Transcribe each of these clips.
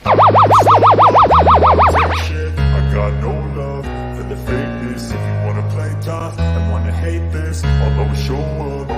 I got no love for the fakeness. If you wanna play tough and wanna hate this, I'll always show up.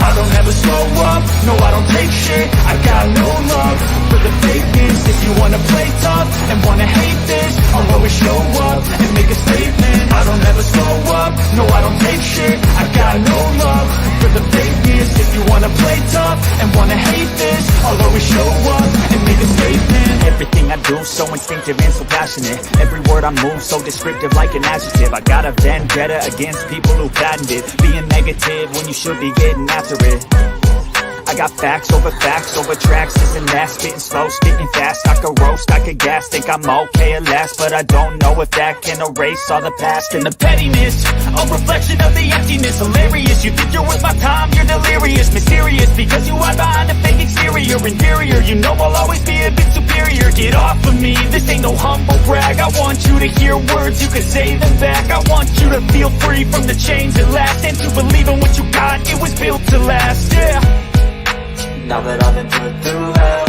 I don't ever slow up, no I don't take shit. I got no love for the fakeness. If you wanna play tough and wanna hate this, I'll always show up and make a statement. I don't ever slow up, no I don't take shit. I got no love for the fakeness. If you wanna play tough and wanna hate this, I'll always show up and make a statement. Everything I do so instinctive and so passionate. Every word I move so descriptive like an adjective. I got a vendetta against people who patented being negative when you should be getting after it. I got facts over tracks, this and that, spitting slow, spitting fast. I could roast, I could gas, think I'm okay at last, but I don't know if that can erase all the past. And the pettiness, a reflection of the emptiness. Hilarious, you think you're worth my time, you're delirious. Mysterious, because you hide behind a fake exterior. Inferior, you know I'll always be a bit superior. Get off of me, this ain't no humble brag. I want you to hear words, you can say them back. I want you to feel free from the chains at last, and to believe in what you got, it was built to last, yeah. Now that I've been put through hell,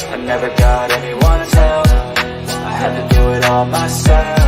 I never got anyone's help. I had to do it all myself.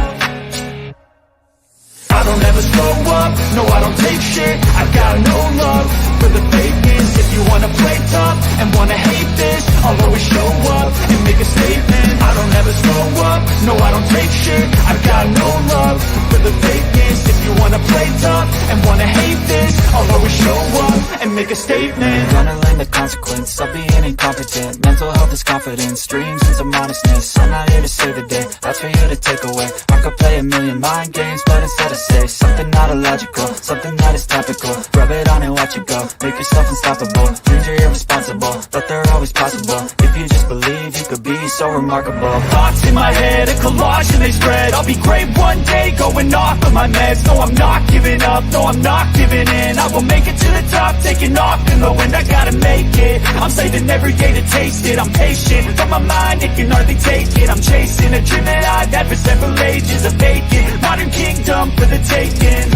I don't ever slow up, no I don't take shit. I got no love for the fakeness. If you wanna play tough and wanna hate this, I'll always show up and make a statement. I don't ever slow up, no I don't take shit. I got no love for the fakeness. If you wanna play tough and wanna hate this, I'll always show up and make a statement. Gonna learn the consequence of being incompetent. Mental health is confidence, dreams and some honestness. I'm not here to save the day, that's for you to take away. I could play a million mind games, but instead I say something not illogical, something that is topical. Rub it on and watch it go, make yourself unstoppable. Dreams are irresponsible, but they're always possible. If you just believe, you could be so remarkable. Thoughts in my head, a collage and they spread. I'll be great one day, going off of my meds. No, I'm not giving up, no, I'm not giving in. I will make it to the top, taking off in the wind. I gotta make it, I'm saving every day to taste it. I'm patient, but my mind, it can hardly take it. I'm chasing a dream that I've had for several ages. A vacant, modern kingdom for the taking.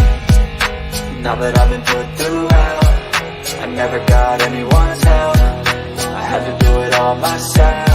Now that I've been put through hell, I never got anyone's help. I had to do it all myself.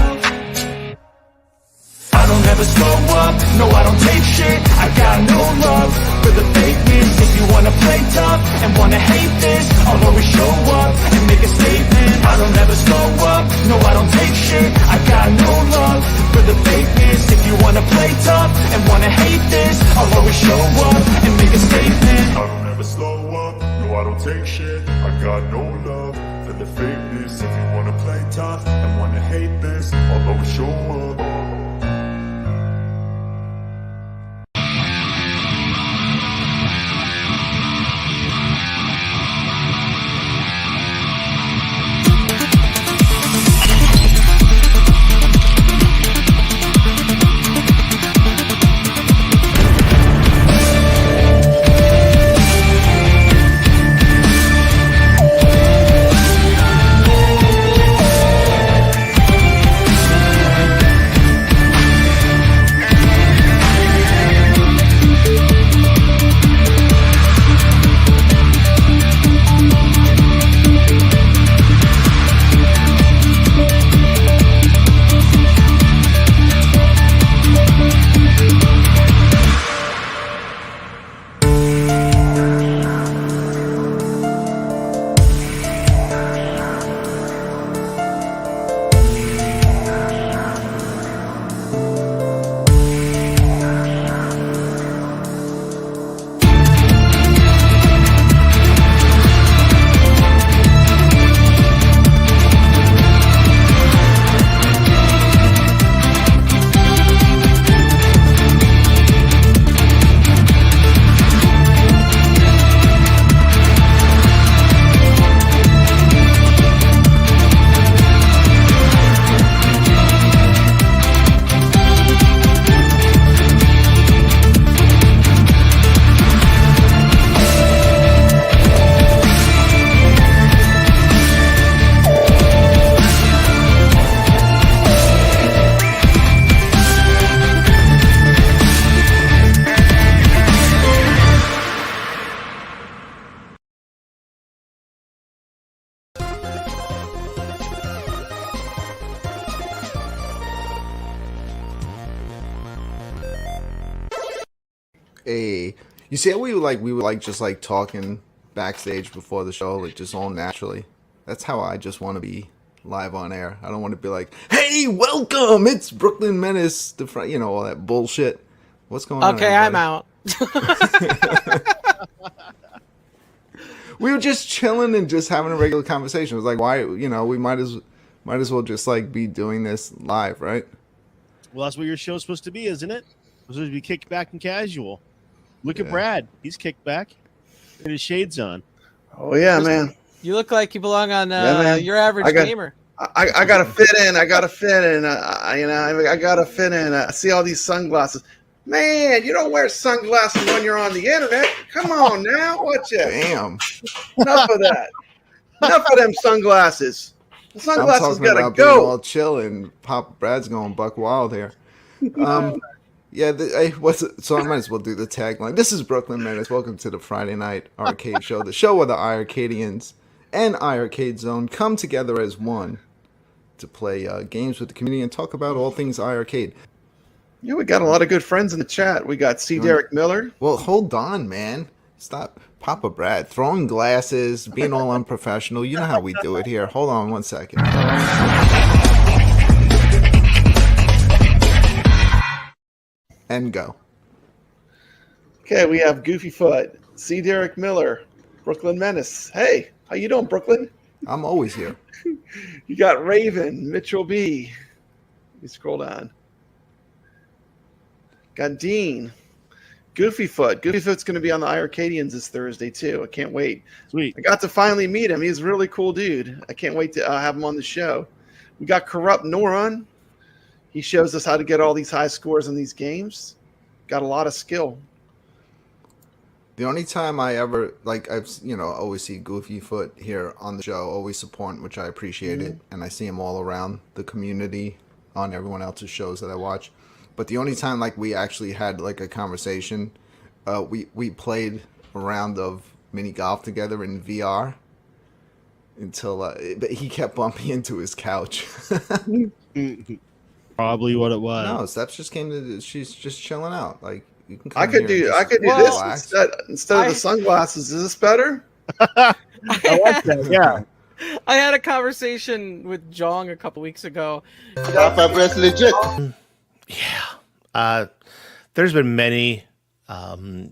I don't ever slow up, no I don't take shit. I got no love for the fakeness. If you wanna play tough and wanna hate this, I'll always show up and make a statement. I don't ever slow up, no I don't take shit. I got no love for the fakeness. If you wanna play tough and wanna hate this, I'll always show up and make a statement. I don't ever slow up, no I don't take shit. I got no love for the fakeness. If you wanna play tough and wanna hate this, I'll always show up. Hey, you see how we were just like talking backstage before the show, like just all naturally. That's how I just want to be live on air. I don't want to be like, "Hey, welcome! It's Brooklyn Menace," all that bullshit. What's going on? Okay, I'm out. We were just chilling and just having a regular conversation. It was like, why? We might as well just like be doing this live, right? Well, that's what your show's supposed to be, isn't it? It's supposed to be kicked back and casual. Look at Brad. He's kicked back. With his shades on. Oh, yeah, man. You look like you belong on Your Average Gamer. I got to fit in. I got to fit in. I got to fit in. I see all these sunglasses. Man, you don't wear sunglasses when you're on the internet. Come on now. What you? Damn. Enough of that. Enough of them sunglasses. The sunglasses got to being go. all chill and Papa Brad's going buck wild here. Yeah, so I might as well do the tagline. This is Brooklyn Menace. Welcome to the Friday Night Arcade Show, the show where the iiRcadians and iiRcade Zone come together as one to play games with the community and talk about all things iiRcade. Yeah, we got a lot of good friends in the chat. We got C. Derek Miller. Well, hold on, man. Stop. Papa Brad, throwing glasses, being all unprofessional. You know how we do it here. Hold on 1 second. And go. Okay, we have Goofy Foot, C. Derek Miller, Brooklyn Menace. Hey, how you doing, Brooklyn? I'm always here. You got Raven, Mitchell B. Let me scroll down. Got Dean, Goofy Foot. Goofy Foot's going to be on the iiRcadians this Thursday, too. I can't wait. Sweet. I got to finally meet him. He's a really cool dude. I can't wait to have him on the show. We got Corrupt Noron. He shows us how to get all these high scores in these games. Got a lot of skill. The only time I ever, I've always see Goofy Foot here on the show, always support, which I appreciate it. And I see him all around the community on everyone else's shows that I watch. But the only time we actually had a conversation, we played a round of mini golf together in VR until but he kept bumping into his couch. Probably what it was. No, Steps just came to. She's just chilling out. You can. I could do this instead of the sunglasses. Is this better? I like that. Yeah. I had a conversation with Jong a couple weeks ago. Legit. Yeah. There's been many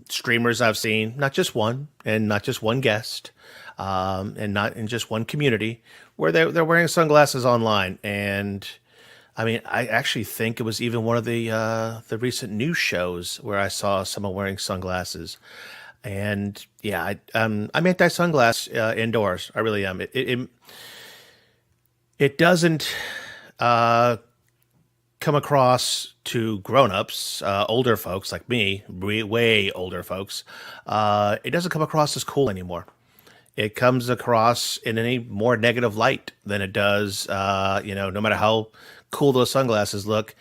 streamers I've seen, not just one, and not just one guest, and not in just one community, where they're wearing sunglasses online. And I mean, I actually think it was even one of the recent news shows where I saw someone wearing sunglasses. And yeah, I'm anti-sunglass indoors. I really am. It doesn't come across to grown-ups, older folks like me, way older folks. It doesn't come across as cool anymore. It comes across in any more negative light than it does, no matter how cool those sunglasses look.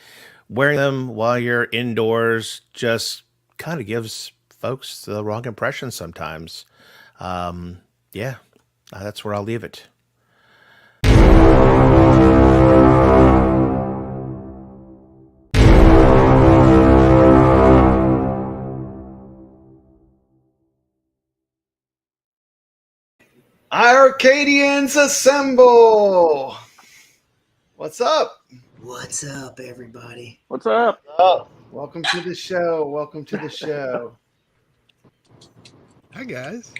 Wearing them while you're indoors just kind of gives folks the wrong impression sometimes. That's where I'll leave it. iiRcadians assemble! What's up? What's up, everybody? What's up? Welcome to the show. Welcome to the show. Hi, guys.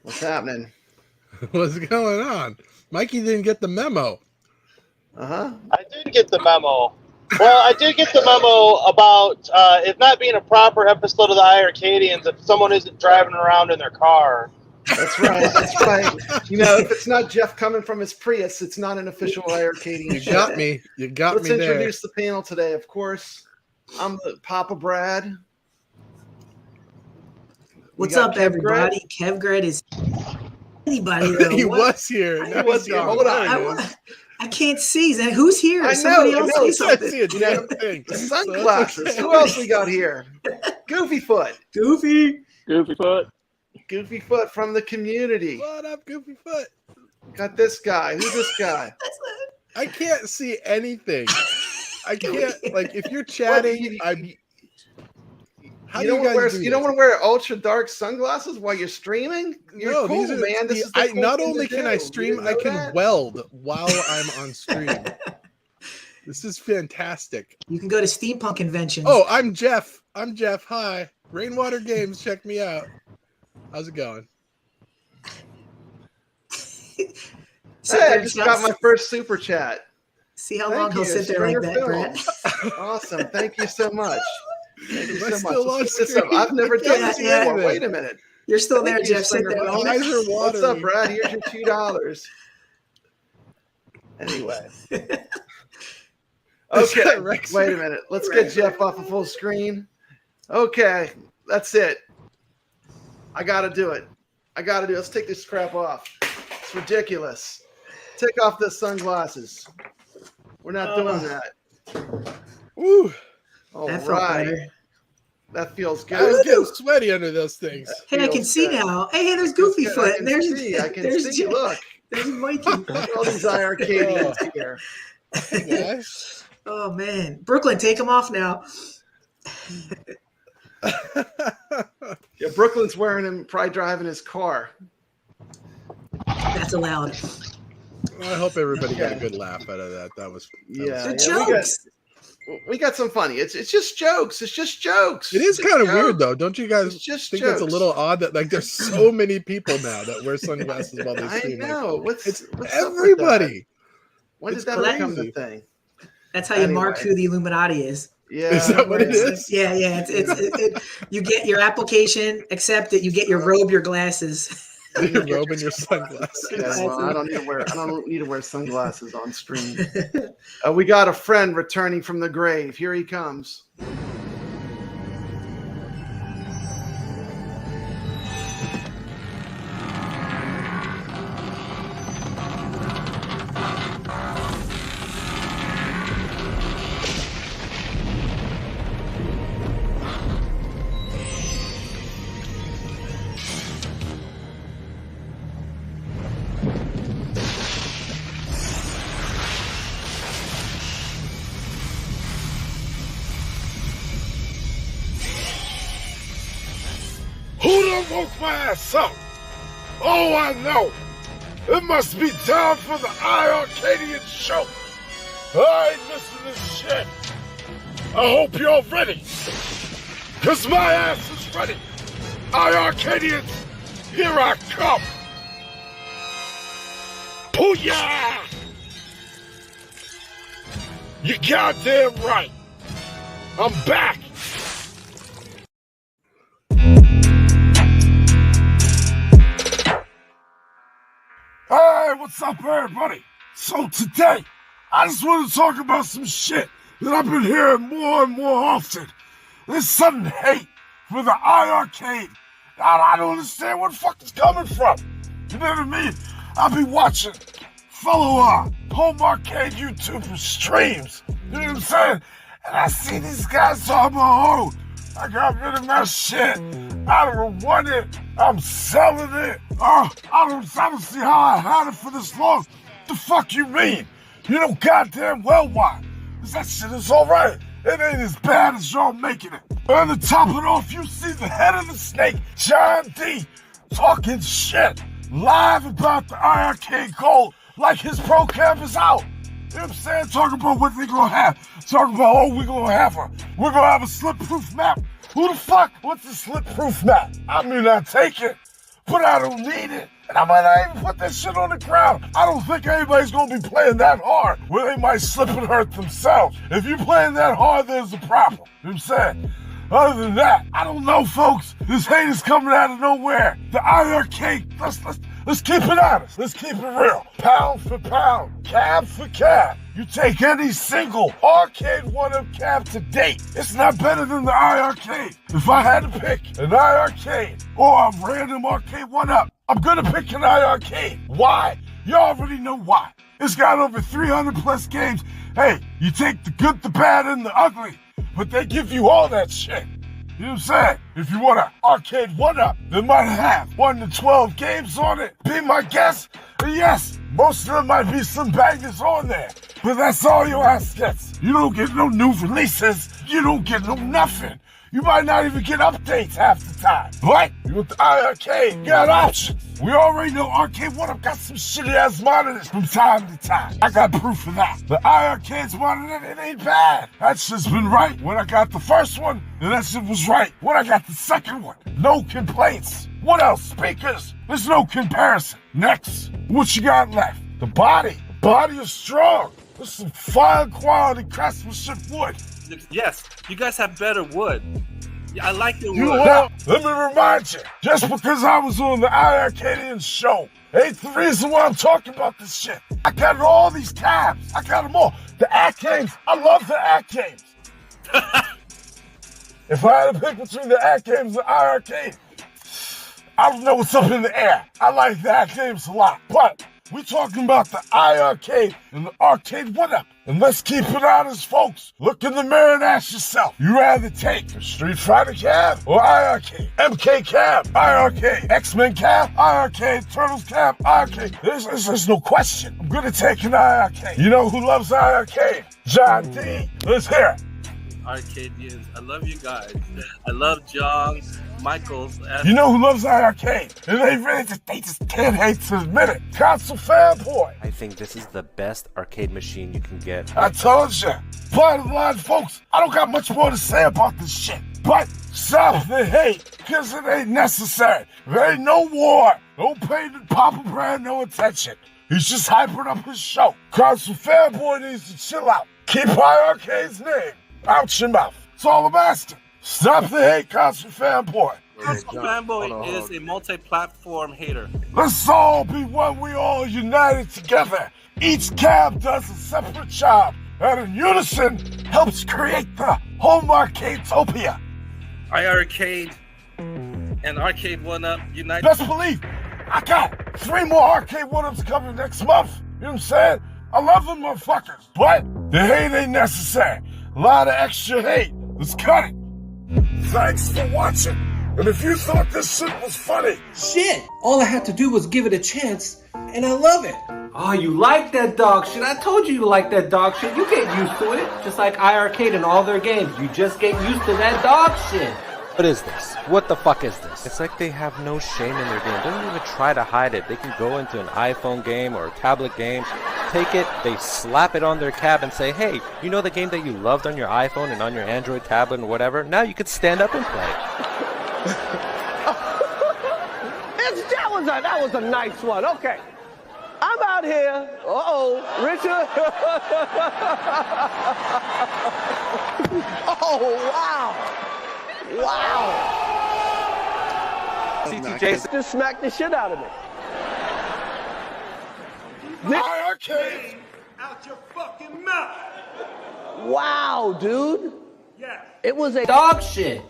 What's happening? What's going on? Mikey didn't get the memo. Uh-huh. I did get the memo. Well, I did get the memo about it not being a proper episode of the iiRcadians if someone isn't driving around in their car. That's right. That's right. If it's not Jeff coming from his Prius, it's not an official iiRcadian show. Got me. You got Let's me there. introduce the panel today. Of course, I'm the Papa Brad. What's up, everybody? Kevgred is anybody. Though. He What? was here. He was here. Hold on. I can't see. Is that who's here? I know. Somebody else say something. See a damn thing. Sunglasses. Who else we got here? Goofy Foot. Goofy. Goofy foot. Goofy Foot from the community. What up, Goofy Foot? Got this guy. Who's this guy? I can't see anything. I can't. If you're chatting, How you do don't you guys wear do you don't this? want to wear ultra dark sunglasses while you're streaming? You're No, cool, these are man. This is the cool not thing only to can do. I You stream, didn't I know can that? weld while I'm on stream. This is fantastic. You can go to steampunk conventions. Oh, I'm Jeff. Hi. Rainwater Games, check me out. How's it going? Sit Hey, there I and just shout- got my first super chat. See how Thank long he'll you, sit there like Stringer that, Brad. Films. Awesome. Thank you so much. Thank you Am I so much. still on Let's get this up. screen? I've never done Yeah, this yeah. before. Wait a minute. You're still there, Thank you, Jeff. Sit Stringer there. Films. My eyes are What's watering. up, Brad? Here's your $2. Anyway. Okay. Rex? Wait a minute. Let's get Jeff off of full screen. Okay. That's it. I got to do it. Let's take this crap off. It's ridiculous. Take off the sunglasses. We're not doing that. Woo! All That felt right. better. That feels I was good. getting sweaty under those things. Hey, I can Feels see good. now. Hey, there's Goofy Good. Foot. I can There's see. I can there's see. Jeff. Look. There's Mikey. Look at all these iiRcadians here. Guys. Oh man, Brooklyn, take them off now. Yeah, Brooklyn's wearing him, probably driving his car. That's allowed. I hope everybody got a good laugh out of that. That was Yeah, The yeah, jokes. we got some funny. It's just jokes. It's just jokes. It is It's kind of jokes. weird though, don't you guys It's just think it's a jokes. little odd that like there's so many people now that wear sunglasses while they I stream? Like, know. What's it's what's up with everybody. that? When did It's that become the crazy. thing? That's how you mark Anyway. who the Illuminati is. Yeah. Is that what it is? Yeah, yeah. You get your application, accept it. You get your robe, your glasses. Your robe and your sunglasses. Okay, well, I don't need to wear sunglasses on stream. We got a friend returning from the grave. Here he comes. Who done woke my ass up? Oh, I know. It must be time for the iiRcadians show. I ain't missing this shit. I hope you're ready. Cause my ass is ready. iiRcadians, here I come. Booyah! You goddamn right. I'm back. Hey, what's up, everybody? So today, I just want to talk about some shit that I've been hearing more and more often. This sudden hate for the iiRcade. I don't understand where the fuck it's coming from. You know what I mean? I'll be watching fellow home arcade YouTuber streams. You know what I'm saying? And I see these guys talking about, oh, I got rid of my shit. I don't want it. I'm selling it. I don't see how I had it for this long. The fuck you mean? You know goddamn well why. 'Cause that shit is alright. It ain't as bad as y'all making it. And to top it off, you see the head of the snake, John D, talking shit live about the iiRcade Gold like his pro camp is out. You know what I'm saying? Talking about what they gonna have. Talking about, oh, we're gonna have a slip-proof map. Who the fuck wants a slip-proof map? I mean, I take it, but I don't need it. And I might not even put that shit on the ground. I don't think anybody's gonna be playing that hard where they might slip and hurt themselves. If you're playing that hard, there's a problem. You know what I'm saying? Other than that, I don't know, folks. This hate is coming out of nowhere. The iiRcade, let's keep it honest. Let's keep it real. Pound for pound, cab for cab. You take any single arcade one-up cab to date, it's not better than the iiRcade. If I had to pick an iiRcade or a random arcade one-up, I'm gonna pick an iiRcade. Why? You already know why. It's got over 300 plus games. Hey, you take the good, the bad, and the ugly, but they give you all that shit. You know what I'm saying? If you want an arcade one-up, they might have 1 to 12 games on it. Be my guest. And yes, most of them might be some bangers on there. But that's all your ass gets. You don't get no new releases. You don't get no nothing. You might not even get updates half the time. But with the iArcade, you got options. We already know Arcade 1-Up got some shitty-ass monitors from time to time. I got proof of that. The iArcade's monitor, it ain't bad. That shit's been right when I got the first one, and that shit was right when I got the second one. No complaints. What else? Speakers. There's no comparison. Next, what you got left? The body. The body is strong. There's some fine quality craftsmanship wood. Yes, you guys have better wood. Yeah, I like your wood. You know what? Let me remind you, just because I was on the iiRcadians show ain't the reason why I'm talking about this shit. I got all these tabs. I got them all. The act games. I love the act games. If I had to pick between the act games and the iiRcade, I don't know what's up in the air. I like the act games a lot, but we're talking about the iiRcade and the Arcade 1-Up. And let's keep it honest, folks. Look in the mirror and ask yourself, you rather take a Street Fighter cab or iiRcade? MK cab, iiRcade. X-Men cab, iiRcade. Turtles cab, iiRcade. There's no question. I'm gonna take an iiRcade. You know who loves iiRcade? John D. Let's hear it. Arcadians, I love you guys. I love John, Michael's. You know who loves iiRcade? And they just can't hate to admit it. Console fanboy. I think this is the best arcade machine you can get. I told you. Bottom line, folks, I don't got much more to say about this shit. But stop the hate, because it ain't necessary. There ain't no war. No pain to Papa Brand, no attention. He's just hyping up his show. Console fanboy needs to chill out. Keep iiRcade's name out your mouth. That's all I'm asking. Stop the hate, Console fanboy. Console fanboy is a multi-platform hater. Let's all be one. We all united together. Each cab does a separate job, and in unison helps create the home arcade-topia. iiRcade and Arcade 1-Up unite. Best believe I got 3 more Arcade 1-Ups coming next month. You know what I'm saying? I love them motherfuckers, but the hate ain't necessary. A lot of extra hate. Let's cut it. Thanks for watching. And if you thought this shit was funny, shit, all I had to do was give it a chance, and I love it. Oh, you like that dog shit. I told you like that dog shit. You get used to it. Just like iiRcade and all their games. You just get used to that dog shit. What is this? What the fuck is this? It's like they have no shame in their game. Don't even try to hide it. They can go into an iPhone game or a tablet game, take it, they slap it on their cab and say, hey, you know the game that you loved on your iPhone and on your Android tablet and whatever? Now you could stand up and play. That was a nice one. Okay. I'm out here. Richard. Oh, wow. Wow. CT Jason just smacked the shit out of me. iiRcade Out your fucking mouth. Wow, dude. Yeah. It was a dog shit.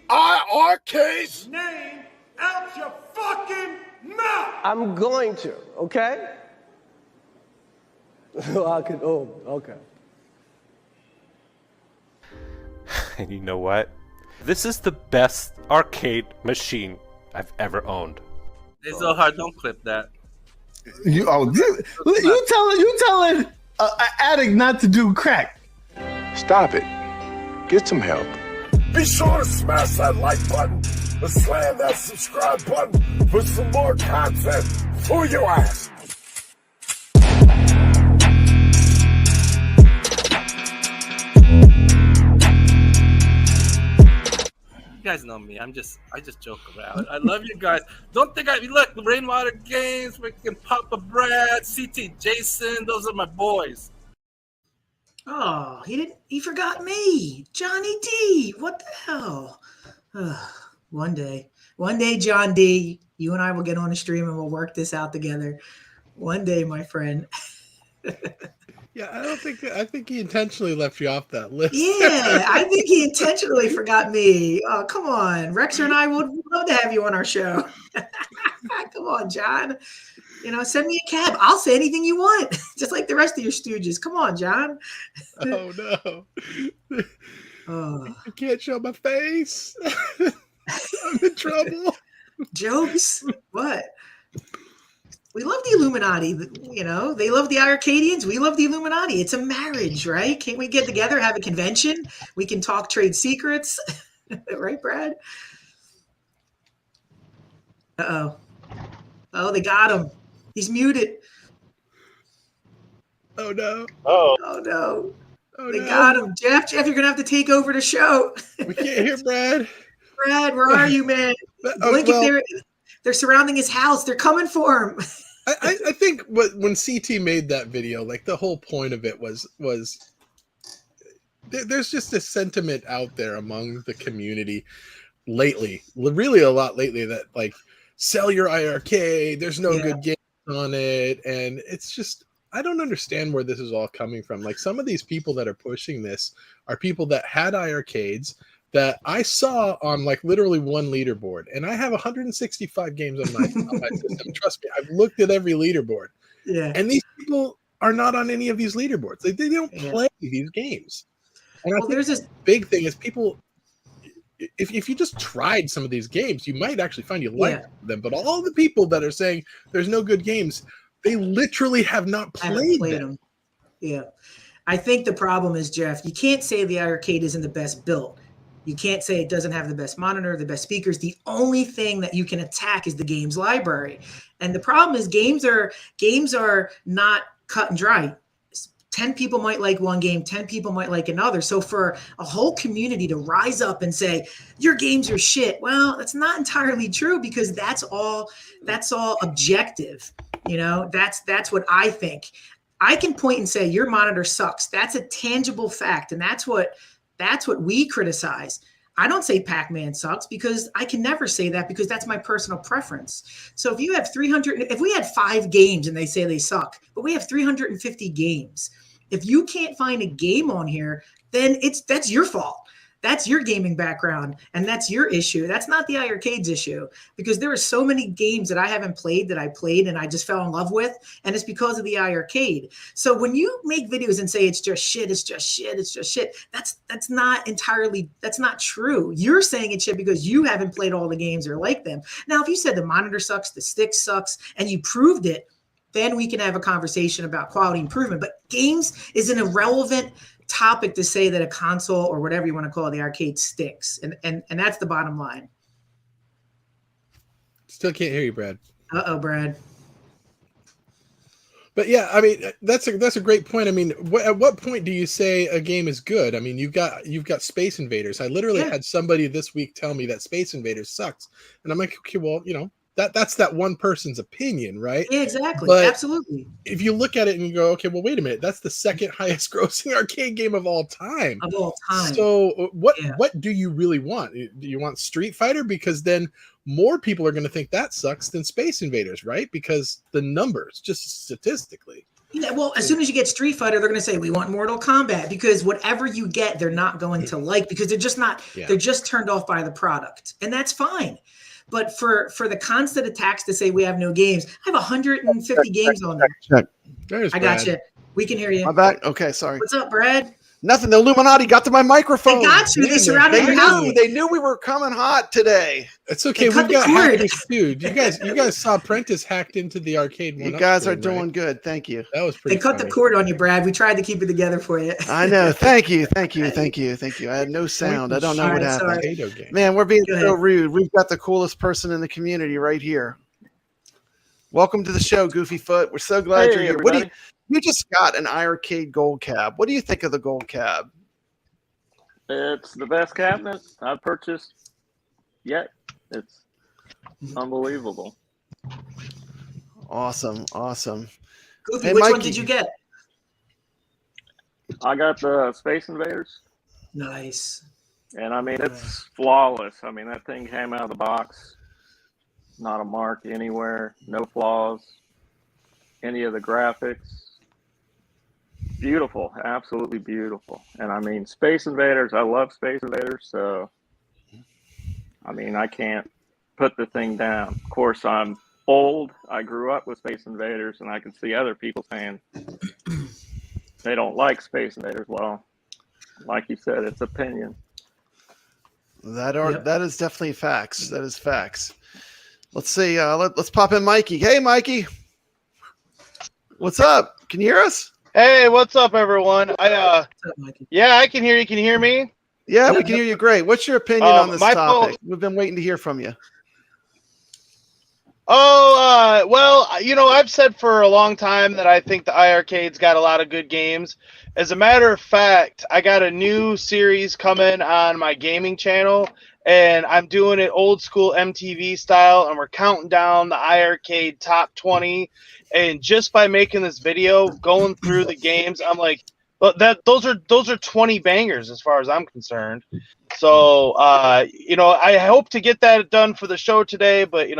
iiRcade's name out your fucking mouth. I'm going to, okay? Okay. And you know what? This is the best arcade machine I've ever owned. Hey, Zohar, don't clip that. You telling an addict not to do crack. Stop it. Get some help. Be sure to smash that like button and slam that subscribe button for some more content for your ass. You guys know me. I just joke around. I love you guys. Don't think look, Rainwater Games, freaking Papa Brad, CT Jason, those are my boys. Oh, he forgot me. Johnny D. What the hell? One day, John D, you and I will get on a stream and we'll work this out together. One day, my friend. Yeah, I think he intentionally left you off that list. Yeah, I think he intentionally forgot me. Oh, come on. Rexer and I would love to have you on our show. Come on, John. Send me a cab. I'll say anything you want, just like the rest of your stooges. Come on, John. Oh, no. I can't show my face. I'm in trouble. Jokes? What? We love the Illuminati. They love the iiRcadians. We love the Illuminati. It's a marriage, right? Can't we get together, have a convention? We can talk trade secrets. Right, Brad? Uh-oh. Oh, they got him. He's muted. Oh, no. Oh. Oh, no. Oh, They no. got him. Jeff, you're going to have to take over the show. We can't hear Brad. Brad, where are you, man? Blink if they're surrounding his house. They're coming for him. I think when CT made that video, like the whole point of it was there's just a sentiment out there among the community lately, really a lot lately, that like, sell your iRcade, there's no good games on it, and it's just, I don't understand where this is all coming from. Like, some of these people that are pushing this are people that had iRcades that I saw on like literally one leaderboard, and I have 165 games on my system. Trust me, I've looked at every leaderboard. Yeah. And these people are not on any of these leaderboards. They don't play these games. And I think there's this big thing is people, if you just tried some of these games, you might actually find you like them. But all the people that are saying there's no good games, they literally have not played them. Yeah. I think the problem is, Jeff, you can't say the iRcade isn't the best built. You can't say it doesn't have the best monitor, the best speakers. The only thing that you can attack is the games library. And the problem is games are not cut and dry. 10 people might like one game, 10 people might like another. So for a whole community to rise up and say, your games are shit, well, that's not entirely true, because that's all objective. You know, that's what I think. I can point and say your monitor sucks. That's a tangible fact. And that's what we criticize. I don't say Pac-Man sucks, because I can never say that, because that's my personal preference. So if you have if we had 5 games and they say they suck, but we have 350 games, if you can't find a game on here, then that's your fault. That's your gaming background, and that's your issue. That's not the iRcade's issue, because there are so many games that I haven't played that I played and I just fell in love with, and it's because of the iRcade. So when you make videos and say it's just shit, it's just shit, it's just shit, that's not true. You're saying it's shit because you haven't played all the games or like them. Now, if you said the monitor sucks, the stick sucks, and you proved it, then we can have a conversation about quality improvement. But games is an irrelevant topic to say that a console or whatever you want to call it, the arcade sticks, and that's the bottom line. Still can't hear you, Brad. Uh-oh, Brad. But yeah, I mean, that's a great point. I mean, at what point do you say a game is good? I mean, you've got Space Invaders. I literally had somebody this week tell me that Space Invaders sucks, and I'm like, okay, well, you know, that's that one person's opinion, right? Yeah, exactly. But absolutely. If you look at it and you go, okay, well, wait a minute, that's the second highest grossing arcade game of all time. Of all time. So what do you really want? Do you want Street Fighter? Because then more people are going to think that sucks than Space Invaders, right? Because the numbers, just statistically. Yeah, well, as soon as you get Street Fighter, they're going to say we want Mortal Kombat, because whatever you get, they're not going to like, because they're just not. Yeah. They're just turned off by the product, and that's fine. But for the constant attacks to say we have no games, I have 150 games on there. There's I got you. We can hear you. I'm back. Okay, sorry. What's up, Brad? Nothing. The Illuminati got to my microphone. They got you. They surrounded your house. They knew we were coming hot today. It's okay. We've got hackers, dude. You guys saw Prentice hacked into the arcade. You guys are doing good. Thank you. That was pretty. They cut the cord on you, Brad. We tried to keep it together for you. I know. Thank you. I had no sound. I don't know what happened. Man, we're being so rude. We've got the coolest person in the community right here. Welcome to the show, Goofy Foot. We're so glad you're here. You just got an iRcade Gold Cab. What do you think of the Gold Cab? It's the best cabinet I've purchased yet. It's unbelievable. Awesome. Goofy, hey, which one did you get? I got the Space Invaders. Nice. And I mean, it's flawless. I mean, that thing came out of the box. Not a mark anywhere. No flaws. Any of the graphics. Beautiful, absolutely beautiful. And I mean, Space Invaders, I love Space Invaders, so I mean, I can't put the thing down. Of course, I'm old. I grew up with Space Invaders, and I can see other people saying they don't like Space Invaders. Well, like you said, it's opinion. That is definitely facts. That is facts. Let's see. Let's pop in Mikey. Hey, Mikey. What's up? Can you hear us? Hey, what's up, everyone? I can hear you. Can you hear me? Yeah, we can hear you great. What's your opinion on this my topic? phone- We've been waiting to hear from you. Oh, well, I've said for a long time that I think the iArcade's got a lot of good games. As a matter of fact, I got a new series coming on my gaming channel, and I'm doing it old school MTV style, and we're counting down the iArcade top 20. And just by making this video, going through the games, I'm like, well, those are 20 bangers as far as I'm concerned. So, I hope to get that done for the show today, but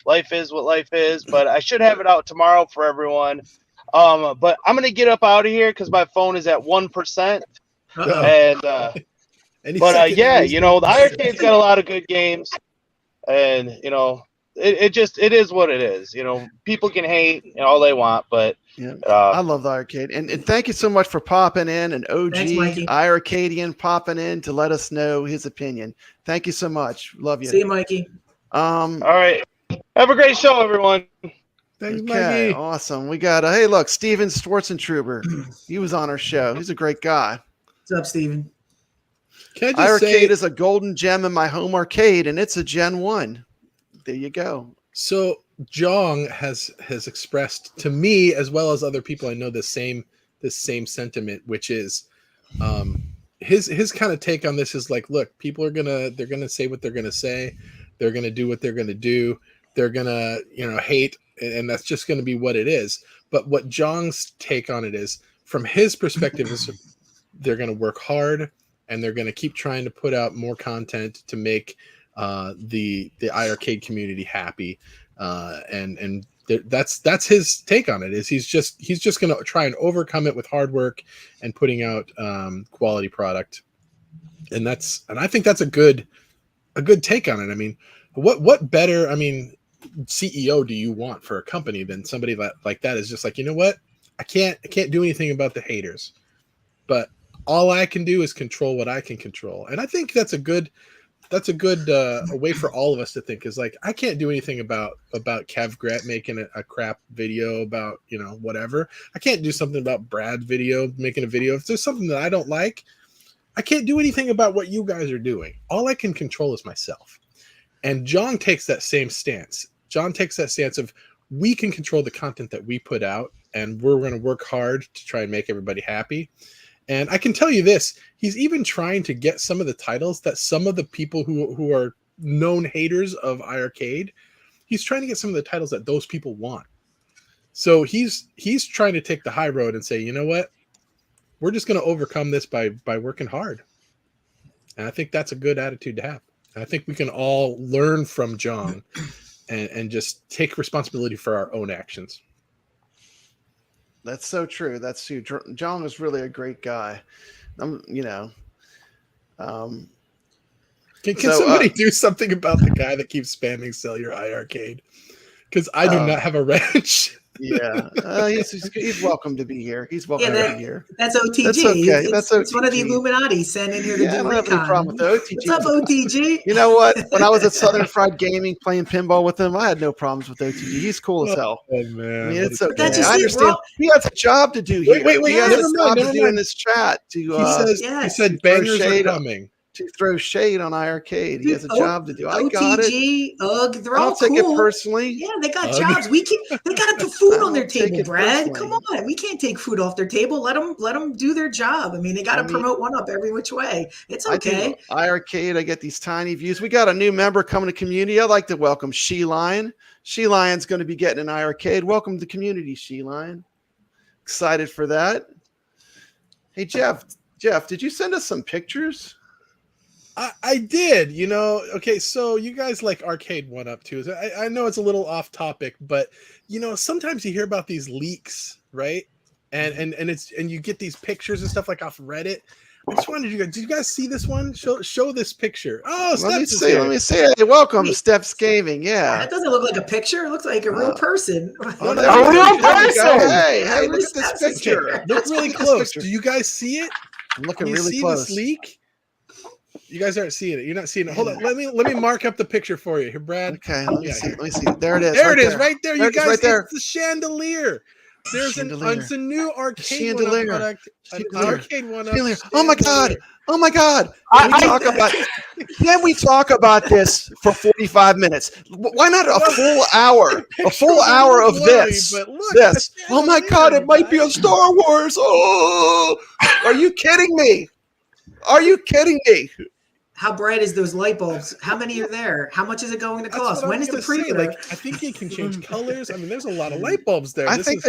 life is what life is. But I should have it out tomorrow for everyone. But I'm gonna get up out of here because my phone is at 1%. And yeah, the iArcade's got a lot of good games, and it is what it is. People can hate all they want, but I love the arcade, and thank you so much for popping in, and OG Thanks, Mikey. iArcadian popping in to let us know his opinion. Thank you so much. Love you. See you, Mikey. All right, have a great show, everyone. Thanks, Okay, Mikey. awesome. We got hey, look, Steven Schwarzentruber. He was on our show. He's a great guy. What's up, Steven? Can I just iArcade say, is a golden gem in my home arcade, and it's a Gen 1. There you go. so Jong has expressed to me as well as other people I know this same sentiment, which is his kind of take on this is like, look, people are they're gonna say what they're gonna say, they're gonna do what they're gonna do, they're gonna hate, and that's just gonna be what it is. But what Jong's take on it is, from his perspective, is they're gonna work hard and they're gonna keep trying to put out more content to make the iArcade community happy, and that's his take on it. Is he's just going to try and overcome it with hard work and putting out quality product, and I think that's a good take on it. I mean, what better CEO do you want for a company than somebody like that is just like, you know what, I can't do anything about the haters, but all I can do is control what I can control, and I think that's a good way for all of us to think, is like, I can't do anything about Kev Gret making a crap video about whatever. I can't do something about Brad video making a video. If there's something that I don't like, I can't do anything about what you guys are doing. All I can control is myself. And John takes that same stance. John takes that stance of, we can control the content that we put out, and we're going to work hard to try and make everybody happy. And I can tell you this, he's even trying to get some of the titles that some of the people who are known haters of iArcade, he's trying to get some of the titles that those people want. So he's trying to take the high road and say, you know what, we're just going to overcome this by working hard. And I think that's a good attitude to have. And I think we can all learn from John and just take responsibility for our own actions. That's so true. That's true. John is really a great guy. Can somebody do something about the guy that keeps spamming sell your iArcade? Because I do not have a wrench. Yeah, he's welcome to be here. He's welcome to be here. That's OTG. That's okay. It's one of the Illuminati sent in here to do I don't have any recon. problem with OTG. What's up, OTG? You know what? When I was at Southern Fried Gaming playing pinball with him, I had no problems with OTG. He's cool as hell. Oh man, I mean, it's okay. But I understand. He has a job to do here. Wait, he has never a mind, job to do in this chat. He said bangers are coming. To throw shade on iArcade. He has a job to do. I OTG, got it. UG, they're I all don't take cool. it personally. Yeah, they got UG. jobs. They got to put food on their take table, it Brad. personally. Come on, we can't take food off their table. Let them do their job. I mean, they got to promote one up every which way. It's okay. iArcade, I get these tiny views. We got a new member coming to community. I'd like to welcome She Lion. She Lion's going to be getting an iArcade. Welcome to the community, She Lion. Excited for that. Hey, Jeff, did you send us some pictures? I did, okay, so you guys like Arcade 1-Up too. I know it's a little off topic, but sometimes you hear about these leaks, right? And you get these pictures and stuff like off Reddit. I just wanted you guys, did you guys see this one? Show this picture. Oh, let me see. Hey, welcome to Steps Gaming. Yeah. That doesn't look like a picture. It looks like a real person. A real person. Hey, look at this picture. Look really close. Do you guys see it? I'm looking Can you really see close. this leak? You guys aren't seeing it. You're not seeing it. Hold on. Let me mark up the picture for you here, Brad. Okay. Let me see. There it is. There it is, right there. You guys, right there. it's the chandelier. There's it's a new arcade Chandelier. product. An arcade one. Oh my god! Oh my god! Can we talk about this for 45 minutes? Why not a full hour? A full hour of this. This. Oh my god! It might be a Star Wars. Oh! Are you kidding me? Are you kidding me? How bright is those light bulbs? How many are there? How much is it going to cost? When is the preview? Like, I think you can change colors. I mean, there's a lot of light bulbs there. I think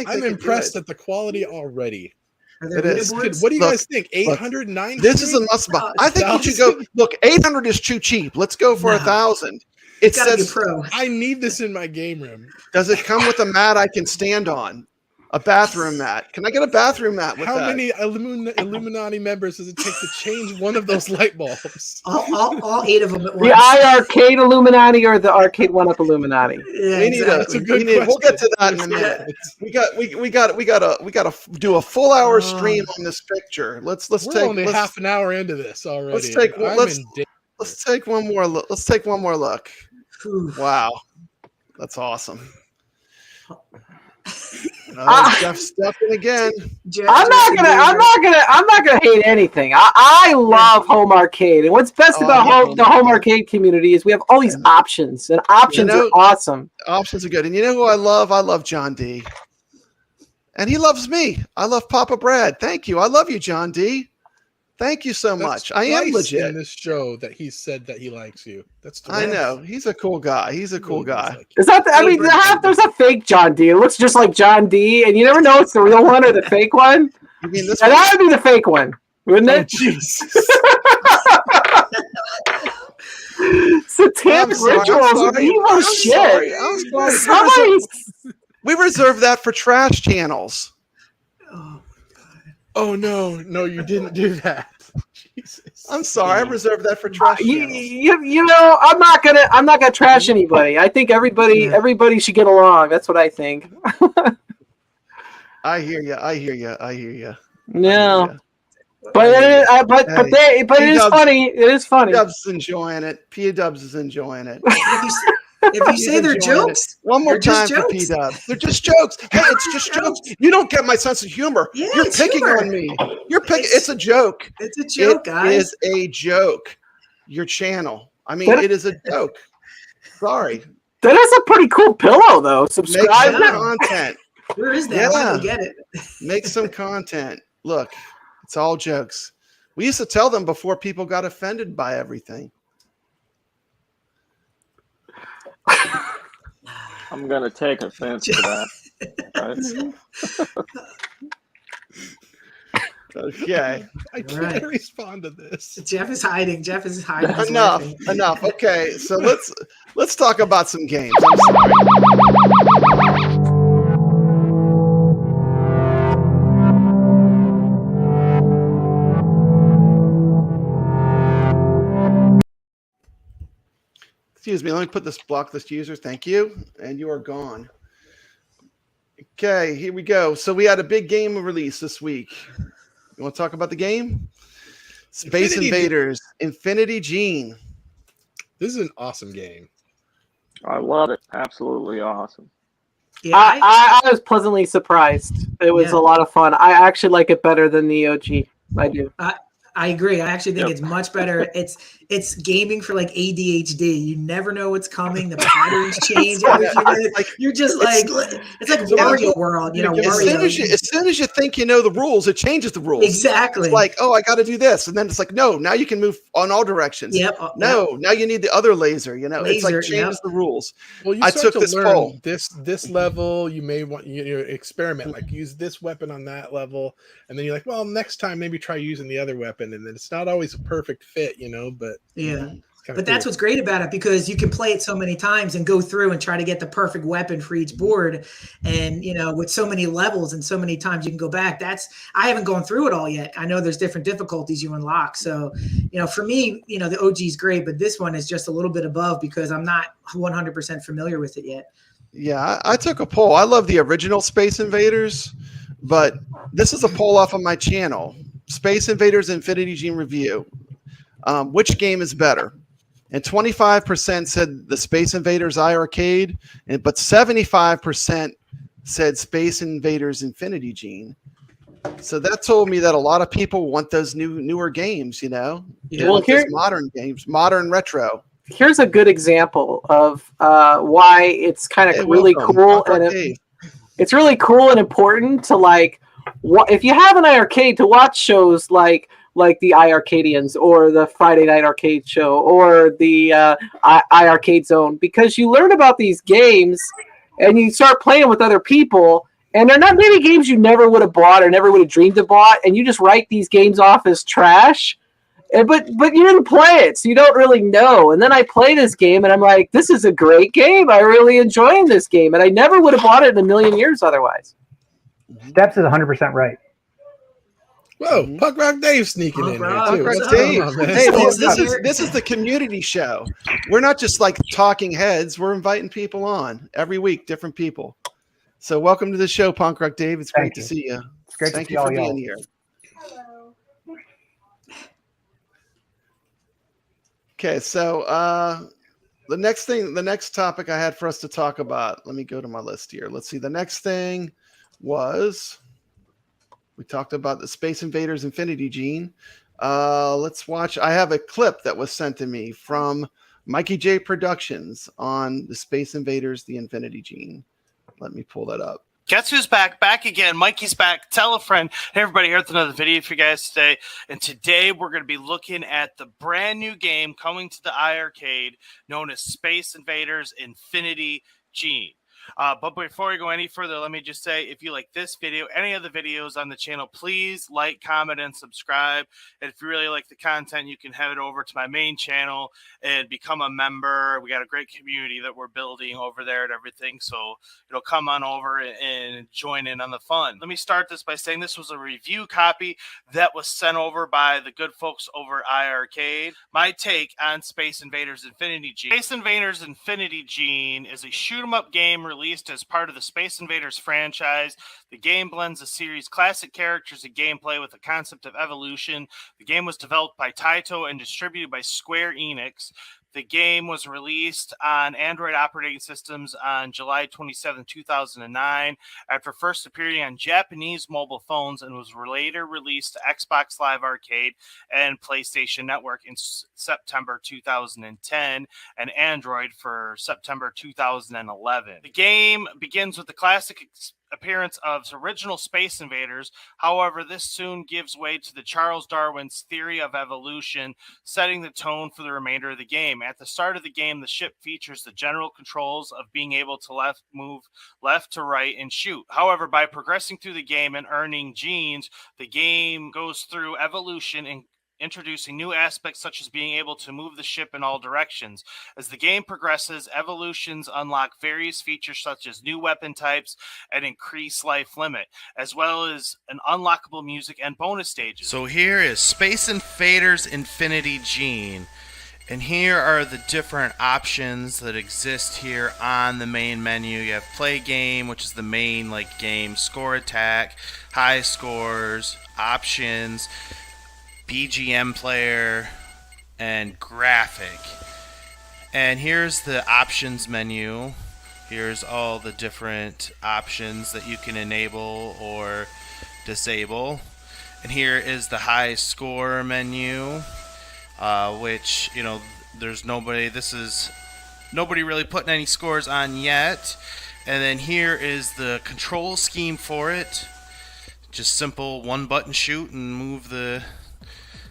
I'm impressed at the quality already. It is. What do you guys think? 809. This is a must buy. I think you should go. Look, 800 is too cheap. Let's go for 1,000. It says pro. I need this in my game room. Does it come with a mat I can stand on? A bathroom mat. Can I get a bathroom mat with How that? many Illuminati members does it take to change one of those light bulbs? All 8 of them at once. The iArcade Illuminati or the Arcade 1-Up Illuminati? Yeah, That's a good question. We'll get to that in a minute. We got to do a full hour stream on this picture. Let's We're take only half an hour into this already. Let's take one more look. Let's take one more look. Wow, that's awesome. Jeff stepping again. I'm not gonna hate anything. I love home arcade, and what's best about the home arcade community is we have all these options, and options are awesome. Options are good, and you know who I love? I love John D. And he loves me. I love Papa Brad. Thank you. I love you, John D. Thank you so much. I am legit in this show that he said that he likes you. That's I know. He's a cool guy. He's a cool guy. Is that? There's a fake John D. It looks just like John D. And you never know it's the real one or the fake one. You mean this? And that would be the fake one, wouldn't it? Jesus. Satanic rituals, evil shit. I'm sorry. We reserve that for trash channels. Oh no, you didn't do that. Jesus. I'm sorry, I reserved that for trash. You know, I'm not gonna trash anybody. I think everybody should get along. That's what I think. I hear you. No, but it is funny. It is funny. P-Dubs is enjoying it. P-Dubs is enjoying it. If you say they're jokes, one more time for P-Dubs. They're just jokes. Hey, it's just jokes. You don't get my sense of humor. Yeah, You're picking on me. You're picking. It's a joke. It's a joke, guys. It is a joke. Your channel. I mean, it is a joke. Sorry. That is a pretty cool pillow, though. Subscribe. Make some content. Where is that? I don't get it. Make some content. Look, it's all jokes. We used to tell them before people got offended by everything. I'm gonna take offense to that. Okay. I can't respond to this. Jeff is hiding. Enough. Okay, so let's talk about some games. I'm sorry. Excuse me, let me put this block list user. Thank you. And you are gone. Okay, here we go. So we had a big game release this week. You want to talk about the game? Space Invaders, Infinity Gene. This is an awesome game. I love it. Absolutely awesome. Yeah, I was pleasantly surprised. It was a lot of fun. I actually like it better than the OG. I do. I agree. I actually think it's much better. It's gaming for like ADHD. You never know what's coming. The patterns change every few minutes. You're just like it's like Wario World. You know, as soon as you think you know the rules, it changes the rules. Exactly. It's like, oh, I got to do this, and then it's like, no, now you can move on all directions. Yep. No, now you need the other laser. You know, it's like changes the rules. Well, I took this poll. This level, you may want you experiment, like use this weapon on that level, and then you're like, well, next time maybe try using the other weapon. And then it's not always a perfect fit, you know, but but that's what's great about it, because you can play it so many times and go through and try to get the perfect weapon for each board. And, you know, with so many levels and so many times you can go back, I haven't gone through it all yet. I know there's different difficulties you unlock. So, you know, for me, you know, the OG is great, but this one is just a little bit above because I'm not 100% familiar with it yet. Yeah, I took a poll. I love the original Space Invaders, but this is a poll off of my channel. Space Invaders Infinity Gene Review. Which game is better? And 25% said the Space Invaders iArcade, but 75% said Space Invaders Infinity Gene. So that told me that a lot of people want those newer games, you know? They want those modern games, modern retro. Here's a good example of why it's kind of really cool, and it's really cool and important to like. If you have an iArcade, to watch shows like the iiRcadians or the Friday Night Arcade Show or the iArcade Zone, because you learn about these games and you start playing with other people, and they're not maybe games you never would have bought or never would have dreamed of bought, and you just write these games off as trash. But you didn't play it, so you don't really know. And then I play this game, and I'm like, this is a great game. I really enjoying this game, and I never would have bought it in a million years otherwise. Steps is 100% right. Whoa, Punk Rock Dave sneaking in here too. Punk Rock Dave. Hey, this is the community show. We're not just like talking heads. We're inviting people on every week, different people. So welcome to the show, Punk Rock Dave. It's great to see you. It's great Thank to see you for all y'all. being here. Okay, so the next topic I had for us to talk about. Let me go to my list here. Let's see. The next thing was we talked about the Space Invaders Infinity Gene. Let's watch. I have a clip that was sent to me from Mikey J Productions on the Space Invaders the Infinity Gene. Let me pull that up. Guess who's back? Back again. Mikey's back. Tell a friend. Hey, everybody, here with another video for you guys today. And today we're going to be looking at the brand new game coming to the iArcade known as Space Invaders Infinity Gene. But before we go any further, let me just say, if you like this video, any of the videos on the channel, please like, comment, and subscribe. And if you really like the content, you can head over to my main channel and become a member. We got a great community that we're building over there and everything. So, come on over and join in on the fun. Let me start this by saying this was a review copy that was sent over by the good folks over at iArcade. My take on Space Invaders Infinity Gene. Space Invaders Infinity Gene is a shoot-'em-up game released as part of the Space Invaders franchise. The game blends the series' classic characters and gameplay with the concept of evolution. The game was developed by Taito and distributed by Square Enix. The game was released on Android operating systems on July 27, 2009, after first appearing on Japanese mobile phones, and was later released to Xbox Live Arcade and PlayStation Network in September 2010, and Android for September 2011. The game begins with the classic appearance of original Space Invaders. However, this soon gives way to the Charles Darwin's theory of evolution, setting the tone for the remainder of the game. At the start of the game, the ship features the general controls of being able to move left to right and shoot. However, by progressing through the game and earning genes, the game goes through evolution and introducing new aspects such as being able to move the ship in all directions. As the game progresses, evolutions unlock various features such as new weapon types and increased life limit, as well as an unlockable music and bonus stages. So here is Space Invaders Infinity Gene. And here are the different options that exist here on the main menu. You have play game, which is the main game, score attack, high scores, options, BGM player, and graphic. And here's the options menu. Here's all the different options that you can enable or disable. And here is the high score menu, which, there's nobody really putting any scores on yet. And then here is the control scheme for it. Just simple one button shoot and move the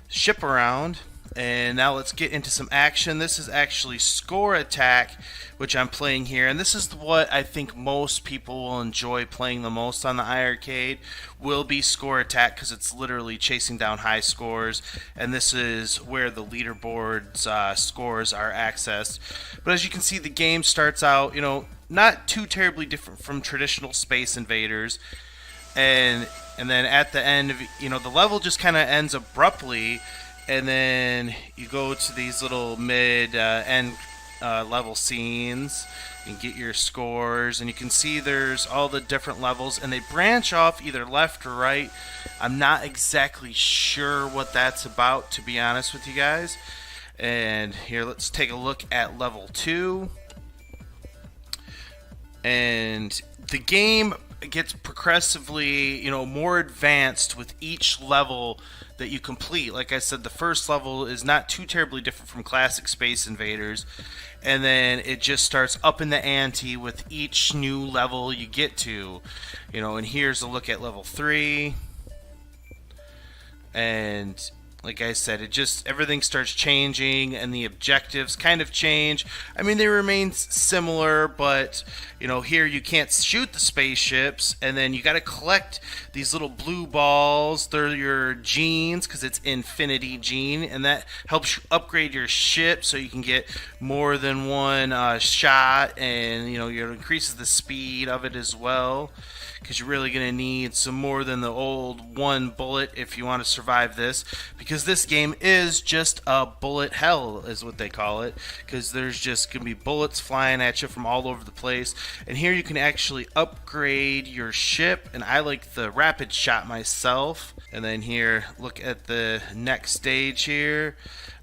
ship around. And now let's get into some action. This is actually score attack, which I'm playing here, and this is what I think most people will enjoy playing the most on the iArcade, will be score attack, because it's literally chasing down high scores, and this is where the leaderboard's scores are accessed. But as you can see, the game starts out, not too terribly different from traditional Space Invaders, and then at the end of the level just kind of ends abruptly, and then you go to these little mid-end level scenes and get your scores, and you can see there's all the different levels, and they branch off either left or right. I'm not exactly sure what that's about, to be honest with you guys. And here, let's take a look at level 2. and the game gets progressively, more advanced with each level that you complete. Like I said, the first level is not too terribly different from classic Space Invaders, and then it just starts up in the ante with each new level you get to. And here's a look at level 3. And like I said, everything starts changing, and the objectives kind of change. I mean, they remain similar, but here you can't shoot the spaceships, and then you got to collect these little blue balls. They're your genes, because it's infinity gene, and that helps you upgrade your ship so you can get more than one shot, and it increases the speed of it as well, because you're really going to need some more than the old one bullet if you want to survive this, because this game is just a bullet hell is what they call it, because there's just going to be bullets flying at you from all over the place. And here you can actually upgrade your ship, and I like the rapid shot myself. And then here, look at the next stage here,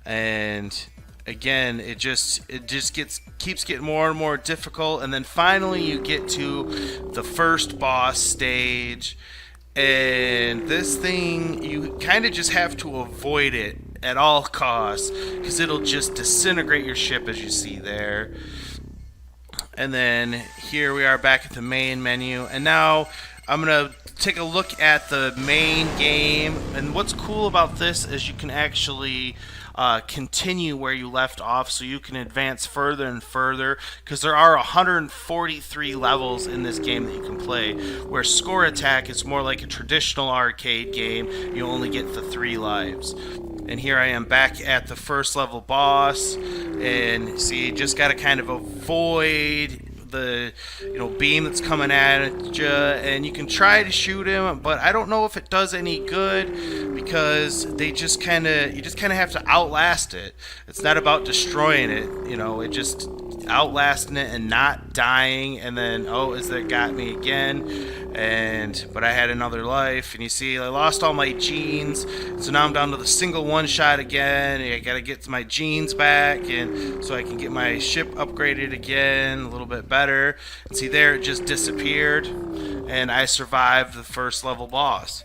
and again, it just keeps getting more and more difficult, and then finally you get to the first boss stage, and this thing, you kind of just have to avoid it at all costs, because it'll just disintegrate your ship, as you see there. And then here we are back at the main menu, and now I'm gonna take a look at the main game. And what's cool about this is you can actually continue where you left off, so you can advance further and further, because there are 143 levels in this game that you can play, where Score Attack is more like a traditional arcade game. You only get the 3 lives. And here I am back at the first level boss, and see, you just got to kind of avoid the beam that's coming at you, and you can try to shoot him, but I don't know if it does any good, because you just kind of have to outlast it. It's not about destroying it, it just outlasting it and not dying. And then is that got me again, but I had another life, and you see I lost all my genes, so now I'm down to the single one shot again. I gotta get my genes back, and so I can get my ship upgraded again a little bit better. And see there, it just disappeared, and I survived the first level boss.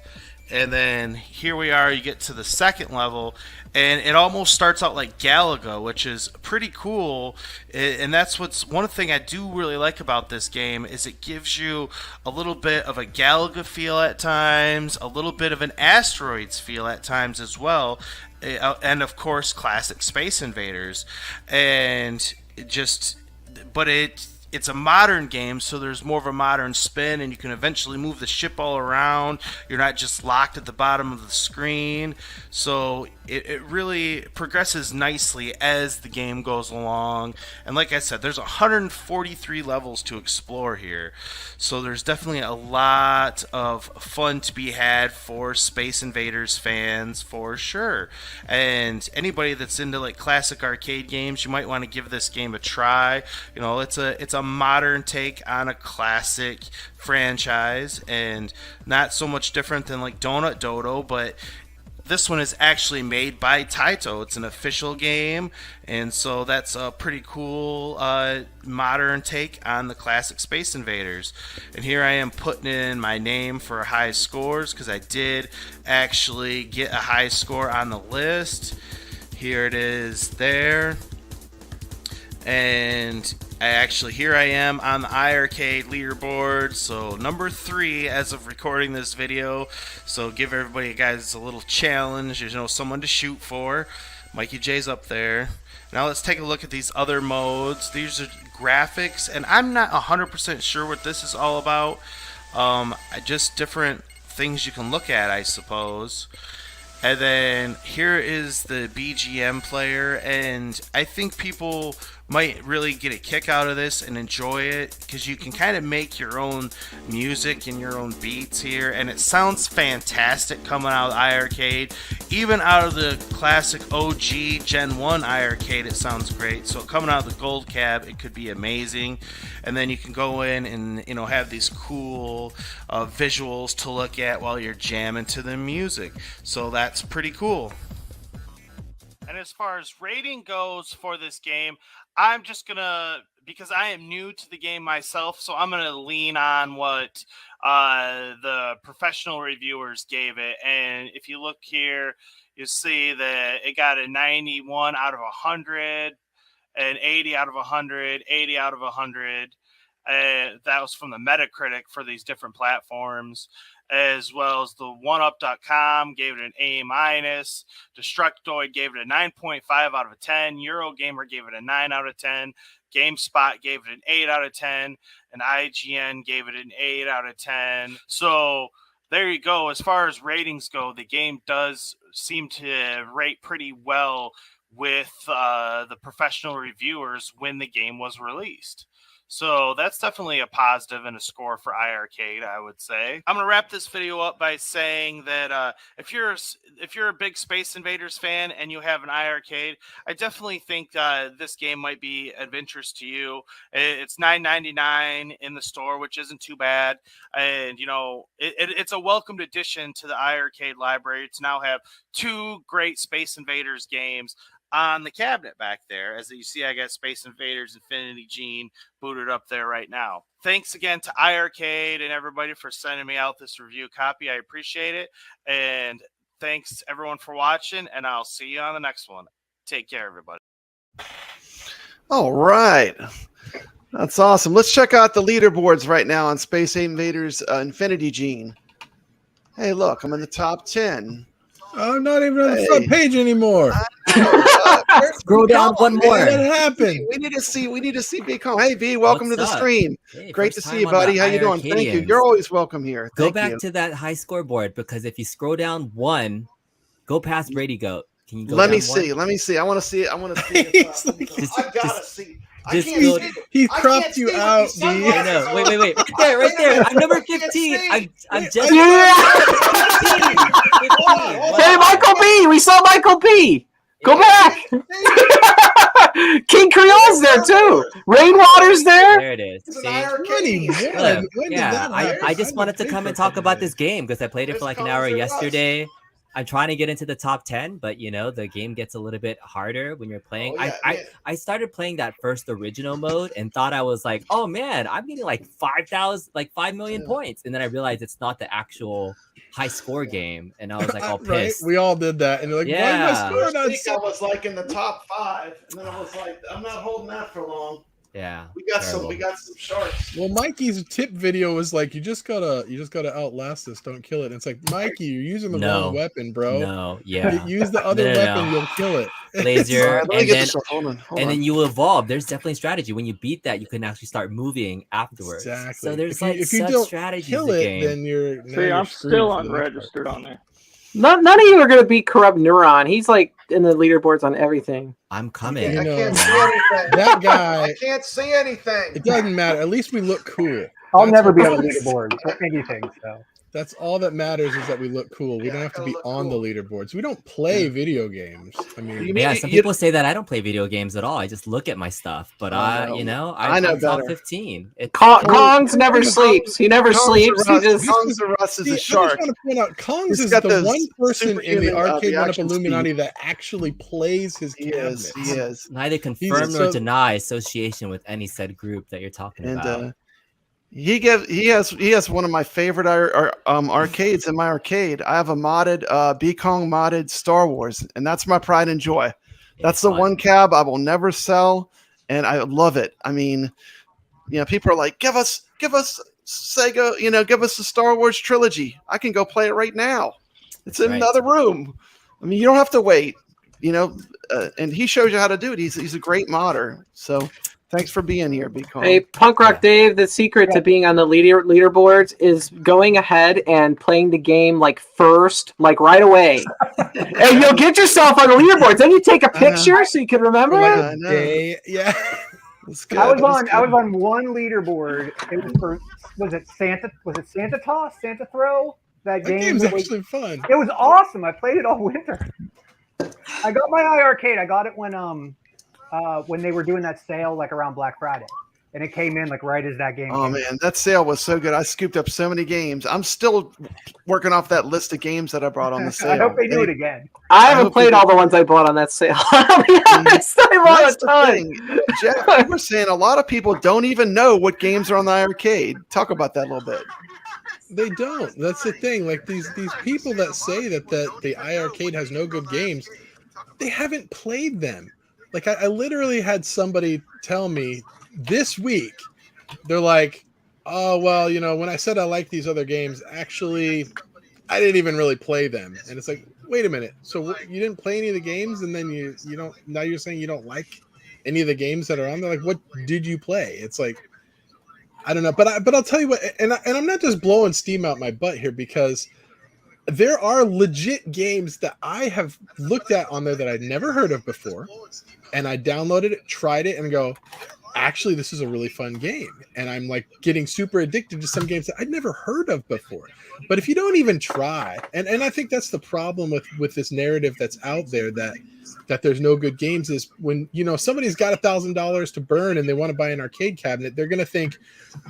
And then here we are, you get to the second level, and it almost starts out like Galaga, which is pretty cool. And that's one thing I do really like about this game, is it gives you a little bit of a Galaga feel at times, a little bit of an Asteroids feel at times as well, and of course classic Space Invaders. And it's a modern game, so there's more of a modern spin, and you can eventually move the ship all around. You're not just locked at the bottom of the screen. So it really progresses nicely as the game goes along. And like I said, there's 143 levels to explore here. So there's definitely a lot of fun to be had for Space Invaders fans, for sure. And anybody that's into like classic arcade games, you might want to give this game a try. It's a modern take on a classic franchise, and not so much different than like Donut Dodo, but this one is actually made by Taito. It's an official game, and so that's a pretty cool modern take on the classic Space Invaders. And here I am putting in my name for high scores, because I did actually get a high score on the list. Here it is there. And here I am on the iiRcade leaderboard, so number 3 as of recording this video. So give everybody, guys, a little challenge, someone to shoot for. Mikey J's up there. Now let's take a look at these other modes. These are graphics, and I'm not 100% sure what this is all about. Just different things you can look at, I suppose. And then here is the BGM player, and I think people might really get a kick out of this and enjoy it, because you can kind of make your own music and your own beats here, and it sounds fantastic coming out of the iiRcade. Even out of the classic OG Gen 1 iiRcade, it sounds great. So coming out of the gold cab, it could be amazing. And then you can go in and have these cool visuals to look at while you're jamming to the music. So that's pretty cool. And as far as rating goes for this game, I'm just gonna because I am new to the game myself, so I'm going to lean on what the professional reviewers gave it. And if you look here, you'll see that it got a 91 out of 100, an 80 out of 100, 80 out of 100. That was from the Metacritic for these different platforms, as well as the OneUp.com gave it an A-. Destructoid gave it a 9.5 out of 10. Eurogamer gave it a 9 out of 10. GameSpot gave it an 8 out of 10. And IGN gave it an 8 out of 10. So there you go. As far as ratings go, the game does seem to rate pretty well with the professional reviewers when the game was released. So that's definitely a positive and a score for iArcade, I would say. I'm going to wrap this video up by saying that if you're a big Space Invaders fan and you have an iArcade, I definitely think this game might be of interest to you. It's $9.99 in the store, which isn't too bad. And, you know, it's a welcomed addition to the iArcade library to now have 2 great Space Invaders games on the cabinet back there. As you see, I got Space Invaders Infinity Gene booted up there right now. Thanks again to iArcade and everybody for sending me out this review copy. I appreciate it. And thanks everyone for watching, and I'll see you on the next one. Take care, everybody. All right. That's awesome. Let's check out the leaderboards right now on Space Invaders Infinity Gene. Hey, look, I'm in the top 10. I'm not even on the front page anymore. Scroll down one more. What happened? We need to see B. Calm. Hey, B, welcome What's to the up? stream. Hey, Great to first see you, time on buddy. the How you doing? Thank you. iiRcadians. You're always welcome here. Go Thank back you. to that high scoreboard, because if you scroll down 1, go past Brady Goat. Can you go Let down me 1? see. Let me see. I want to see it. I want to see it. I gotta see. I Just can't go. see. He I cropped can't you see with out, these B. sunglasses I know. on. Wait. Right there. I'm number I can't 15. see. I'm just. Hey, Michael B. We saw Michael B. Go back. King Creole's there too. Rainwater's there. There it is. It's an See? iArcade. Look, When did yeah, that happen? I just wanted to come and talk about this game because I played it for like an hour yesterday. I'm trying to get into the top 10, but you know, the game gets a little bit harder when you're playing. Oh, yeah, I started playing that first original mode and thought I was like, oh man, I'm getting like 5 million points. And then I realized it's not the actual high score game. And I was like, all Right? pissed. We all did that. And you're like, why Yeah. am I scoring First on week I was like in the top 5, and then I was like, I'm not holding that for long. Yeah. We got terrible. some sharks. Well, Mikey's tip video was like, you just gotta outlast this. Don't kill it. And it's like, Mikey, you're using the wrong weapon, bro. No, yeah. Use the other weapon, you'll kill it. Laser, Let me and get then this one. Hold on. and then you evolve. There's definitely strategy. When you beat that, you can actually start moving afterwards. Exactly. So there's if you such don't strategies kill in the it, game. then you're See, I'm still unregistered on there. None of you are going to beat Corrupt Neuron. He's like in the leaderboards on everything. I'm coming. I can't see anything. That guy. I can't see anything. It doesn't matter. At least we look cool. I'll That's never what be on the matters. leaderboard for anything. So That's all that matters, is that we look cool. We don't have to be on the leaderboards. We don't play video games. I mean, Yeah, some people say that I don't play video games at all. I just look at my stuff. But I know. I know I'm top better. 15. Kongs never sleeps. He never sleeps. He just Kongs of Russ is a I shark. just want to point out, Kongs He's is got the those one person in the superhuman, arcade the one up action Illuminati speed. that actually plays his cabinets. He is. Neither confirm so- nor deny association with any said group that you're talking And about. he has one of my favorite arcades in my arcade. I have a modded Kong modded Star Wars, and that's my pride and joy. That's the one cab I will never sell, and I love it. I mean, you know, people are like, give us Sega, you know, give us the Star Wars trilogy. I can go play it right now. It's in another room. I mean, you don't have to wait, you know, and he shows you how to do it. He's a great modder. So thanks for being here, B. Kong. Hey, Punk Rock Dave, the secret to being on the leaderboards is going ahead and playing the game like first, like right away. And you'll get yourself on the leaderboards. Then you take a picture so you can remember it. Yeah. I was on one leaderboard. It was for Santa Toss, Santa Throw? That game's game was actually fun. It was awesome. I played it all winter. I got my iArcade. I got it when they were doing that sale like around Black Friday. and it came in like right as that game. Oh came man, that sale was so good. I scooped up so many games. I'm still working off that list of games that I brought on the sale. I hope they do it again. I haven't played all the ones I bought on that sale. I'll be honest, I bought That's a the ton. thing, Jeff. You were saying a lot of people don't even know what games are on the arcade. Talk about that a little bit. They don't. That's the thing. Like these people that say that the iArcade has no good games, they haven't played them. Like I literally had somebody tell me this week, they're like, "Oh well, when I said I like these other games, actually, I didn't even really play them." And it's like, wait a minute. So you didn't play any of the games, and then you don't. Now you're saying you don't like any of the games that are on there. Like, what did you play? It's like, I don't know, but I'll tell you what, and I'm not just blowing steam out my butt here, because there are legit games that I have looked at on there that I'd never heard of before, and I downloaded it, tried it, and go, actually, this is a really fun game. And I'm like getting super addicted to some games that I'd never heard of before. But if you don't even try, and I think that's the problem with this narrative that's out there, that there's no good games, is when somebody's got $1,000 to burn and they want to buy an arcade cabinet, they're gonna think,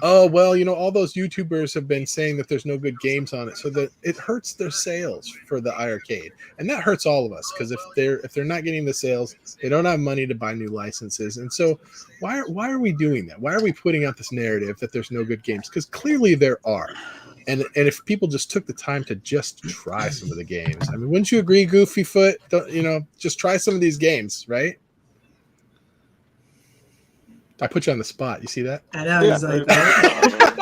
oh well, all those YouTubers have been saying that there's no good games on it, so that it hurts their sales for the iArcade, and that hurts all of us, because if they're not getting the sales, they don't have money to buy new licenses. And so why are we doing that? Why are we putting out this narrative that there's no good games? Because clearly there are. And if people just took the time to just try some of the games, I mean, wouldn't you agree, Goofy Foot? Just try some of these games, right? I put you on the spot. You see that? I know. He's like,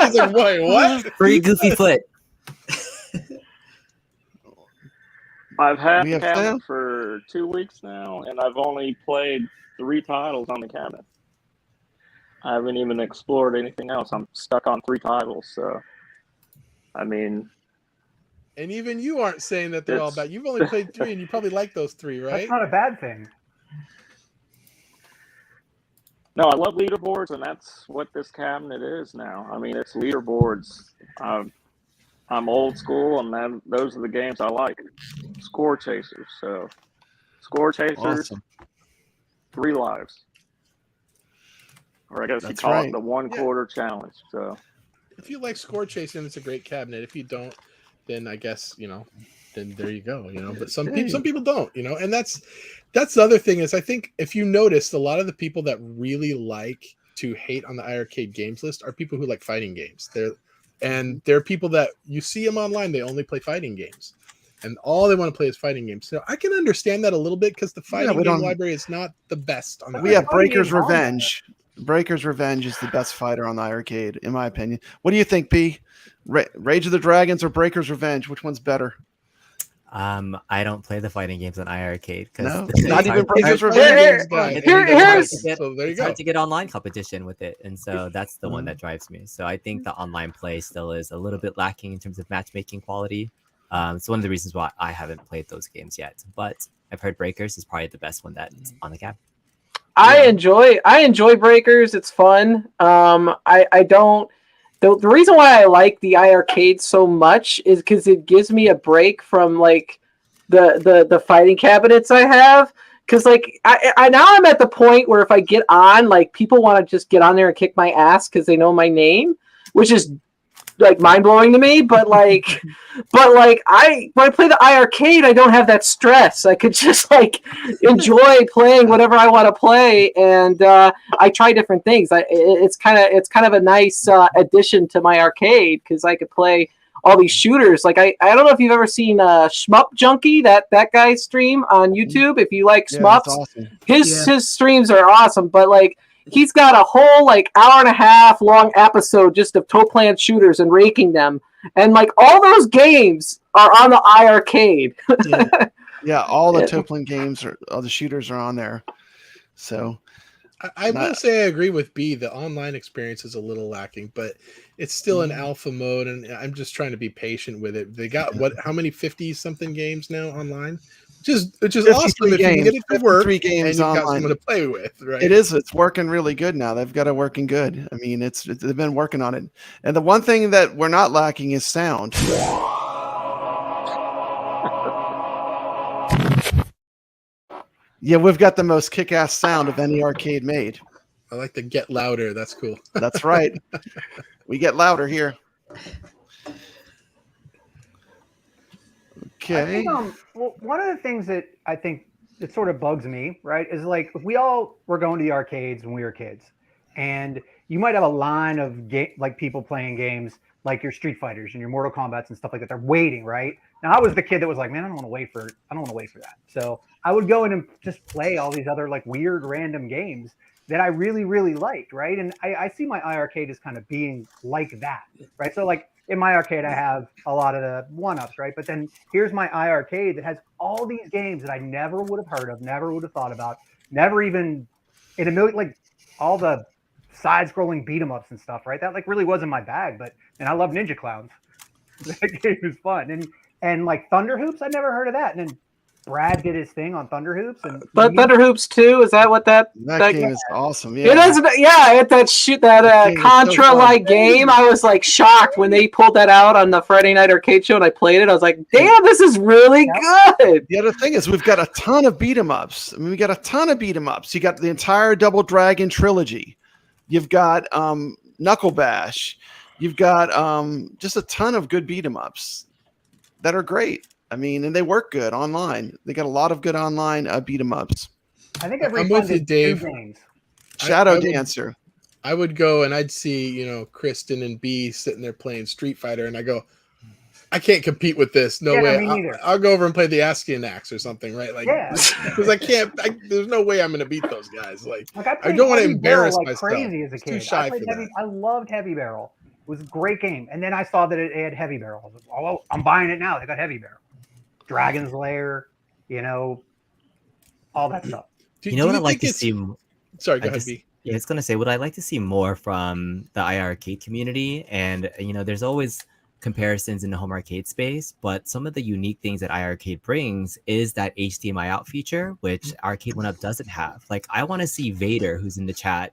he's like, wait, what? Free Goofy Foot. I've had We the have cabinet Sam? for 2 weeks now, and I've only played 3 titles on the cabinet. I haven't even explored anything else. I'm stuck on 3 titles, so I mean, And even you aren't saying that they're all bad. You've only played 3, and you probably like those 3, right? That's not a bad thing. no, I love leaderboards, and that's what this cabinet is now. I mean, it's leaderboards. I'm old school, and those are the games I like. Score chasers. So, score chasers, Awesome. 3 lives. Or I guess you That's call right. it the 1/4 challenge. So, If you like score chasing, it's a great cabinet. If you don't, then I guess then there you go. But some people don't. And that's the other thing, is I think if you noticed, a lot of the people that really like to hate on the iArcade games list are people who like fighting games. They're people that you see them online. They only play fighting games, and all they want to play is fighting games. So I can understand that a little bit, because the fighting game library is not the best on the. We have Breaker's Revenge. Breaker's Revenge is the best fighter on the arcade, in my opinion. What do you think, B? Rage of the Dragons or Breaker's Revenge? Which one's better? I don't play the fighting games on iArcade because No, not even Breaker's Revenge. It's hard to get online competition with it, and so that's the one that drives me. So I think the online play still is a little bit lacking in terms of matchmaking quality. It's one of the reasons why I haven't played those games yet. But I've heard Breakers is probably the best one that's on the cab. I enjoy Breakers. It's fun. I don't. The reason why I like the iArcade so much is because it gives me a break from like the fighting cabinets I have. Because like I now I'm at the point where if I get on, like people want to just get on there and kick my ass because they know my name, which is like mind blowing to me. But like when I play the iArcade, I don't have that stress. I could just like enjoy playing whatever I want to play, and I try different things. It's kind of a nice addition to my arcade because I could play all these shooters. Like I don't know if you've ever seen Shmup Junkie, that guy's stream on YouTube. If you like Shmups, awesome. his streams are awesome. But like he's got a whole like hour and a half long episode just of toe plant shooters and raking them. And like all those games are on the iArcade. Yeah, all the Toplin games all the shooters are on there. So I will say I agree with B. The online experience is a little lacking, but it's still in alpha mode, and I'm just trying to be patient with it. They got how many 50-something games now online? Which is awesome if you can get it to work 3 games and you've got online. someone to play with, right? It's working really good now. They've got it working good. I mean, they've been working on it. And the one thing that we're not lacking is sound. Yeah, we've got the most kick-ass sound of any arcade made. I like the get louder. That's cool. That's right. We get louder here. I think, well, one of the things that I think that sort of bugs me, right, is like if we all were going to the arcades when we were kids, and you might have a line of like people playing games like your Street Fighters and your Mortal Kombats and stuff like that. They're waiting, right? Now I was the kid that was like, man, I don't want to wait for that. So I would go in and just play all these other like weird random games that I really, really liked, right? And I see my iArcade as kind of being like that, right? So like in my arcade, I have a lot of the one-ups, right? But then here's my iArcade that has all these games that I never would have heard of, never would have thought about, never even in a million, like all the side-scrolling beat-em-ups and stuff, right? That like really wasn't my bag, and I love Ninja Clowns. That game is fun, and like Thunder Hoops, I never heard of that. And then Brad did his thing on Thunder Hoops, but Thunder Hoops 2, is that what that game is awesome? Yeah, it is. Yeah, at that Contra-like game, I was like shocked when they pulled that out on the Friday Night Arcade Show, and I played it. I was like, damn, this is really good. The other thing is we've got a ton of beat 'em ups. I mean, we got a ton of beat 'em ups. You got the entire Double Dragon trilogy. You've got Knuckle Bash. You've got just a ton of good beat 'em ups that are great. I mean, and they work good online. They got a lot of good online beat 'em ups. I think every I'm with you, Dave. Shadow Dancer. I would go and I'd see, Kristen and B sitting there playing Street Fighter, and I go, I can't compete with this. No way. Me neither. I'll go over and play the Askian Axe or something, right? Like, because I can't. There's no way I'm going to beat those guys. Like I don't want to embarrass myself. Crazy as a kid. Too shy for that. I loved Heavy Barrel. It was a great game, and then I saw that it had Heavy Barrel. I was like, oh, I'm buying it now. They got Heavy Barrel. Dragon's Lair, all that stuff. What I'd like to see? Sorry, go ahead, B. Yeah, it's gonna say what I'd like to see more from the iArcade community, and there's always comparisons in the home arcade space, but some of the unique things that iArcade brings is that HDMI out feature, which Arcade 1UP doesn't have. Like, I want to see Vader, who's in the chat,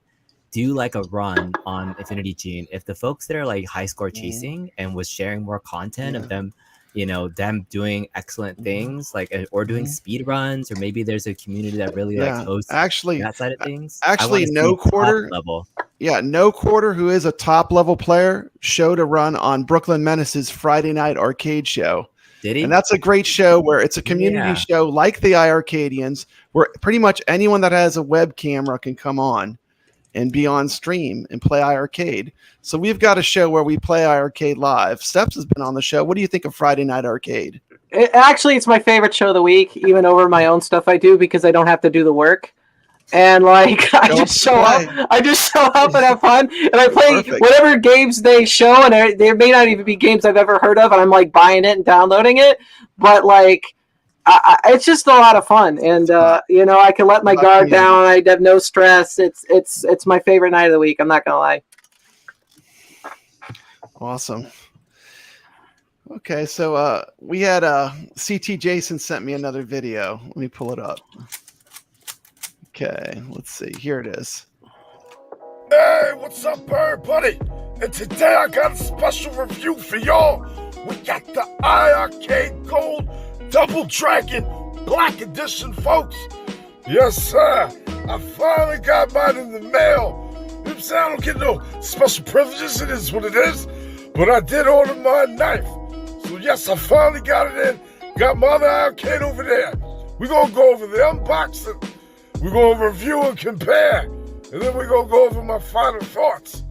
do like a run on Infinity Gene. If the folks that are like high score chasing and was sharing more content of them, them doing excellent things, like, or doing speed runs, or maybe there's a community that really like hosts that side of things. Actually, No Quarter level. Yeah, No Quarter, who is a top level player, showed a run on Brooklyn Menace's Friday Night Arcade Show. Did he? And that's a great show where it's a community show like the iArcadians, where pretty much anyone that has a web camera can come on and be on stream and play iArcade. So we've got a show where we play iArcade live. Steps has been on the show. What do you think of Friday Night Arcade? It's my favorite show of the week, even over my own stuff I do, because I don't have to do the work. And like, I just show up and have fun, and I play whatever games they show, and there may not even be games I've ever heard of, and I'm like buying it and downloading it, but like, it's just a lot of fun, and I can let my guard down. I have no stress. It's my favorite night of the week. I'm not gonna lie. Awesome. Okay, so we had CT Jason sent me another video. Let me pull it up. Okay, let's see. Here it is. Hey, what's up, everybody? And today I got a special review for y'all. We got the iArcade Gold Double Dragon Black Edition, folks. Yes, sir. I finally got mine in the mail. You know what I'm saying? I don't get no special privileges. It is what it is. But I did order my knife. So, yes, I finally got it in. Got my other arcade over there. We're going to go over the unboxing. We're going to review and compare. And then we're going to go over my final thoughts.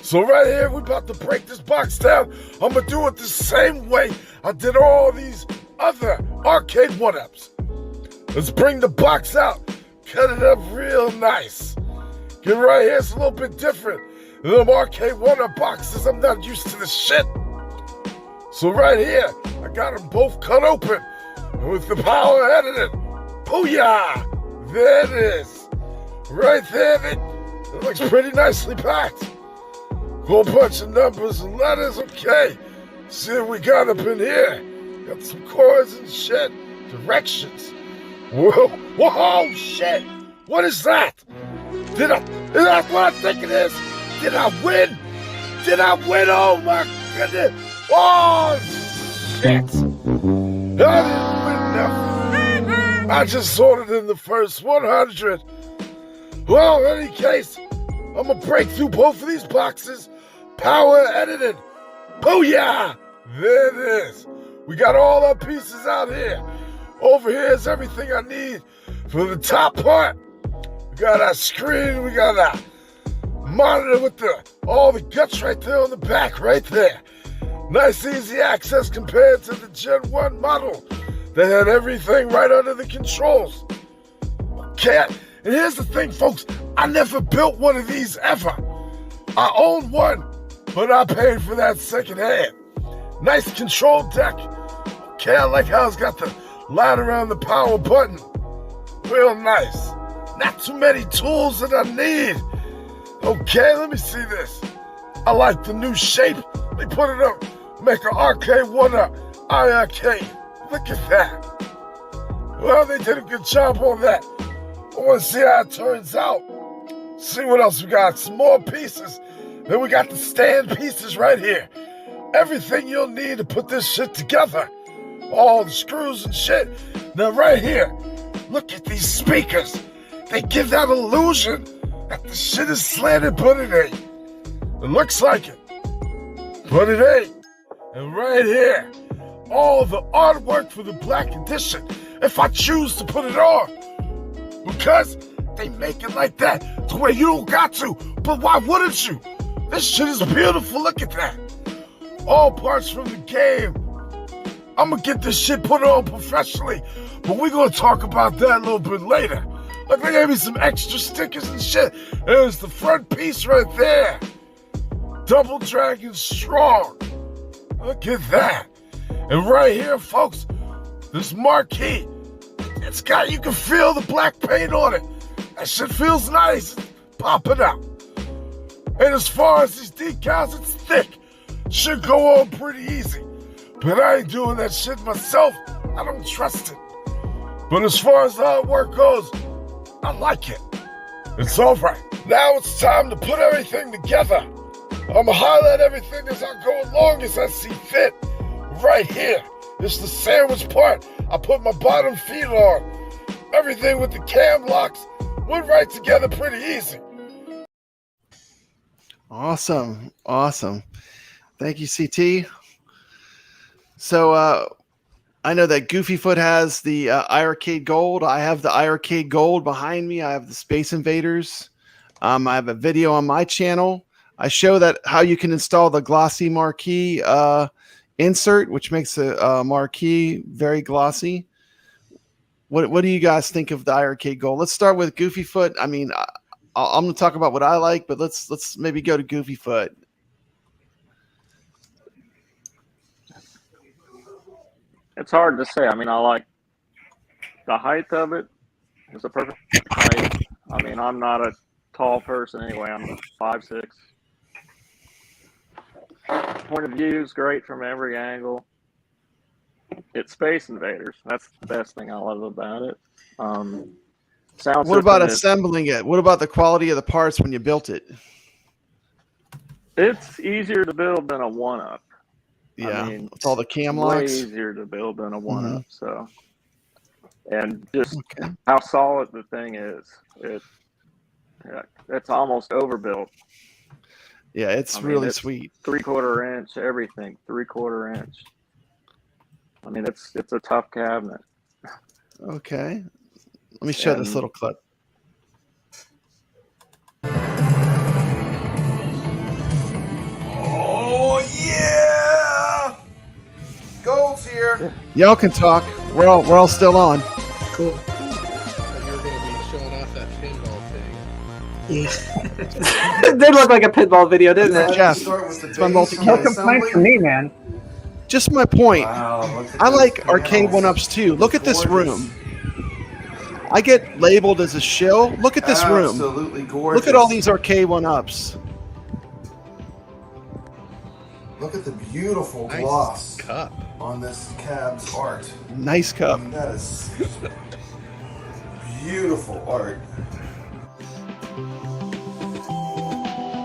So right here, we're about to break this box down. I'm going to do it the same way I did all these other arcade 1-ups. Let's bring the box out. Cut it up real nice. Get right here, it's a little bit different than them arcade 1-up boxes. I'm not used to this shit. So right here, I got them both cut open. And with the power edited, booyah! There it is. Right there, it looks pretty nicely packed. Whole bunch of numbers and letters, okay. See what we got up in here. Got some chords and shit. Directions. Whoa, shit. What is that? Is that what I think it is? Did I win? Oh my goodness. Oh, shit. I didn't win nothing. I just sorted in the first 100. Well, in any case, I'm gonna break through both of these boxes. Power edited. Booyah! There it is. We got all our pieces out here. Over here is everything I need for the top part. We got our screen, we got our monitor with all the guts right there on the back, right there. Nice easy access compared to the Gen 1 model that had everything right under the controls. Okay, and here's the thing, folks. I never built one of these ever. I own one, but I paid for that secondhand. Nice control deck. Okay, I like how it's got the light around the power button. Real nice. Not too many tools that I need. Okay, let me see this. I like the new shape. Let me put it up. Make an arcade one up. iiRcade. Look at that. Well, they did a good job on that. I want to see how it turns out. See what else we got. Some more pieces. Then we got the stand pieces right here. Everything you'll need to put this shit together. All the screws and shit. Now right here, look at these speakers. They give that illusion that the shit is slanted, but it ain't. It looks like it, but it ain't. And right here, all the artwork for the Black Edition, if I choose to put it on. Because they make it like that to where you don't got to. But why wouldn't you? This shit is beautiful. Look at that. All parts from the game. I'm gonna get this shit put on professionally, but we're gonna talk about that a little bit later. Look, they gave me some extra stickers and shit. There's the front piece right there. Double Dragon Strong. Look at that. And right here, folks, this marquee. It's got, you can feel the black paint on it. That shit feels nice. Pop it out. And as far as these decals, it's thick. Should go on pretty easy. But I ain't doing that shit myself. I don't trust it. But as far as the artwork goes, I like it. It's all right. Now it's time to put everything together. I'm gonna highlight everything as I go along as I see fit. Right here. It's the sandwich part. I put my bottom feet on. Everything with the cam locks went right together pretty easy. Awesome. Awesome. Thank you, CT. So I know that Goofyfoot has the iiRcade Gold. I have the iiRcade Gold behind me. I have the Space Invaders. I have a video on my channel. I show that how you can install the glossy marquee insert, which makes the marquee very glossy. What do you guys think of the iiRcade Gold? Let's start with Goofyfoot. I mean, I'm going to talk about what I like, but let's maybe go to Goofyfoot. It's hard to say. I mean, I like the height of it. It's a perfect height. I mean, I'm not a tall person anyway. I'm 5'6". Point of view is great from every angle. It's Space Invaders. That's the best thing I love about it. Sound What about system assembling it? What about the quality of the parts when you built it? It's easier to build than a one-up. Yeah, I mean, with all the cam way locks. easier to build than a one-up. So, and just how solid the thing is, it's almost overbuilt. Yeah, it's really sweet. 3/4 inch, everything 3/4 inch. I mean, it's a tough cabinet. Okay, let me show this little clip. Oh yeah! Gold's here. Y'all can talk. We're all still on. Cool. You were going to be showing off that pinball thing. It did look like a pinball video, didn't it? Jeff, it's my multi-cam. No complaints from me, man. Just my point. I like arcade one-ups too. Look at this room. I get labeled as a shill. Look at this room. Absolutely gorgeous. Look at all these arcade one-ups. Look at the beautiful Nice gloss cup on this cab's art. Nice cup. I mean, that is beautiful art.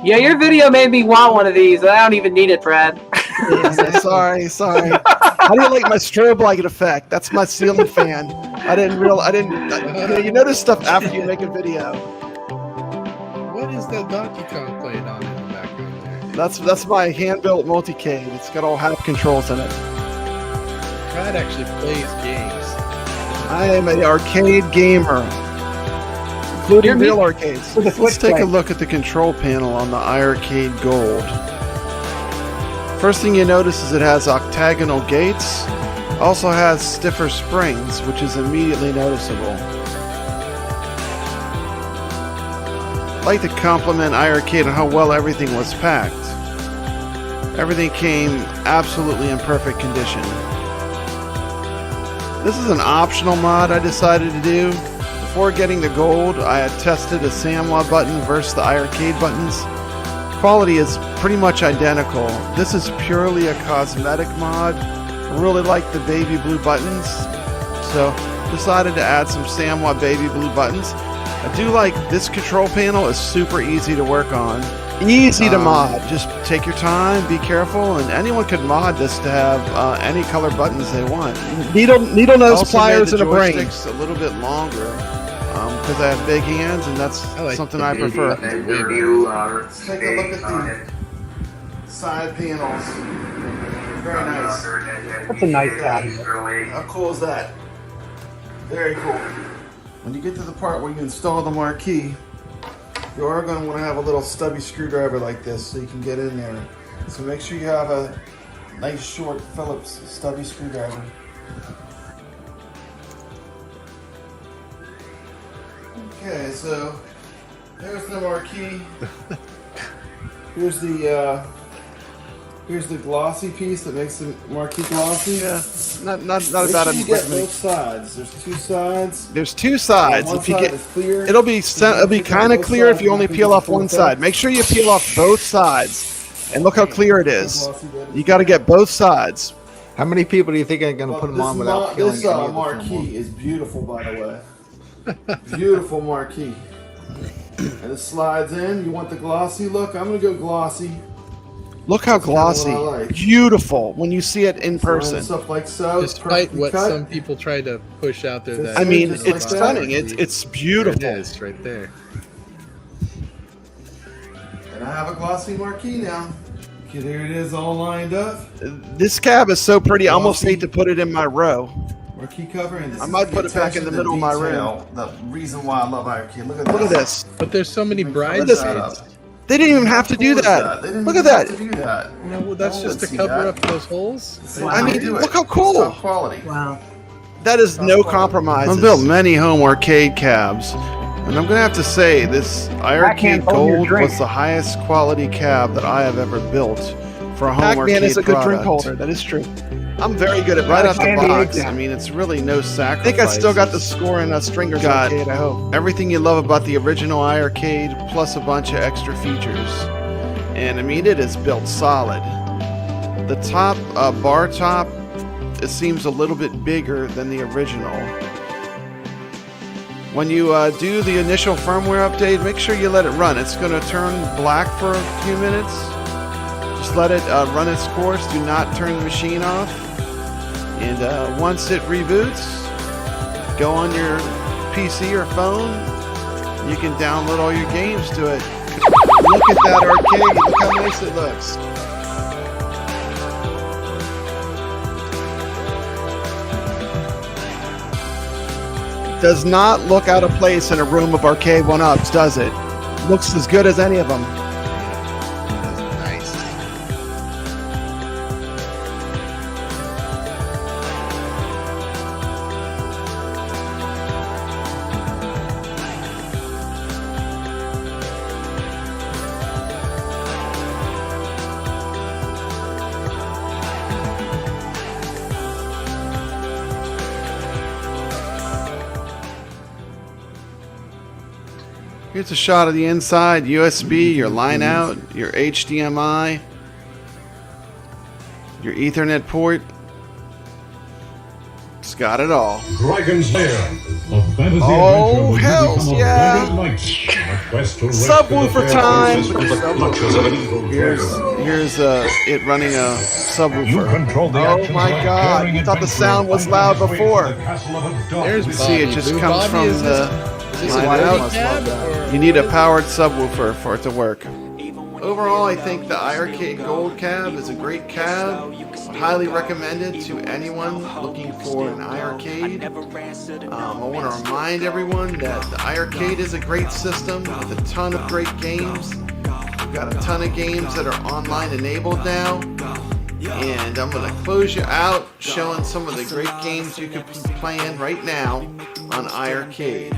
Yeah, your video made me want one of these. I don't even need it, Brad. Sorry. How do you like my strobe light effect? That's my ceiling fan. You notice stuff after you make a video. What is that Donkey Kong playing on in the background there? That's my hand-built multicade. It's got all half controls in it. Brad actually plays games. I am an arcade gamer, including real arcades. Let's take a look at the control panel on the iiRcade Gold. First thing you notice is it has octagonal gates. Also has stiffer springs, which is immediately noticeable. I'd like to compliment iiRcade on how well everything was packed. Everything came absolutely in perfect condition. This is an optional mod I decided to do. Before getting the gold, I had tested a SAMWA button versus the iiRcade buttons. Quality is pretty much identical. This is purely a cosmetic mod. I really like the baby blue buttons, so decided to add some SAMWA baby blue buttons. I do like this control panel is super easy to work on. Easy to mod. Just take your time, be careful, and anyone could mod this to have any color buttons they want. Needle nose pliers and a brain. A little bit longer because I have big hands, and that's something I prefer. Let's take a look at the side panels. Very nice. That's a nice tab. How cool is that? Very cool. When you get to the part where you install the marquee, you are going to want to have a little stubby screwdriver like this so you can get in there. So make sure you have a nice short Phillips stubby screwdriver. Okay, so there's the marquee. Here's the glossy piece that makes the marquee glossy. Yeah, not about it. You get both sides. There's two sides. There's two sides. If you get, it'll be kind of clear if you only peel off one side. Make sure you peel off both sides, and look how clear it is. You got to get both sids. How many people do you think are going to put them on without peeling This any of the marquee is beautiful, by the way. Beautiful marquee. And it slides in. You want the glossy look? I'm going to go glossy. Look how glossy, beautiful when you see it in person. Stuff like so. Despite what some people try to push out there, that I mean, it's stunning. It's beautiful. There it is, right there. And I have a glossy marquee now. Okay, there it is, all lined up. This cab is so pretty. I almost hate to put it in my row. Marquee cover, and I might put it back in the middle of my room. The reason why I love iiRcade. Look at this. But there's so many bridesmaids. They didn't even have to do that. Look at that. No, well, that's just to cover up those holes. I mean, look how cool. Wow. That is no compromise. I've built many home arcade cabs, and I'm going to have to say this iiRcade Gold was the highest quality cab that I have ever built for a home arcade product. Pac-Man is a good drink holder. That is true. I'm very good at right out the box. I mean, it's really no sacrifice. I think I still got the score in a Stringer's Arcade, I hope. Everything you love about the original iiRcade, plus a bunch of extra features. And I mean, it is built solid. The top, bar top, it seems a little bit bigger than the original. When you do the initial firmware update, make sure you let it run. It's going to turn black for a few minutes. Just let it run its course. Do not turn the machine off. And once it reboots, go on your PC or phone. You can download all your games to it. Look at that arcade. Look how nice it looks. Does not look out of place in a room of arcade 1-ups, does it? Looks as good as any of them. Here's a shot of the inside, USB, your line out, your HDMI, your Ethernet port. It's got it all. Dragon's Lair, a fantasy oh, adventure hells yeah! Subwoofer time! Here's it running a subwoofer. Oh my god, you thought the sound was loud before. You see, it just comes from the You need a powered subwoofer for it to work. Overall, I think the iArcade Gold cab is a great cab. Highly recommended to anyone looking for an iArcade. I want to remind everyone that the iArcade is a great system with a ton of great games. We've got a ton of games that are online enabled now. And I'm going to close you out showing some of the great games you can be playing right now on iArcade.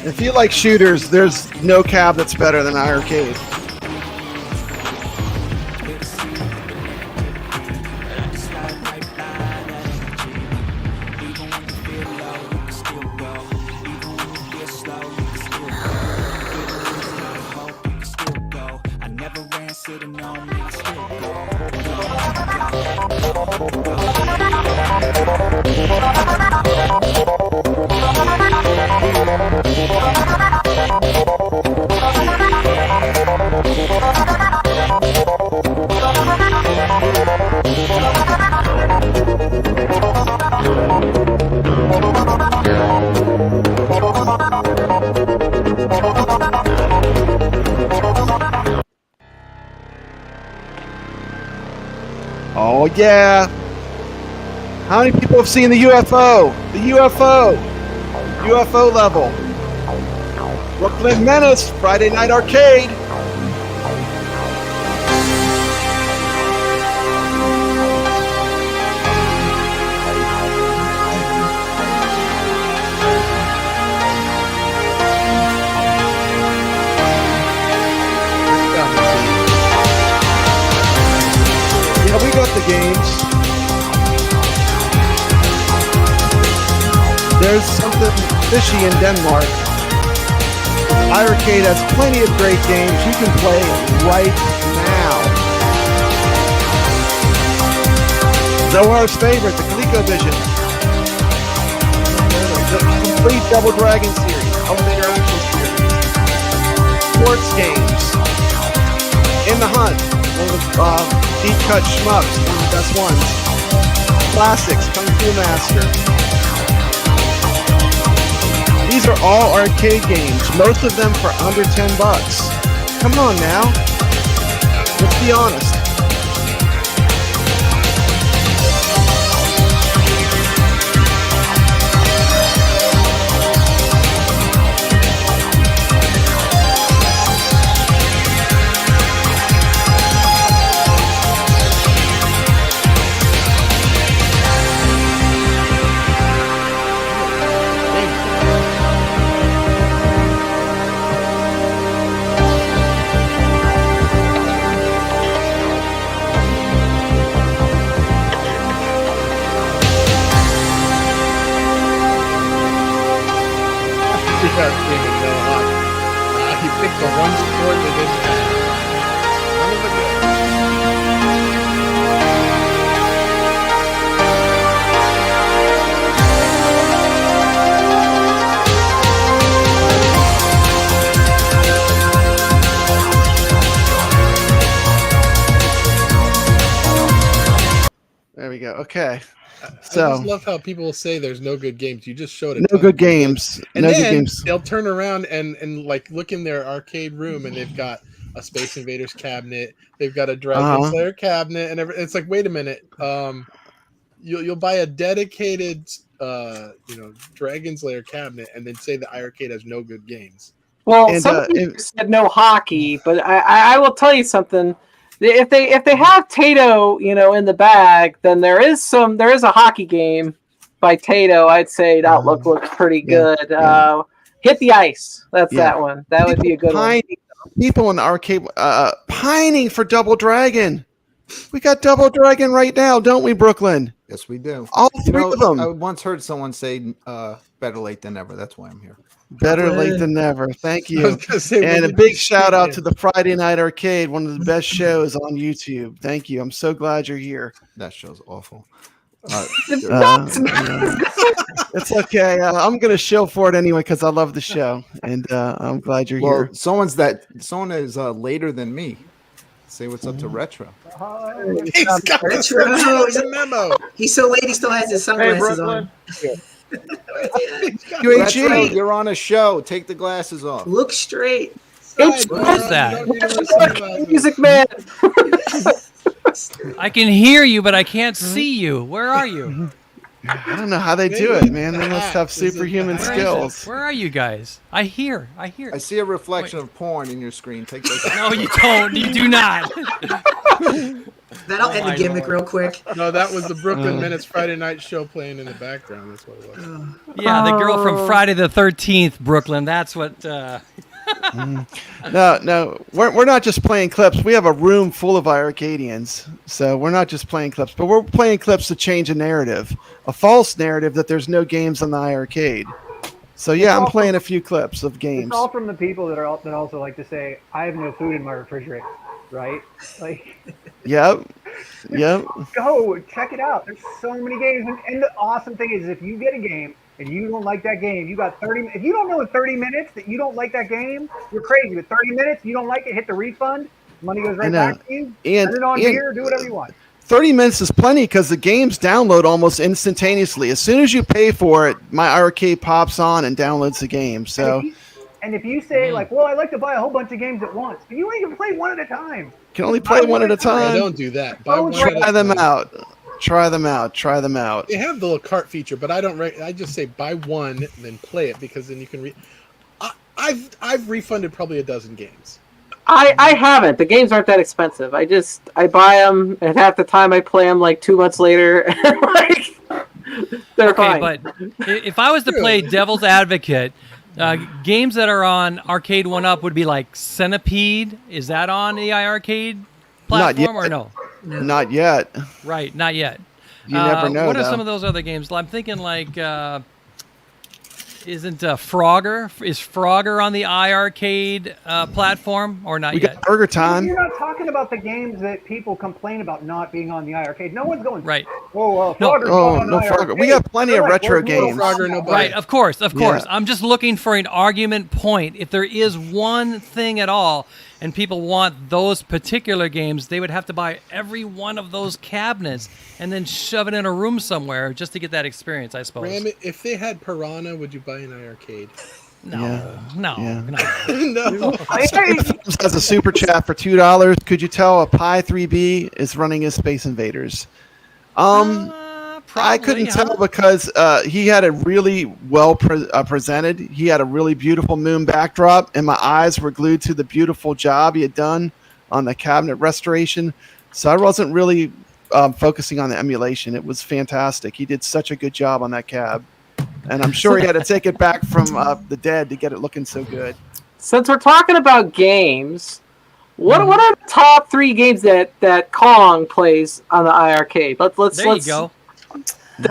If you like shooters, there's no cab that's better than iArcade. Oh yeah! How many people have seen the UFO? The UFO! UFO level. Brooklyn Menace, Friday Night Arcade. Yeah, we got the games. There's something fishy in Denmark. iArcade has plenty of great games you can play right now. Zohar's favorite, the ColecoVision. The complete Double Dragon series, Elevator Action series. Sports games. In the Hunt, one of the deep cut shmups, one of the best ones. Classics, Kung Fu Master. These are all arcade games, most of them for under $10. Come on now. Let's be honest. He picked the one sport that didn't have. None of the There we go. Okay. I So just love how people say there's no good games. You just showed it. no good games. And No then good games. they'll turn around and like look in their arcade room and they've got a Space Invaders cabinet. They've got a Dragon Slayer cabinet and everything. It's like, wait a minute. You'll buy a dedicated Dragon Slayer cabinet and then say the iArcade has no good games. Well, some people said no hockey, but I will tell you something. If they have Tato, in the bag, then there is a hockey game by Tato. I'd say that looks pretty good. Hit the Ice. That's that one. That would be a good one. People in the arcade pining for Double Dragon. We got Double Dragon right now, don't we, Brooklyn? Yes, we do. All three of them. I once heard someone say, "Better late than never." That's why I'm here. Better late than never. Thank I you. was gonna say, And when a did big you shout say out that? to the Friday Night Arcade, one of the best shows on YouTube. Thank you. I'm so glad you're here. That show's awful. It's okay. I'm gonna show for it anyway because I love the show, and I'm glad you're Well, here. someone is later than me. Say what's up to Retro. He's got Retro. He's a memo. He's so late. He still has his sunglasses on. Retro, you're on a show. Take the glasses off. Look straight. What is that? Music man. I can hear you, but I can't see you. Where are you? I don't know how they do it, man. They must have superhuman skills. Where are you guys? I hear. I see a reflection of porn in your screen. Take those. No, you don't. You do not. That'll end the gimmick real quick. No, that was the Brooklyn Minutes Friday night show playing in the background. That's what it was. Yeah, the girl from Friday the 13th, Brooklyn. That's what. No, we're not just playing clips. We have a room full of iiRcadians, so we're not just playing clips, but we're playing clips to change a narrative, a false narrative that there's no games on the iiRcade. So yeah, I'm playing a few clips of games. It's all from the people that also like to say, "I have no food in my refrigerator," right? Like. Yep. Go check it out. There's so many games, and the awesome thing is, if you get a game and you don't like that game, you got 30. If you don't know in 30 minutes that you don't like that game, you're crazy. With 30 minutes, you don't like it, hit the refund. Money goes right back to you. Turn it on beer, do whatever you want. 30 minutes is plenty because the games download almost instantaneously. As soon as you pay for it, my iiRcade pops on and downloads the game. So. And if you say like, well, I like to buy a whole bunch of games at once, but you ain't gonna play one at a time. Can only play one at a time. Don't do that. Try them out. Try them out. They have the little cart feature, but I don't. I just say buy one, then play it because then you can. I've refunded probably a dozen games. I haven't. The games aren't that expensive. I buy them, and half the time I play them like 2 months later. Like, they're fine. But if I was to play devil's advocate. Games that are on Arcade 1-Up would be like Centipede. Is that on the iiRcade platform or no? Not yet. Right, not yet. You never know. What are some of those other games? I'm thinking like, isn't Frogger? Is Frogger on the iiRcade platform or not yet? Got Burger Time. You're not talking about the games that people complain about not being on the iiRcade. No one's going. Right. Oh, Frogger's on no Frogger. We got plenty of retro games. Right, of course. Yeah. I'm just looking for an argument point. If there is one thing at all, and people want those particular games, they would have to buy every one of those cabinets and then shove it in a room somewhere just to get that experience, I suppose. Ram, if they had Piranha, would you buy an iiRcade? No. No. Has a super chat for $2. Could you tell a Pi 3B is running his Space Invaders? I couldn't tell because he had a really well presented. He had a really beautiful moon backdrop, and my eyes were glued to the beautiful job he had done on the cabinet restoration. So I wasn't really focusing on the emulation. It was fantastic. He did such a good job on that cab, and I'm sure he had to take it back from the dead to get it looking so good. Since we're talking about games, what are the top 3 games that Kong plays on the iiRcade? Let's you go.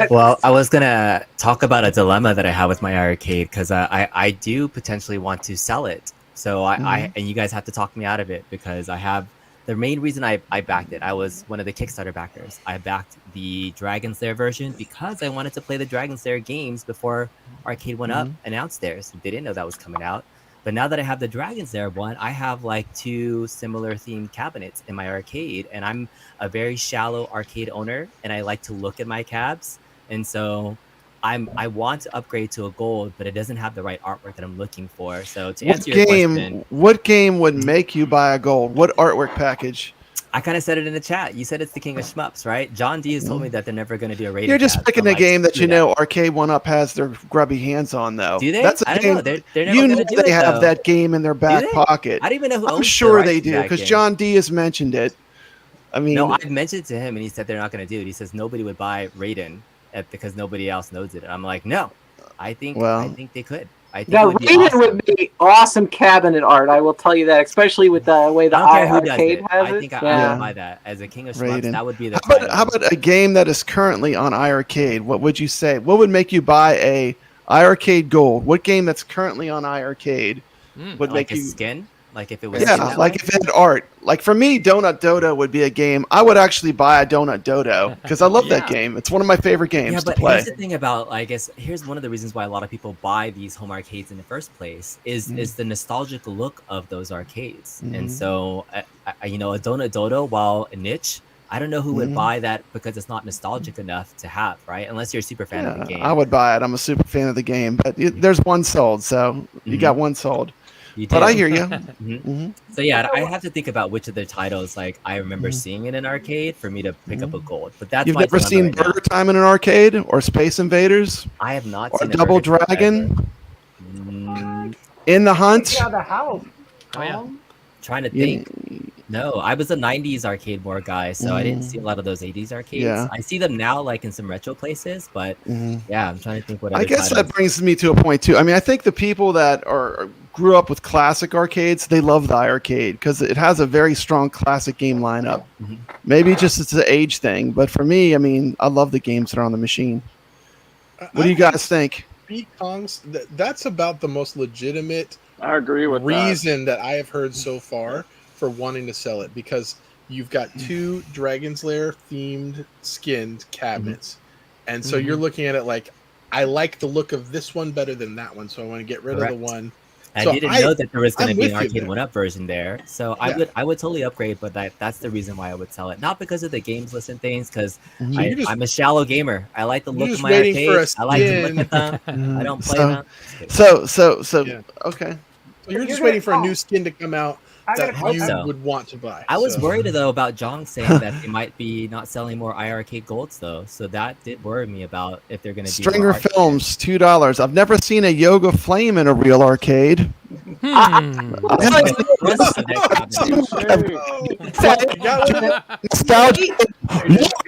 Well, I was gonna talk about a dilemma that I have with my iiRcade because I do potentially want to sell it. So and you guys have to talk me out of it because I have the main reason I backed it. I was one of the Kickstarter backers. I backed the Dragon's Lair version because I wanted to play the Dragon's Lair games before Arcade 1-Up announced theirs. They didn't know that was coming out. But now that I have the Dragon's Lair one, I have like 2 similar themed cabinets in my arcade, and I'm a very shallow arcade owner, and I like to look at my cabs, and so I want to upgrade to a gold, but it doesn't have the right artwork that I'm looking for. So to answer your question, what game would make you buy a gold? What artwork package? I kind of said it in the chat. You said it's the King of Shmups, right? John D has told me that they're never going to do a rating. You're just tab, picking so a I'm game that screw you know Arcade 1-Up has their grubby hands on, though. Do they? That's a I don't game. know. They're never You gonna know do they it, have though. that game in their back they? pocket. I don't even know who I'm owns sure the they rights to do that because game. John D has mentioned it. I mean, No, I've mentioned it to him, and he said they're not going to do it. He says nobody would buy Raiden because nobody else knows it. I'm like, no, I think they could. I think Now, it would be Raiden awesome. would be awesome cabinet art. I will tell you that, especially with the way the I don't care who does iiRcade it. has I it. think I Yeah. would buy that as a King of Shmups. Raiden. That would be the. How about a game that is currently on iiRcade? What would you say? What would make you buy a iiRcade Gold? What game that's currently on iiRcade would like make a you skin? Like if it was Yeah, like if it had art. Like for me, Donut Dodo would be a game. I would actually buy a Donut Dodo because I love that game. It's one of my favorite games Yeah, to but play. here's the thing about, I guess, here's one of the reasons why a lot of people buy these home arcades in the first place is the nostalgic look of those arcades. And so, you know, a Donut Dodo, while a niche, I don't know who would buy that because it's not nostalgic enough to have, right? Unless you're a super fan of the game. I would buy it. I'm a super fan of the game, but there's one sold, so you got one sold. You But do. I hear you. So yeah, I have to think about which of the titles like I remember seeing in an arcade for me to pick up a gold. But that's You've my never dilemma seen right now. Burger Time in an arcade or Space Invaders? I have not or seen a Double Burger Time Dragon Mm, in the Hunt. Yeah, the house. Oh yeah. trying to think. No, I was a 90s arcade more guy, so I didn't see a lot of those 80s arcades. Yeah. I see them now like in some retro places, but yeah, I'm trying to think what other I guess titles. that brings me to a point too. I mean, I think the people that grew up with classic arcades, they love the iArcade because it has a very strong classic game lineup. Maybe just it's an age thing, but for me, I mean, I love the games that are on the machine. What do you guys think? Kong's, that's about the most legitimate I agree with reason that I have heard so far for wanting to sell it, because you've got two Dragon's Lair themed skinned cabinets. And so you're looking at it like, I like the look of this one better than that one, so I want to get rid of the one. I So didn't know that there was going to I'm be an with you arcade there. 1-up version there, so Yeah. I would totally upgrade. But that's the reason why I would sell it, not because of the games list and things, because you're just- I'm a shallow gamer. I like the you're look of just my waiting for a arcades. I like to look at them. I don't play them. So Yeah. okay. So you're just waiting for a new skin to come out I that gotta- you so. would want to buy. I was So- worried though about Jong saying that they might be not selling more iArcade golds though, so that did worry me about if they're going to do Stringer more Films, $2. I've never seen a Yoga Flame in a real arcade. Nostalgia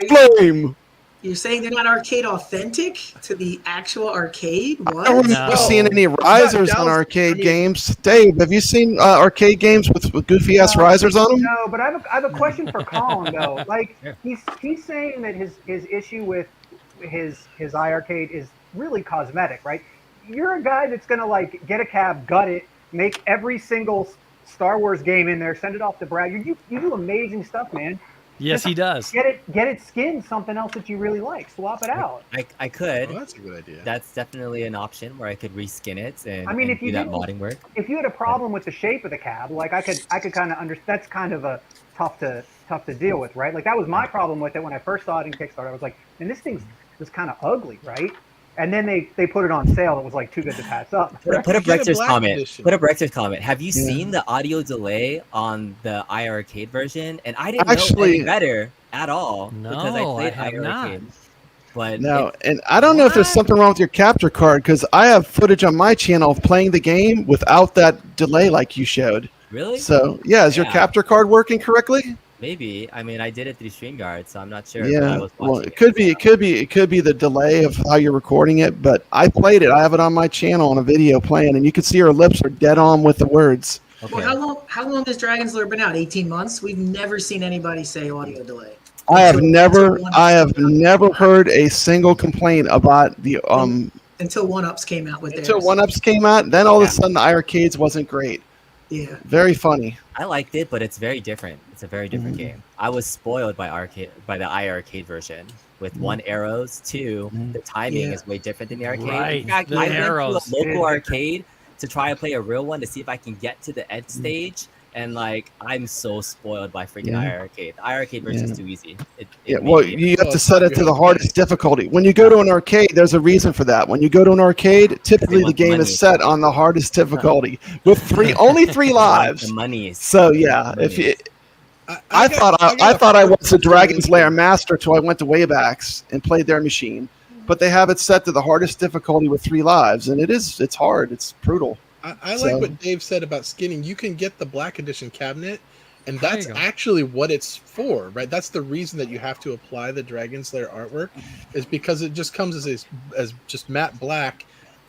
Flame. You're saying they're not arcade authentic to the actual arcade? What? I don't remember seeing any risers on arcade games. Dave, have you seen arcade games with goofy ass risers on them? No, but I have a question for Colin though. Like he's saying that his issue with his iArcade is really cosmetic, right? You're a guy that's gonna like get a cab, gut it, make every single Star Wars game in there, send it off to Brad. You do amazing stuff, man. Yes, he does. Get it skinned something else that you really like. Swap it out. I could. Oh, that's a good idea. That's definitely an option where I could reskin it and, I mean, and if you do that didn't- modding work. If you had a problem with the shape of the cab, like I could kind of understand. That's kind of a tough to deal with, right? Like that was my problem with it when I first saw it in Kickstarter. I was like, and this thing's just kind of ugly, right? And then they put it on sale. It was like too good to pass up. Put up Get a Rexer's black comment. edition. Put up Rexer's comment. Have you seen the audio delay on the iArcade version? And I didn't know Actually- any better at all because I No, I played have not. iArcade. But No, and I don't know if there's something wrong with your capture card because I have footage on my channel of playing the game without that delay like you showed. Really? So yeah, is your Yeah. capture card working correctly? maybe. I mean, I did it through StreamYard, so I'm not sure. but I Yeah. was Well, watching it could be the delay of how you're recording it, but I played it. I have it on my channel on a video playing, and you can see her lips are dead on with the words. Okay. Well, how long has Dragon's Lair been out? 18 months? We've never seen anybody say audio delay. I have never heard a single complaint about the Until 1-Ups came out with until theirs. 1-Ups came out. Then all of a sudden the iArcades wasn't great. Yeah. Very funny. I liked it, but it's very different. It's a very different game. I was spoiled by the iArcade version with 1 arrows, 2 the timing Yeah. is way different than the arcade. Right, In fact, the I arrows. went to a local arcade to try and play a real one to see if I can get to the end stage. And like, I'm so spoiled by freaking iArcade. The iArcade version is too easy. Yeah, well, you have to set it to the hardest difficulty. When you go to an arcade, there's a reason for that. When you go to an arcade, typically the want the game money. is set on the hardest difficulty with only 3 lives. The money. So yeah, if you, I thought I was a Dragon's Lair master till I went to Waybacks and played their machine, but they have it set to the hardest difficulty with 3 lives, and it's hard. It's brutal. I So- like what Dave said about skinning. You can get the black edition cabinet, and There that's you go. actually what it's for, right? That's the reason that you have to apply the Dragon's Lair artwork, is because it just comes as just matte black,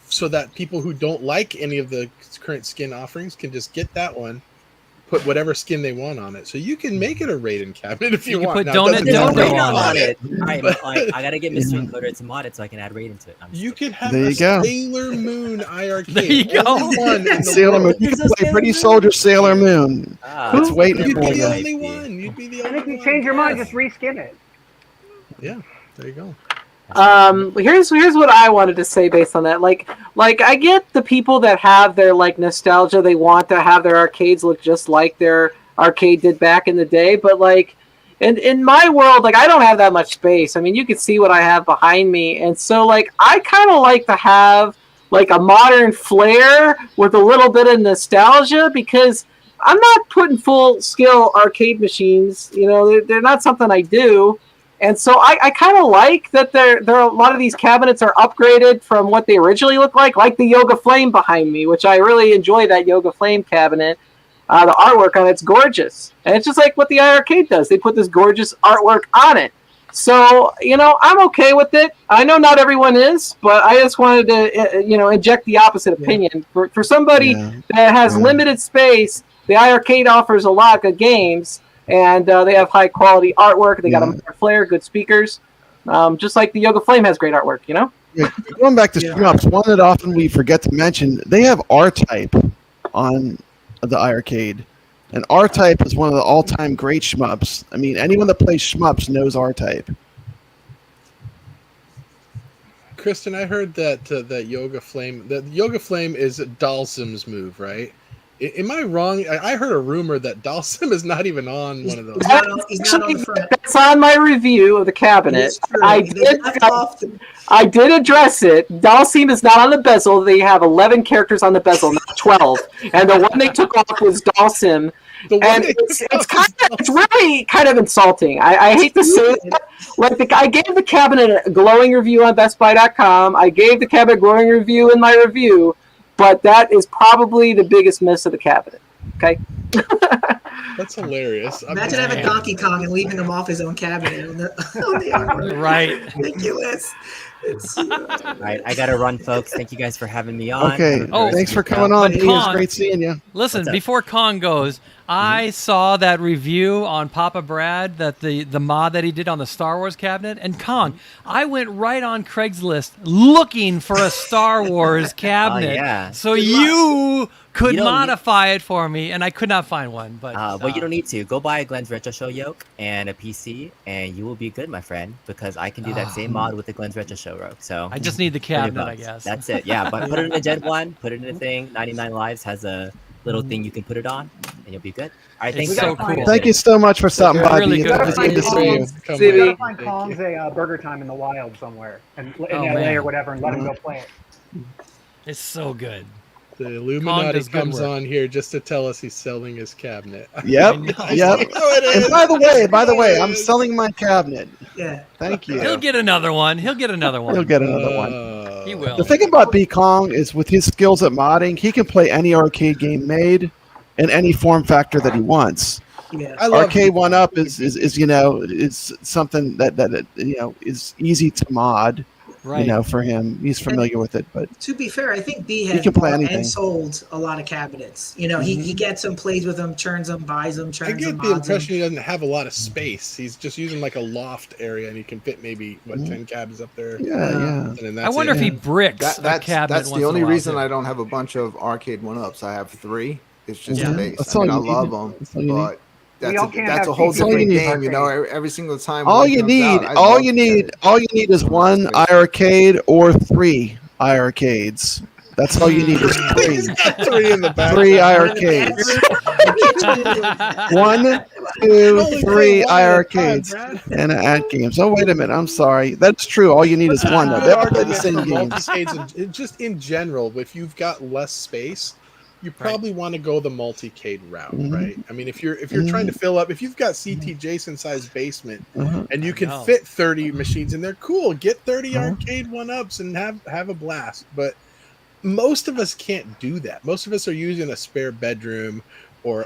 so that people who don't like any of the current skin offerings can just get that one put whatever skin they want on it. So you can make it a Raiden cabinet if you, You want. put Now, it Donut doesn't Dodo have on it. All right, but- like, I gotta get Mr. Encoder to mod it so I can add Raiden to it. You could have There a you go. Sailor Moon iRcade. There you go. Only one in the Sailor Moon. world. You can play Pretty Soldier Sailor Moon. It's waiting You'd for be the you. only one. You'd be the And only if you one. change your mind, just reskin it. Yeah, there you go. Here's what I wanted to say based on that. Like I get the people that have their like nostalgia. They want to have their arcades look just like their arcade did back in the day. But like in my world, like I don't have that much space. I mean, you can see what I have behind me, and so like I kind of like to have like a modern flair with a little bit of nostalgia because I'm not putting full scale arcade machines. You know, they're not something I do. And so I kind of like that there are a lot of these cabinets are upgraded from what they originally looked like the Yoga Flame behind me, which I really enjoy that Yoga Flame cabinet. The artwork on it's gorgeous. And it's just like what the iArcade does. They put this gorgeous artwork on it. So, you know, I'm okay with it. I know not everyone is, but I just wanted to, inject the opposite opinion. For somebody that has limited space, the iArcade offers a lot of games. And they have high quality artwork. They got a modern flair, good speakers. Just like the Yoga Flame has great artwork, you know? Yeah, going back to shmups, one that often we forget to mention, they have R-Type on the iArcade. And R-Type is one of the all-time great shmups. I mean, anyone that plays shmups knows R-Type. Kristen, I heard that that Yoga Flame is Dalsim's move, right? Am I wrong? I heard a rumor that Dalsim is not even on one of those. He's not on the front. That's on my review of the cabinet. I did address it. Dalsim is not on the bezel. They have 11 characters on the bezel, not 12. And the one they took off was Dalsim. And it's really kind of insulting. I hate to say it. Like I gave the cabinet a glowing review on BestBuy.com. I gave the cabinet a glowing review in my review. But that is probably the biggest miss of the cabinet. Okay. That's hilarious. Imagine having Donkey Kong and leaving him off his own cabinet on the artwork. Right. Ridiculous. It's, All right, I gotta run, folks. Thank you guys for having me on. Okay. Thanks for coming on. It was great seeing you. Listen, before Kong goes, I saw that review on Papa Brad, that the mod that he did on the Star Wars cabinet. And Kong, I went right on Craigslist looking for a Star Wars cabinet. yeah. So you could modify it for me, and I could not find one. But well, you don't need to. Go buy a Glenn's Retro Show yoke and a PC, and you will be good, my friend, because I can do that same mod with the Glenn's Retro Show yoke. So I just need the cabinet, I guess. That's it. Yeah, but put it in a Gen 1, put it in a thing. 99 Lives has a little thing you can put it on, and you'll be good. All right, thanks. It's so cool. Thank you so much for stopping by. Really It good. was good to see you. We gotta find Kong's a Burger Time in the wild somewhere, in LA man. or whatever, and let him go play it. It's so good. The Illuminati does good comes work. on here just to tell us he's selling his cabinet. Yep. Yep. And by the way, I'm selling my cabinet. Yeah. Thank you. He'll get another one. He'll get another one. He'll get another one. He will. The thing about B Kong is with his skills at modding, he can play any arcade game made in any form factor that he wants. Yeah. Arcade 1-Up is something that is easy to mod. Right. For him, he's familiar with it. But To be fair, I think B He has can play bought anything. and sold a lot of cabinets. He gets them, plays with them, turns them, buys them, I turns them, get the mods them. impression he doesn't have a lot of space. He's just using like a loft area, and he can fit maybe 10 cabs up there. And then I that's wonder it. if he bricks a That's cabinet. the once only in a while, reason too. I don't have a bunch of arcade 1-Ups. I have 3. It's just Yeah. the base. That's I mean, I all you love need. them, That's all you but We all can't that's have a whole PC different games. game. Every single time. all one you comes need, out, I all love you to get need, it. all you need is one iArcade or 3 iArcades. That's all you need is 3. He's got 3 in the back. 3 iArcades. 1, 2, 3 iArcades and at games. Oh, wait a minute. I'm sorry. That's true. All you need is one. Though. They all play the same games. Multi-cades, and just in general, if you've got less space, you probably want to go the multi-cade route, right? I mean, if you're trying to fill up, if you've got CT Jason sized basement and you can fit 30 machines in there, cool. Get 30 arcade 1-Ups and have a blast. But most of us can't do that. Most of us are using a spare bedroom or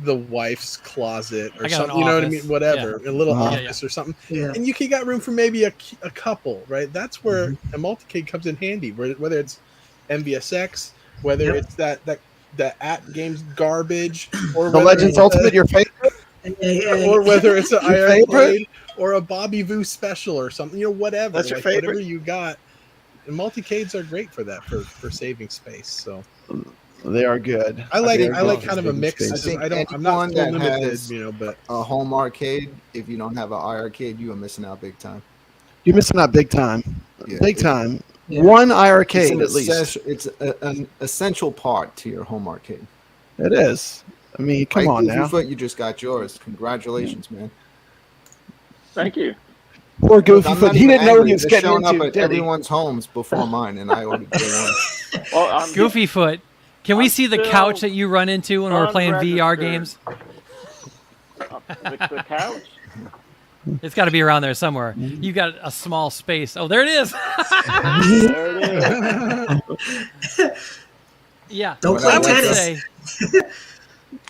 the wife's closet or I got an something. You know what I office. mean? Whatever, a little Yeah, office or something. Yeah. And you got room for maybe a couple, right? That's where a multi-cade comes in handy. Whether it's MVSX, whether it's that the app game's garbage, or The Legends Ultimate, your favorite? or whether it's an Your favorite? iRcade or a Bobby Voo special or something, whatever. That's your Whatever favorite? you got. And multicades are great for that, for saving space. So they are good. I like They are good kind for of a saving mix. space. I think I'm not anyone full that limited, has but a home arcade, if you don't have an iArcade, you are missing out big time. You're missing out big time. Yeah, Big it's- time. Yeah. One It's iArcade an at least. It's an essential part to your home arcade. It is. I mean, come Right, on Goofy now. Foot, you just got yours. Congratulations, man. Thank you. Poor Goofy I'm Foot. not He even didn't know what angry. he was They're getting showing into. up at Did he? everyone's homes before mine, and I ordered day one. Well, I'm Goofy Foot. Can we see the still couch that you run into when we're playing VR unregistered. games? The couch. It's got to be around there somewhere. You got a small space. Oh, there it is. There it is. Yeah. Don't play I would tennis. say-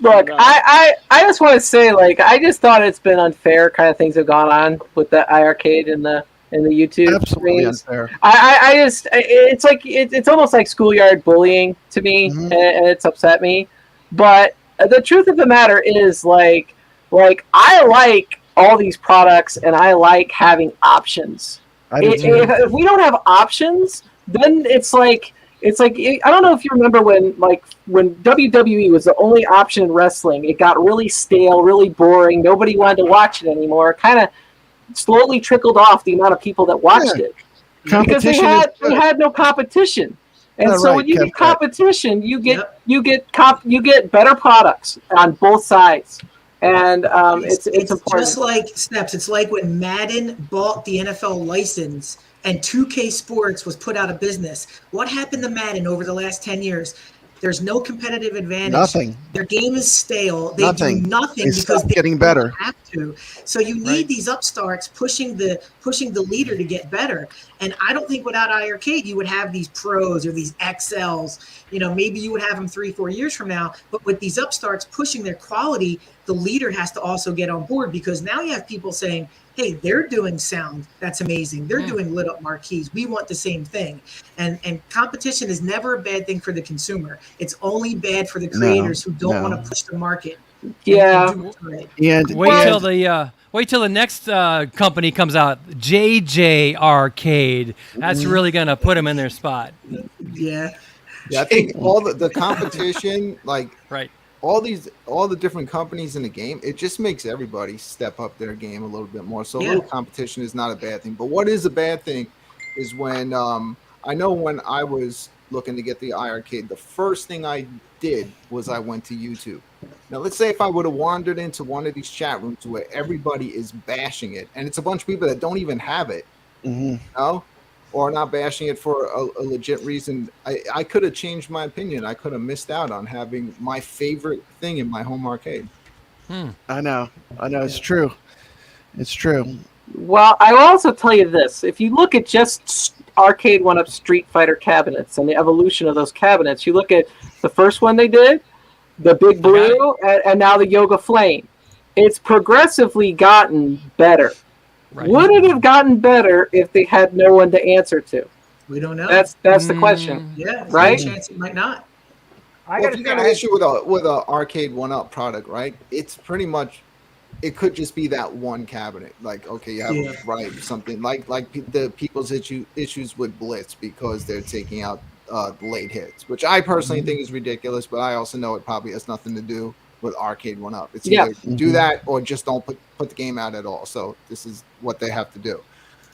Look, I just want to say, like, I just thought it's been unfair kind of things have gone on with the iArcade and the YouTube Absolutely streams. unfair. I just it's like it's almost like schoolyard bullying to me, Mm-hmm. and it's upset me. But the truth of the matter is, like I like all these products, and I like having options. I do too. If we don't have options, then it's like I don't know if you remember when WWE was the only option in wrestling. It got really stale, really boring. Nobody wanted to watch it anymore. Kind of slowly trickled off the amount of people that watched it because they had no competition. And That's so right, when you Kev. get competition, you get better products on both sides. And it's important. Just like Snaps. It's like when Madden bought the NFL license and 2K Sports was put out of business. What happened to Madden over the last 10 years? There's no competitive advantage. Nothing. Their game is stale. They Nothing. do nothing They because stopped they getting don't better. have to. So you need these upstarts pushing the leader to get better. And I don't think without iArcade you would have these pros or these XLs. You know, maybe you would have them 3-4 years from now. But with these upstarts pushing their quality, the leader has to also get on board, because now you have people saying, hey, they're doing sound. That's amazing. They're doing lit up marquees. We want the same thing. And competition is never a bad thing for the consumer. It's only bad for the creators who don't want to push the market. Yeah. And do what's right. And wait till the next company comes out, JJ Arcade. That's really gonna put them in their spot. Yeah. Yeah, I think all the competition, like right, all the different companies in the game, it just makes everybody step up their game a little bit more. So a little competition is not a bad thing. But what is a bad thing is when I know when I was looking to get the iArcade, the first thing I did was I went to YouTube. Now, let's say if I would have wandered into one of these chat rooms where everybody is bashing it, and it's a bunch of people that don't even have it, you know, or not bashing it for a legit reason, I could have changed my opinion. I could have missed out on having my favorite thing in my home arcade. I know. It's true. It's true. Well, I will also tell you this. If you look at just Arcade 1-Up Street Fighter cabinets and the evolution of those cabinets, you look at the first one they did, the Big Blue, and now the Yoga Flame. It's progressively gotten better. Right. Would it have gotten better if they had no one to answer to? We don't know. That's the question. Yeah. There's Right? a chance it might not. Well, if you got an issue with a arcade 1-Up product, right? It's pretty much, it could just be that one cabinet. Like, okay, you have something like the people's issues with Blitz because they're taking out late hits, which I personally think is ridiculous. But I also know it probably has nothing to do with arcade 1-Up. It's either do that or just don't put the game out at all. So this is what they have to do.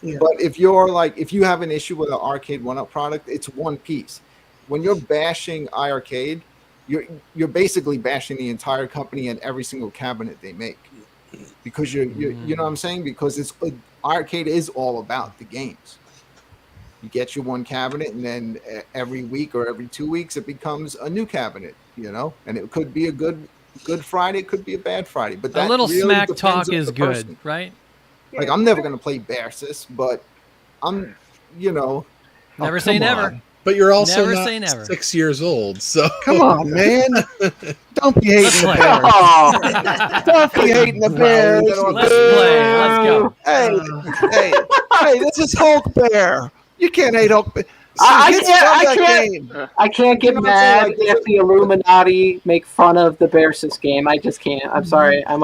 Yeah. But if you have an issue with an arcade 1-Up product, it's one piece. When you're bashing iArcade, you're basically bashing the entire company and every single cabinet they make, because you know what I'm saying? Because it's arcade is all about the games. You get your one cabinet, and then every week or every 2 weeks it becomes a new cabinet, you know. And it could be a good Friday, it could be a bad Friday. But that a little really smack depends talk on is the good, person. right? Like, I'm never gonna play Versus, but I'm, you know. Never say come never. on. But you're also Never not say never. 6 years old, so Come on, man. Don't be hating the Let's Bears. Don't be hating the Bears. Let's play. Let's go. Hey, this is Hulk Bear. You can't hate Hulk Bear. I can't get mad if the Illuminati make fun of the Versus game. I just can't. I'm sorry. I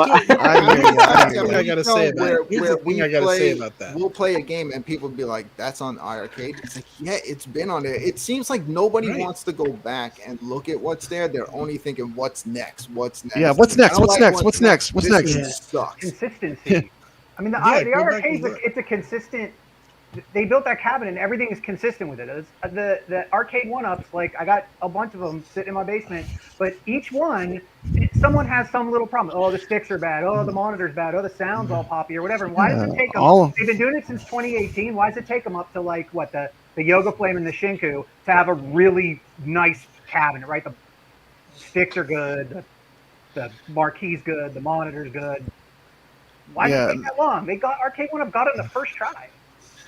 gotta say about it. Here's the thing I gotta say about that. We'll play a game and people be like, "That's on iArcade." It's like, yeah, it's been on there. It seems like nobody wants to go back and look at what's there. They're only thinking, "What's next? What's next?" Yeah, what's next? What's next? What's next? What's next? This sucks. Consistency. I mean, the arcade's it's a consistent. They built that cabinet and everything is consistent with it. The arcade one-ups, like I got a bunch of them sitting in my basement, but each one, someone has some little problem. Oh, the sticks are bad. Oh, the monitor's bad. Oh, the sound's all poppy or whatever. And why does it take them? They've been doing it since 2018. Why does it take them up to like what the Yoga Flame and the Shinku to have a really nice cabinet, right? The sticks are good. The marquee's good. The monitor's good. Why did it take that long? They got Arcade One Up got it in the first try.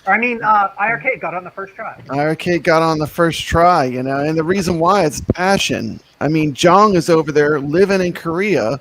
Or I mean, iArcade got on the first try. iArcade got on the first try, you know, and the reason why it's passion. I mean, Jong is over there living in Korea,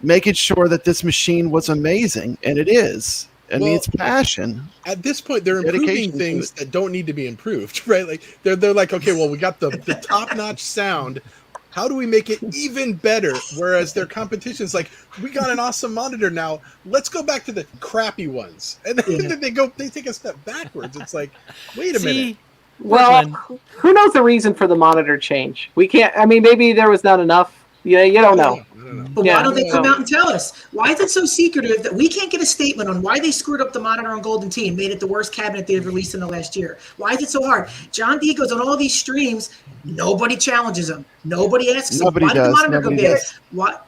making sure that this machine was amazing, and it is. I mean, it's passion. At this point, they're improving things that don't need to be improved, right? Like they're like, okay, well, we got the top-notch sound. How do we make it even better? Whereas their competition's like, we got an awesome monitor now. Let's go back to the crappy ones. And then they take a step backwards. It's like, wait a minute. Well, who knows the reason for the monitor change? We can't. I mean, maybe there was not enough. Yeah, you don't know. But why don't they come out and tell us? Why is it so secretive that we can't get a statement on why they screwed up the monitor on Golden Tee and made it the worst cabinet they've released in the last year? Why is it so hard? John D goes on all these streams. Nobody challenges him. Nobody asks him. Why did the monitor go bad?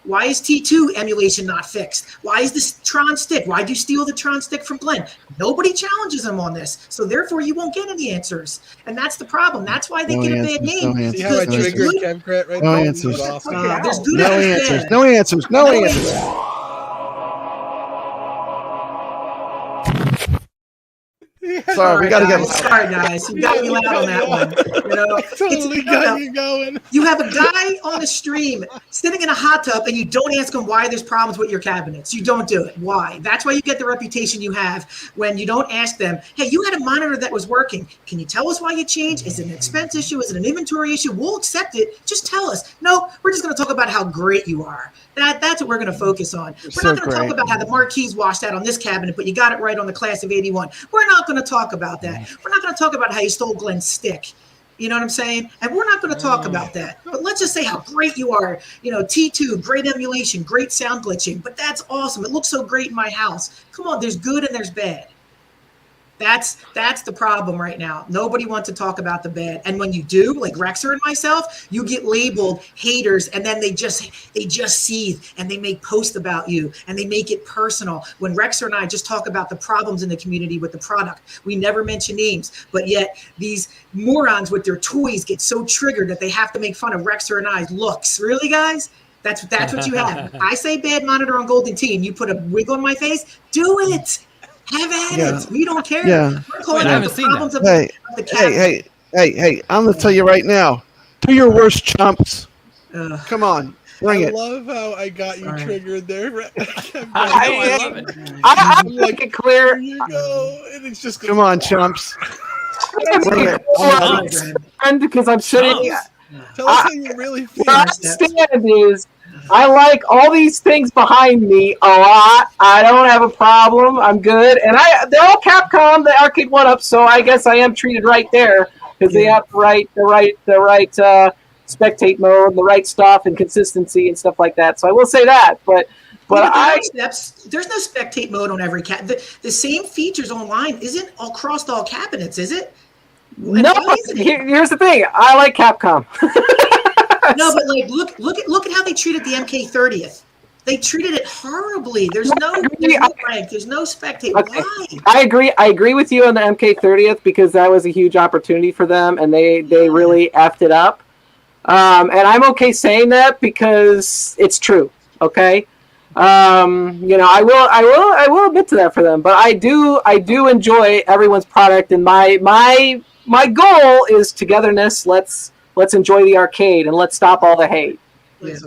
Why is T2 emulation not fixed? Why is this Tron stick? Why do you steal the Tron stick from Glenn? Nobody challenges him on this. So therefore, you won't get any answers. And that's the problem. That's why they get a bad name. See how I triggered Kevcrat right now? No answers. There's good No answers. No answers. No answers. Sorry, we got to get. Sorry, guys. You got me loud on that one. You know, totally got you going. You have a guy on the stream sitting in a hot tub, and you don't ask him why there's problems with your cabinets. You don't do it. Why? That's why you get the reputation you have when you don't ask them. Hey, you had a monitor that was working. Can you tell us why you changed? Is it an expense issue? Is it an inventory issue? We'll accept it. Just tell us. No, we're just going to talk about how great you are. That's what we're going to focus on. We're not going to talk about how the marquee's washed out on this cabinet, but you got it right on the class of 81. We're not going to talk about that. We're not going to talk about how you stole Glenn's stick. You know what I'm saying? And we're not going to talk about that. But let's just say how great you are. You know, T2, great emulation, great sound glitching. But that's awesome. It looks so great in my house. Come on, there's good and there's bad. That's the problem right now. Nobody wants to talk about the bad. And when you do, like Rexer and myself, you get labeled haters, and then they just seethe and they make posts about you and they make it personal. When Rexer and I just talk about the problems in the community with the product, we never mention names, but yet these morons with their toys get so triggered that they have to make fun of Rexer and I's looks. Really, guys? That's what you have. I say bad monitor on Golden Tee and you put a wig on my face, do it. Have at it. We don't care. Yeah. We're calling out the problems of Hey, the cabinet. hey, I'm going to tell you right now. Do your worst, chumps. Come on. Bring it. I love how I got you triggered there. I love it. I'm like it clear. Here you go. And it's just Come on, chumps. Bring it. And because I'm sitting. Tell us how you really feel. What I understand is I like all these things behind me a lot. I don't have a problem. I'm good. And they're all Capcom, the arcade one-up, so I guess I am treated right there because they have the right spectate mode, the right stuff and consistency and stuff like that. So I will say that. But there's no spectate mode on every cabinet. The same features online isn't across all cabinets, is it? No, here's the thing. I like Capcom. No, but like look at how they treated the MK30th. They treated it horribly. There's no rank. There's no spectate. Okay. Why? I agree with you on the MK30th because that was a huge opportunity for them, and they really effed it up. And I'm okay saying that because it's true. Okay. I will admit to that for them, but I do enjoy everyone's product, and my goal is togetherness. Let's enjoy the arcade and let's stop all the hate.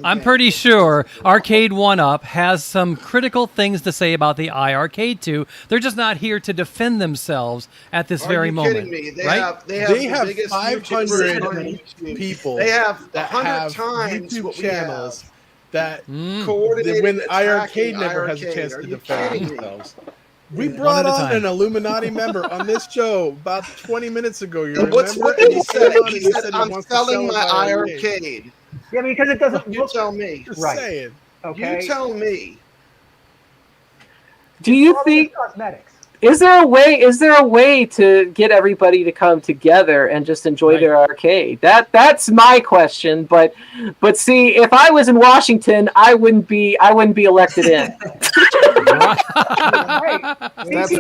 I'm pretty sure Arcade 1-Up has some critical things to say about the iArcade 2. They're just not here to defend themselves at this very moment. Kidding me? Right? They They the have biggest 500 YouTubers on YouTube. people They have that 100 have times YouTube what we channels that coordinated when attacking iArcade never has a iArcade. chance Are to you defend kidding me? themselves. We One brought at a on time. an Illuminati member on this show about 20 minutes ago. You And remember? what And did he say? came on He and said, he "I'm wants to selling sell my his iArcade. iArcade." Yeah, because it doesn't You look tell me. Just right. saying. Okay. You tell me. Do you think? Cosmetics. Is there a way to get everybody to come together and just enjoy their arcade? That's my question. But see, if I was in Washington, I wouldn't be elected in.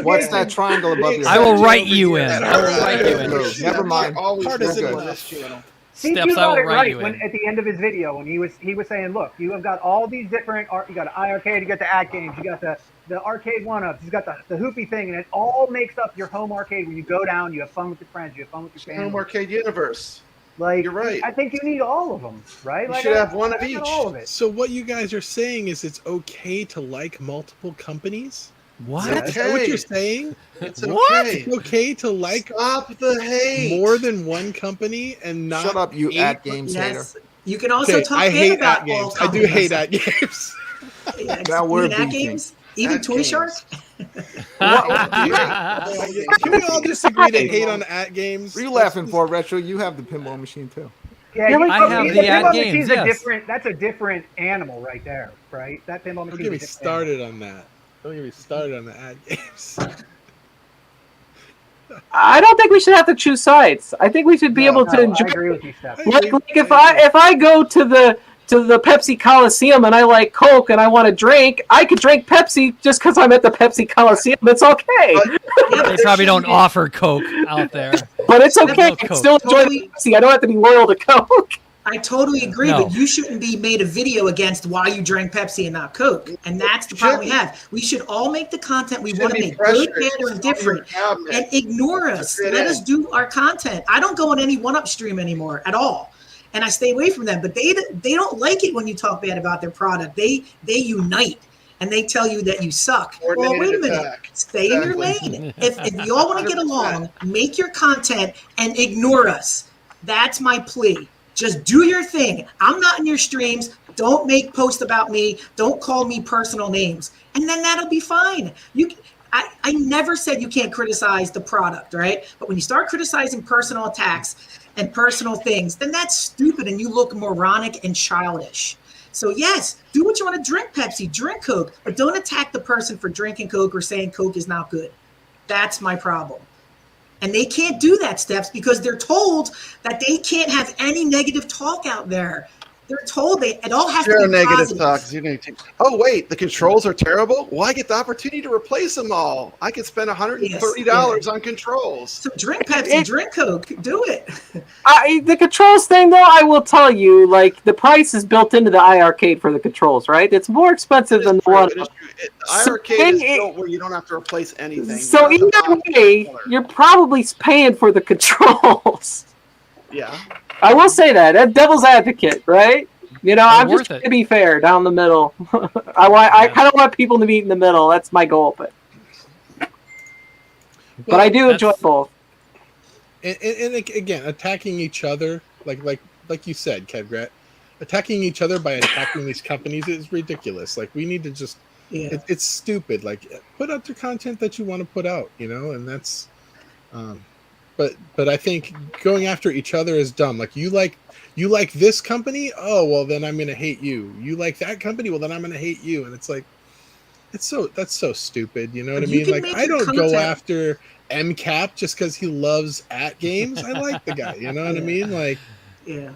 What's that triangle above your head? I will write you in. I will write you in. No, never mind. Always We're on good. this channel. CQ Steps, I got will it write right you when in. at the end of his video when he was saying, look, you have got all these different you got iArcade, you got the at games, you got the arcade 1-ups, you got the hoopy thing, and it all makes up your home arcade when you go down, you have fun with your friends, you have fun with your family. Home arcade universe. Like, you're right. I think you need all of them, right? You Like, should have one of I each. got all of it. So what you guys are saying is it's okay to like multiple companies? What? Is that what you're saying? It's What? okay. It's okay to like Stop the hate. more than one company and not Shut up, you hate- at games Yes. hater. You can also Okay, talk I bad hate about at all games. I do companies. hate at games. Yeah, Now we're even at beefing. games, even At Toy games. Shark. Can we all just agree to hate on at games? What are you laughing for, Retro? You have the pinball machine too. Yeah, Really? I have the ad pinball games, machine's yes. a different. That's a different animal right there, right? That pinball Don't machine. get me started on that. Don't get me started on the ad games. I don't think we should have to choose sides. I think we should be able to enjoy. I agree with you, Steph. Like if I go to the Pepsi Coliseum and I like Coke and I want to drink, I could drink Pepsi just because I'm at the Pepsi Coliseum. It's okay. They probably don't offer Coke out there. But it's okay. I No can Coke. still enjoy the Pepsi. I don't have to be loyal to Coke. I totally agree, No. but you shouldn't be made a video against why you drank Pepsi and not Coke. And that's the problem we have. We should all make the content we want to make, good, bad, or indifferent, and ignore us. Let us do our content. I don't go on any 1-Up stream anymore at all. And I stay away from them, but they don't like it when you talk bad about their product. They unite and they tell you that you suck. Well, wait a minute. Stay in your lane. If you all want to get along, make your content and ignore us. That's my plea. Just do your thing. I'm not in your streams. Don't make posts about me. Don't call me personal names. And then that'll be fine. I never said you can't criticize the product, right? But when you start criticizing personal attacks and personal things, then that's stupid and you look moronic and childish. So yes, do what you want to drink Pepsi, drink Coke, but don't attack the person for drinking Coke or saying Coke is not good. That's my problem. And they can't do that, Steps, because they're told that they can't have any negative talk out there. They're told it all has to be negative positive. talk. Oh wait, the controls are terrible. Well, I get the opportunity to replace them all. I could spend $130 on controls. So drink Pepsi, drink Coke, do it. The controls thing, though, I will tell you, like the price is built into the iArcade for the controls, right? It's more expensive than the one. iArcade is built where you don't have to replace anything. So either way, you're probably paying for the controls. Yeah. I will say that devil's advocate, right? You know, I'm just worth trying to be fair down the middle. I kind of want people to meet in the middle. That's my goal, but I do enjoy both. And again, attacking each other, like you said, Kedgrat, attacking each other by attacking these companies is ridiculous. Like we need to just, it's stupid. Like put out the content that you want to put out, you know, and that's. But I think going after each other is dumb. Like you like this company, oh well, then I'm gonna hate you. You like that company, well then I'm gonna hate you. And it's like, that's so stupid. You know what I mean? Like I don't go after MCAP just because he loves at games. I like the guy. You know what I mean? Like, yeah.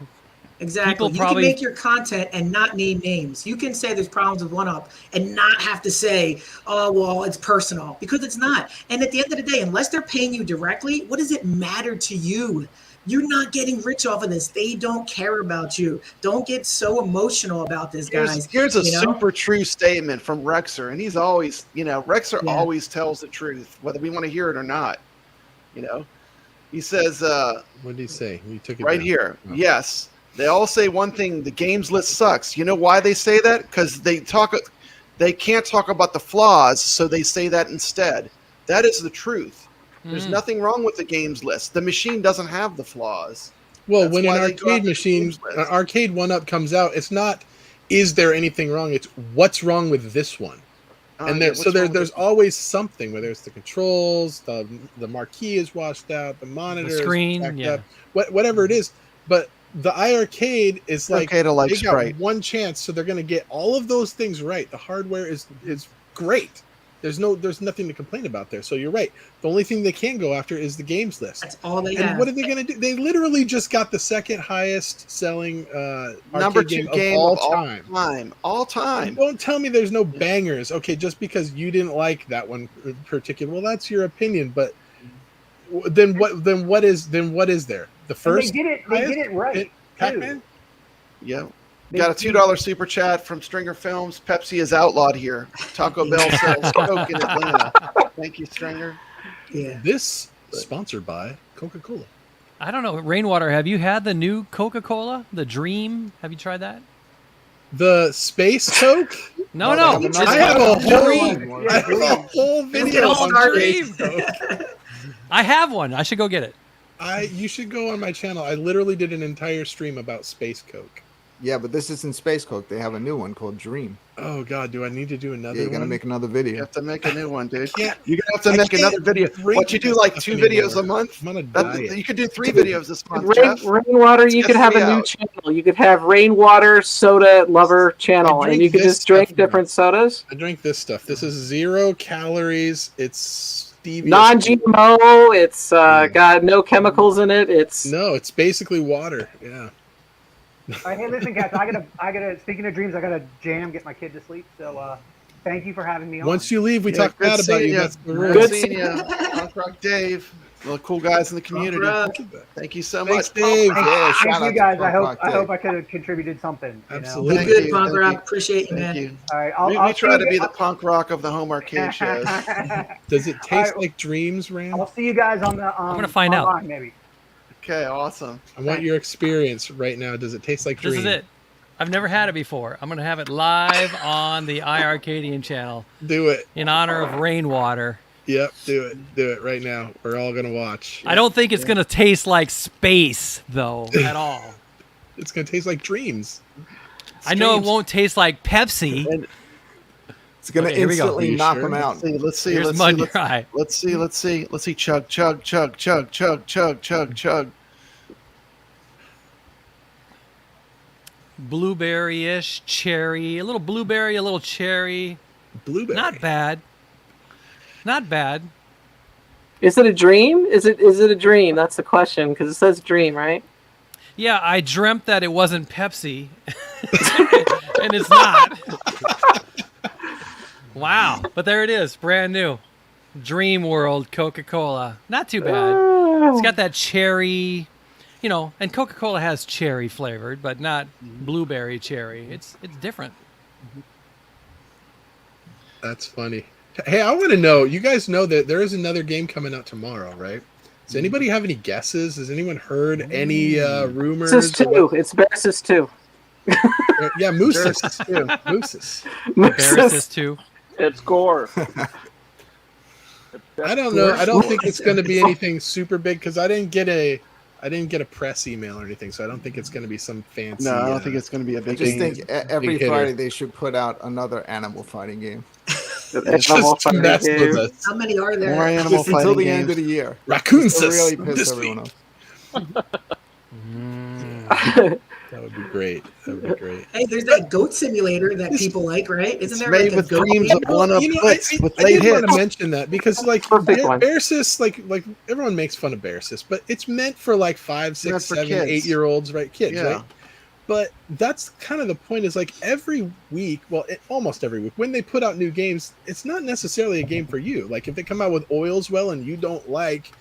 Exactly. You can make your content and not name names. You can say there's problems with 1-Up and not have to say, oh, well, it's personal, because it's not. And at the end of the day, unless they're paying you directly, what does it matter to you? You're not getting rich off of this. They don't care about you. Don't get so emotional about this, guys. Here's a super true statement from Rexer. And he's always, Rexer always tells the truth, whether we want to hear it or not. He says, what did he say? He took it right down. here. Oh. Yes. They all say one thing: the games list sucks. You know why they say that? Because they can't talk about the flaws, so they say that instead. That is the truth. There's nothing wrong with the games list. The machine doesn't have the flaws. Well, That's when an why they go arcade after the machine, games list. an arcade 1-up comes out, it's not, is there anything wrong? It's what's wrong with this one? And yeah, there's always something, whether it's the controls, the marquee is washed out, the monitor The screen, is jacked yeah. up, whatever it is. But the iArcade is like, okay to like they got Sprite. one chance, so they're going to get all of those things right. The hardware is great. There's nothing to complain about there. So you're right. The only thing they can go after is the games list. That's all they And have. what are they going to do? They literally just got the second highest selling Number arcade 2 game of of all time. All time. Don't tell me there's no bangers. Okay, just because you didn't like that one in particular, well, that's your opinion. But then what is there? The first And they did it right. Pac-Man. Yeah. Got a $2 super chat from Stringer Films. Pepsi is outlawed here. Taco Bell sells Coke in Atlanta. Thank you, Stringer. Yeah. This sponsored by Coca-Cola. I don't know. Rainwater, have you had the new Coca-Cola? The Dream? Have you tried that? The Space Coke? No. I have a whole video on Dream. Space Coke. I have one. I should go get it. You should go on my channel. I literally did an entire stream about Space Coke. Yeah, but this isn't Space Coke. They have a new one called Dream. Oh God, do I need to do another Yeah, you gotta one? make another video. You have to make a new one, dude. can't- You're gonna have to I make can't another video. drink What you do, this like stuff 2 anymore. videos a month? I'm on a diet. You could do 3 videos this month, Jeff. Rainwater, you Let's could get have a 3 new out. channel. You could have Rainwater Soda Lover channel, and you could this just drink stuff. different sodas. I drink this stuff. This is 0 calories. It's stevia. Non-GMO. It's got no chemicals in it. It's No, it's basically water. Yeah. All right, hey, listen, guys. I gotta. Speaking of dreams, I gotta jam, get my kid to sleep. So, thank you for having me on. Once you leave, we talk good bad about seeing you. ya. That's the rule. Good seeing you. Punk Rock Dave. All the cool guys in the community. Rock. Thank you so Thanks, much. Dave. Yeah, shout Thank out you to guys. Punk Rock I Dave. hope I could have contributed something. you know? Absolutely. Thank Good you. punk Thank rock. you. Appreciate you, Thank man. you. All right, We I'll try see to be you- the punk rock of the home arcade shows. Does it taste All right. like dreams, Rand? I'll see you guys on the. I'm gonna find out. online, maybe. Okay, awesome. I want your experience right now. Does it taste like This dream? is it. I've never had it before. I'm going to have it live on the iiRcadian channel Do it. in honor of Rainwater. Yep, do it. Do it right now. We're all gonna watch. I don't think it's going to taste like space, though, at all. It's gonna taste like dreams. I know it Strange. won't taste like Pepsi. And It's gonna Okay, here we go. instantly Are you knock sure? them out. let's see. Here's Let's mud see. in your eye. Let's see. Chug, chug, chug, chug, chug, chug, chug, chug. Blueberry-ish, cherry, a little blueberry, a little cherry. Blueberry. Not bad. Not bad. Is it a dream? Is it a dream? That's the question, because it says dream, right? Yeah, I dreamt that it wasn't Pepsi, and it's not. Wow, but there it is, brand new. Dream World Coca-Cola. Not too bad. It's got that cherry, and Coca-Cola has cherry flavored, but not blueberry cherry. It's different. That's funny. Hey, I want to know. You guys know that there is another game coming out tomorrow, right? Does anybody have any guesses? Has anyone heard any rumors? This is 2. It's Versus 2. Yeah, Moosis. Moosis. Versus 2. It's Gore. I don't know. I don't think it's going to be anything super big because I didn't get a press email or anything, so I don't think it's going to be some fancy. No, I don't think it's going to be a I big just game. think every hitter. Friday they should put out another animal fighting game. It's just to mess with us. How many are there? More animal Just until fighting the end games. of the year. Raccoon Just to sis really piss this everyone week. off. That would be great. That would be great. Hey, there's that goat simulator that people like, right? Isn't there made like a with goat dreams game? of one-up hits with I late did want to hits. mention that because like Perfect one. Bearsis, like everyone makes fun of Bearsis, but it's meant for like 5, 6, Meant for 7, kids. 8-year-olds, right? Kids, Yeah. right? But that's kind of the point is like every week, well, almost every week, when they put out new games, it's not necessarily a game for you. Like if they come out with Oilswell and you don't like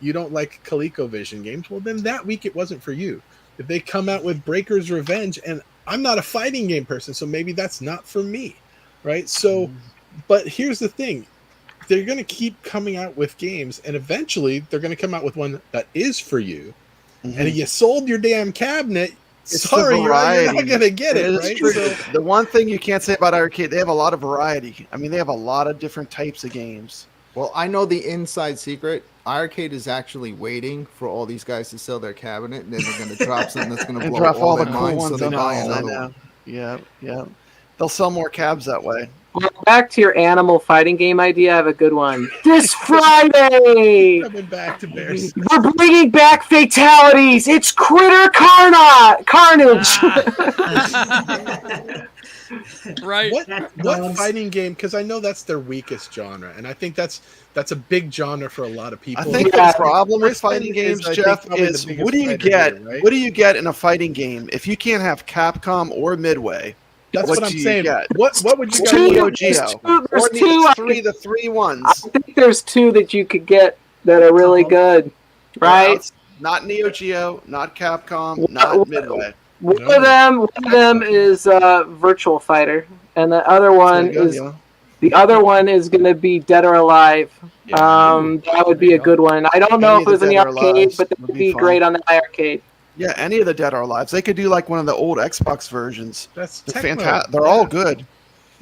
ColecoVision games, well, then that week it wasn't for you. If they come out with Breaker's Revenge, and I'm not a fighting game person, so maybe that's not for me, right? So, but here's the thing. They're going to keep coming out with games, and eventually they're going to come out with one that is for you. And if you sold your damn cabinet, sorry, you're not gonna get it, right? True. So, The one thing you can't say about iArcade, they have a lot of variety. I mean, they have a lot of different types of games. Well, I know the inside secret. iArcade is actually waiting for all these guys to sell their cabinet, and then they're going to drop something that's going to And blow drop all their the cool minds, ones so they on buy us. I another know. one. Yeah, yeah. They'll sell more cabs that way. Well, back to your animal fighting game idea, I have a good one. This Friday, coming back to Bears. we're bringing back fatalities. It's Critter Carnage. Right. What fighting game? Because I know that's their weakest genre, and I think that's a big genre for a lot of people. I think the problem with fighting games, I think, Jeff, probably the is biggest what do you fighter get? here, right? What do you get in a fighting game if you can't have Capcom or Midway? That's what I'm do you saying. get? What would you Or guys Neo get? Geo? There's Or two, the three ones. I think there's two that you could get that are really good, right? Well, not Neo Geo, not Capcom, not Midway. One of them is Virtual Fighter, and the other one is going to be Dead or Alive. That would be a good one. I don't know if it was in the arcade, but that would be great on the iArcade. Yeah, any of the Dead or Alives. They could do like one of the old Xbox versions. That's They're fantastic. They're all good.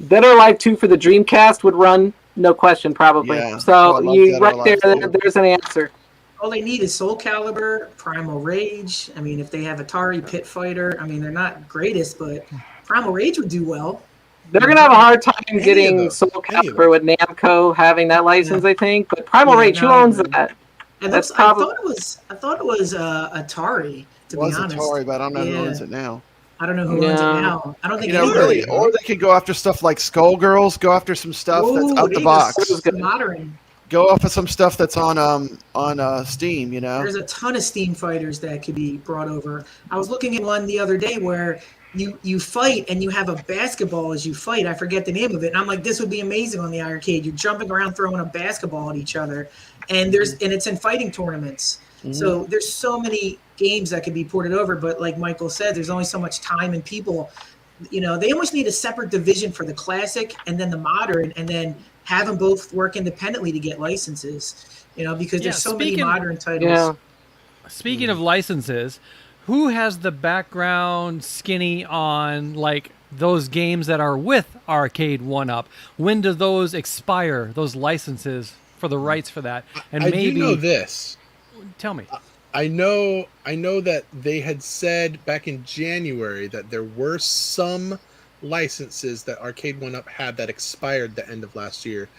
Dead or Alive 2 for the Dreamcast would run, no question, probably. Yeah. So I love you Dead or right there, Alive 2. there's an answer. All they need is Soul Calibur, Primal Rage. I mean, if they have Atari Pit Fighter, I mean, they're not greatest, but Primal Rage would do well. They're going to have a hard time getting Soul Calibur with Namco having that license, I think. But Primal Rage, who owns that? And That's I thought it was Atari. To It was be honest, Atari, but I don't know who owns it now. I don't know who owns it now. I don't think really, or they could go after stuff like Skullgirls. Go after some stuff that's out the box. Modern. Go off of some stuff that's on Steam. You know, There's a ton of Steam fighters that could be brought over. I was looking at one the other day where you fight and you have a basketball as you fight. I forget the name of it. And I'm like, this would be amazing on the iArcade. You're jumping around throwing a basketball at each other, and it's in fighting tournaments. So there's so many games that could be ported over, but like Michael said, there's only so much time and people. You know, they almost need a separate division for the classic and then the modern, and then have them both work independently to get licenses. You know, because there's so many modern titles. Yeah. Speaking of licenses, who has the background skinny on like those games that are with Arcade 1-Up? When do those expire? Those licenses for the rights for that? And I maybe do know this. Tell me. I know that they had said back in January that there were some licenses that Arcade 1-Up had that expired the end of last year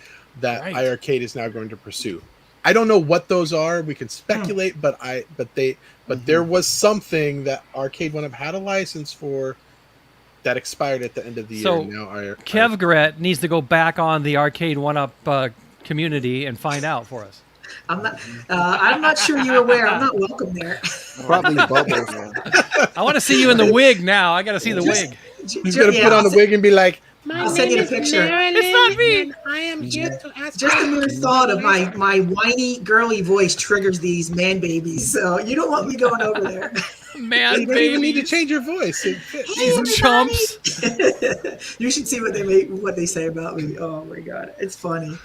that iArcade is now going to pursue. I don't know what those are. We can speculate, but there was something that Arcade 1-Up had a license for that expired at the end of the year. Now Kevgret needs to go back on the Arcade 1-Up community and find out for us. I'm not sure you're aware. I'm not welcome there. Probably Bubbles. I want to see you in the wig now. I got to see the wig. He's gonna put on the wig and be like, I'll send you the picture. It's not me. I am here to ask. Just the mere thought of my whiny, girly voice triggers these man babies. So you don't want me going over there. Man, you don't even need to change your voice. These chumps. You should see what they say about me. Oh my god, it's funny.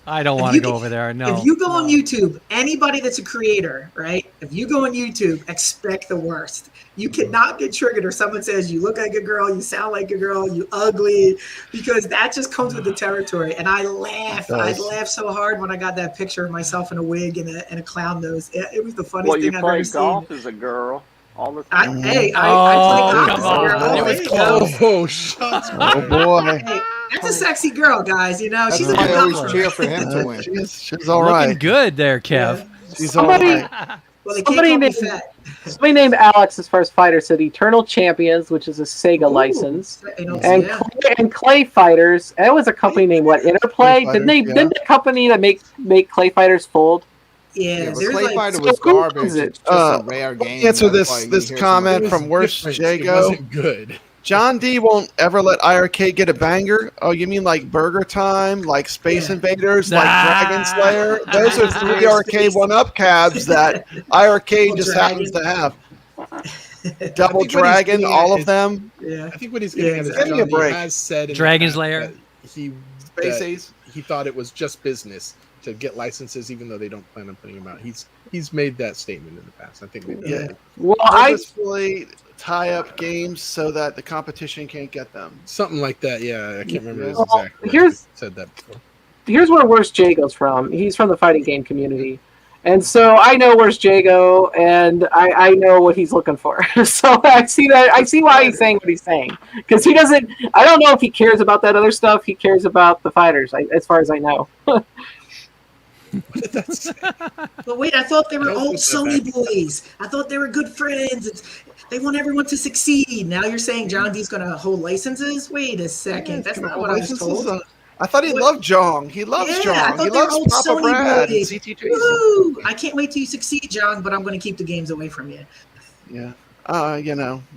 I don't want to go over there. No. If you go on YouTube, anybody that's a creator, right? If you go on YouTube, expect the worst. You cannot get triggered or someone says you look like a girl, you sound like a girl, you ugly, because that just comes with the territory. And I laugh. I laughed so hard when I got that picture of myself in a wig and a clown nose. It was the funniest thing I've ever seen. Well, you play golf as a girl all the time. I play golf. Here we go. Oh boy. Hey, that's a sexy girl, guys. You know, That's she's a why good I always golfer. cheer for him to win. She's all right. Looking good there, Kev. She's all right. Well, they can't call me fat. Somebody named Alex as far as fighter said Eternal Champions, which is a Sega license, and Clay Fighters. That was a company named what? Interplay. Didn't the company that make Clay Fighters fold? Yeah, but Clay Fighter was garbage. It's just a rare game. Answer this comment from Worst Jago. It wasn't good. John D won't ever let iArcade get a banger. Oh, you mean like Burger Time, like Space Invaders, like Dragon Slayer? Those are three Arcade 1-Up cabs that iArcade just happens to have. Double Dragon, all of them. I think what he's getting at is Give me a Johnny break. has said in Dragon's the past Lair. that he thought it was just business to get licenses, even though they don't plan on putting them out. He's made that statement in the past. I think maybe. Well, purposefully tie up games so that the competition can't get them. Something like that. Yeah, I can't remember his Well, exact word. here's- I said that before. Here's where Worst Jago's from. He's from the fighting game community. And so I know Worst Jago, and I know what he's looking for. So I see that. I see why he's saying what he's saying. Because he doesn't, I don't know if he cares about that other stuff. He cares about the fighters, as far as I know. But wait, I thought they were old Sony boys. I thought they were good friends. They want everyone to succeed. Now you're saying John D's going to hold licenses? Wait a second. That's not what I was told. I thought he loved Jong. He loves Yeah, I Jong. thought He they were loves old Papa Sony Brad and boys. CT Jason. Woo! I can't wait till you succeed, John, but I'm going to keep the games away from you. Yeah.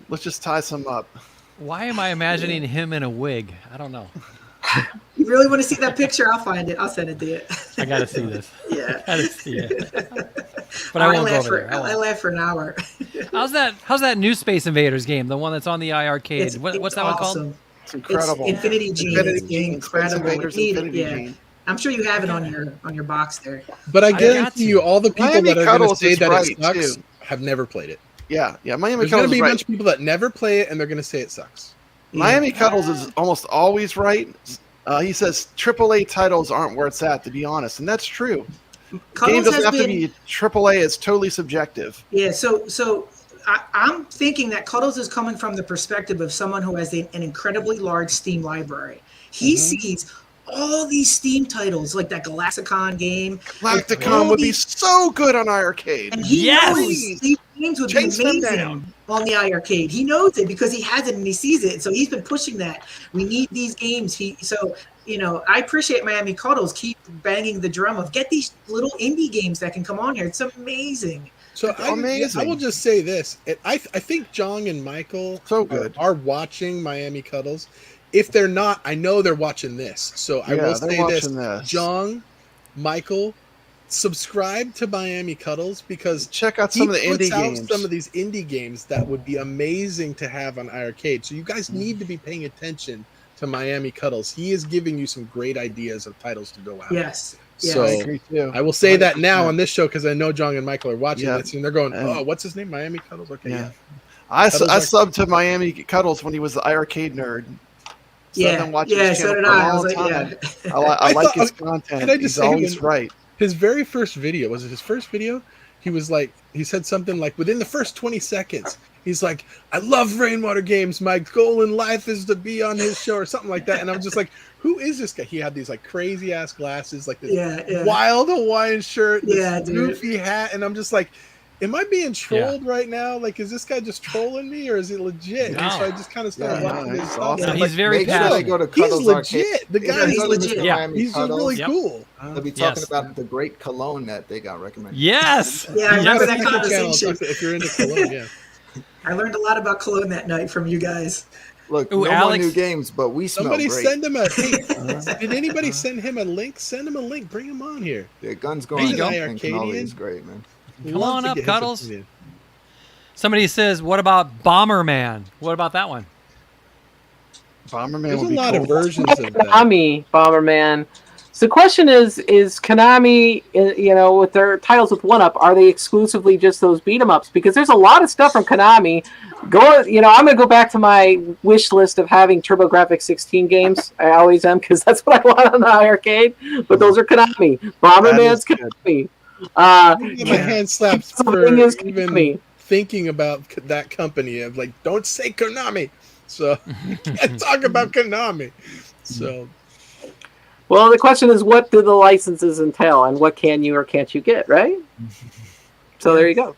Let's just tie some up. Why am I imagining him in a wig? I don't know. You really want to see that picture? I'll find it. I'll send it to you. I gotta see this. Yeah. Gotta see it. But I won't go over there. I laughed for an hour. How's that new Space Invaders game? The one that's on the iArcade. What's that one called? It's incredible. It's Infinity Gene. It's incredible. Invaders, You need it, Infinity yeah. Gene. I'm sure you have it on your box there. But I guarantee you, all the people Miami that are going to Cuddles say is that right, it sucks too. have never played it. Yeah. Miami There's going to Cuddles be is a right. bunch of people that never play it, and they're going to say it sucks. Miami Cuddles is almost always right. He says AAA titles aren't where it's at, to be honest, and that's true. Game doesn't have to be AAA. It's totally subjective. Yeah, so I'm thinking that Cuddles is coming from the perspective of someone who has an incredibly large Steam library. He sees all these Steam titles, like that Galacticon game. Galacticon would be so good on iArcade. And he knows these games would be amazing on the iArcade. He knows it because he has it and he sees it. So he's been pushing that. We need these games. I appreciate Miami Cuddles. Keep banging the drum of get these little indie games that can come on here. It's amazing. So I will just say this: I think Jong and Michael are watching Miami Cuddles. If they're not, I know they're watching this. So I will say this: Jong, Michael, subscribe to Miami Cuddles because check out some of the indie games. Some of these indie games that would be amazing to have on iArcade. So you guys need to be paying attention to Miami Cuddles. He is giving you some great ideas of titles to go out. Yes. So I agree too. I will say that now on this show because I know Jong and Michael are watching Yeah. this and they're going, "Oh, what's his name? Miami Cuddles." Okay, yeah. I Cuddles subbed to Miami Cuddles when he was the iArcade nerd. So I've been watching his so channel did for a I. I long was like, time. yeah. I like his content. Can I just He's say always right. His very first video, was it his first video? He was like, he said something like, within the first 20 seconds, he's like, "I love Rainwater Games. My goal in life is to be on his show," or something like that. And I'm just like, who is this guy? He had these like crazy ass glasses, like this wild Hawaiian shirt, this goofy hat. And I'm just like, am I being trolled right now? Like, is this guy just trolling me or is he legit? And so I just kind of started watching his stuff. So I'm he's like, very passionate. Go to he's Cuddles legit. Arcade. The guy he's is legit. Yeah. He's just really cool. They'll be talking about the great cologne that they got recommended. Yes. Yeah, I remember that Channel, conversation. if you're into cologne, yeah. I learned a lot about cologne that night from you guys. Look, Ooh, no more Alex- new games, but we smell Somebody great. send him a. Hey, did anybody send him a link? Send him a link. Bring him on here. Yeah, Guns There you Going go. and Cannoli is great, man. Come on up, Cuddles. Somebody says, "What about Bomberman? What about that one?" Bomberman There's would a be lot cool. of versions of that. Konami Bomberman. So the question is Konami, with their titles with 1UP, are they exclusively just those beat 'em ups? Because there's a lot of stuff from Konami. I'm going to go back to my wish list of having TurboGrafx 16 games. I always am because that's what I want on the arcade. But those are Konami. Bomberman's Konami. My hand slaps for Something is even Konami. thinking about that company. Of like, don't say Konami. So can't talk about Konami. So Well, the question is, what do the licenses entail, and what can you or can't you get, right? So there you go.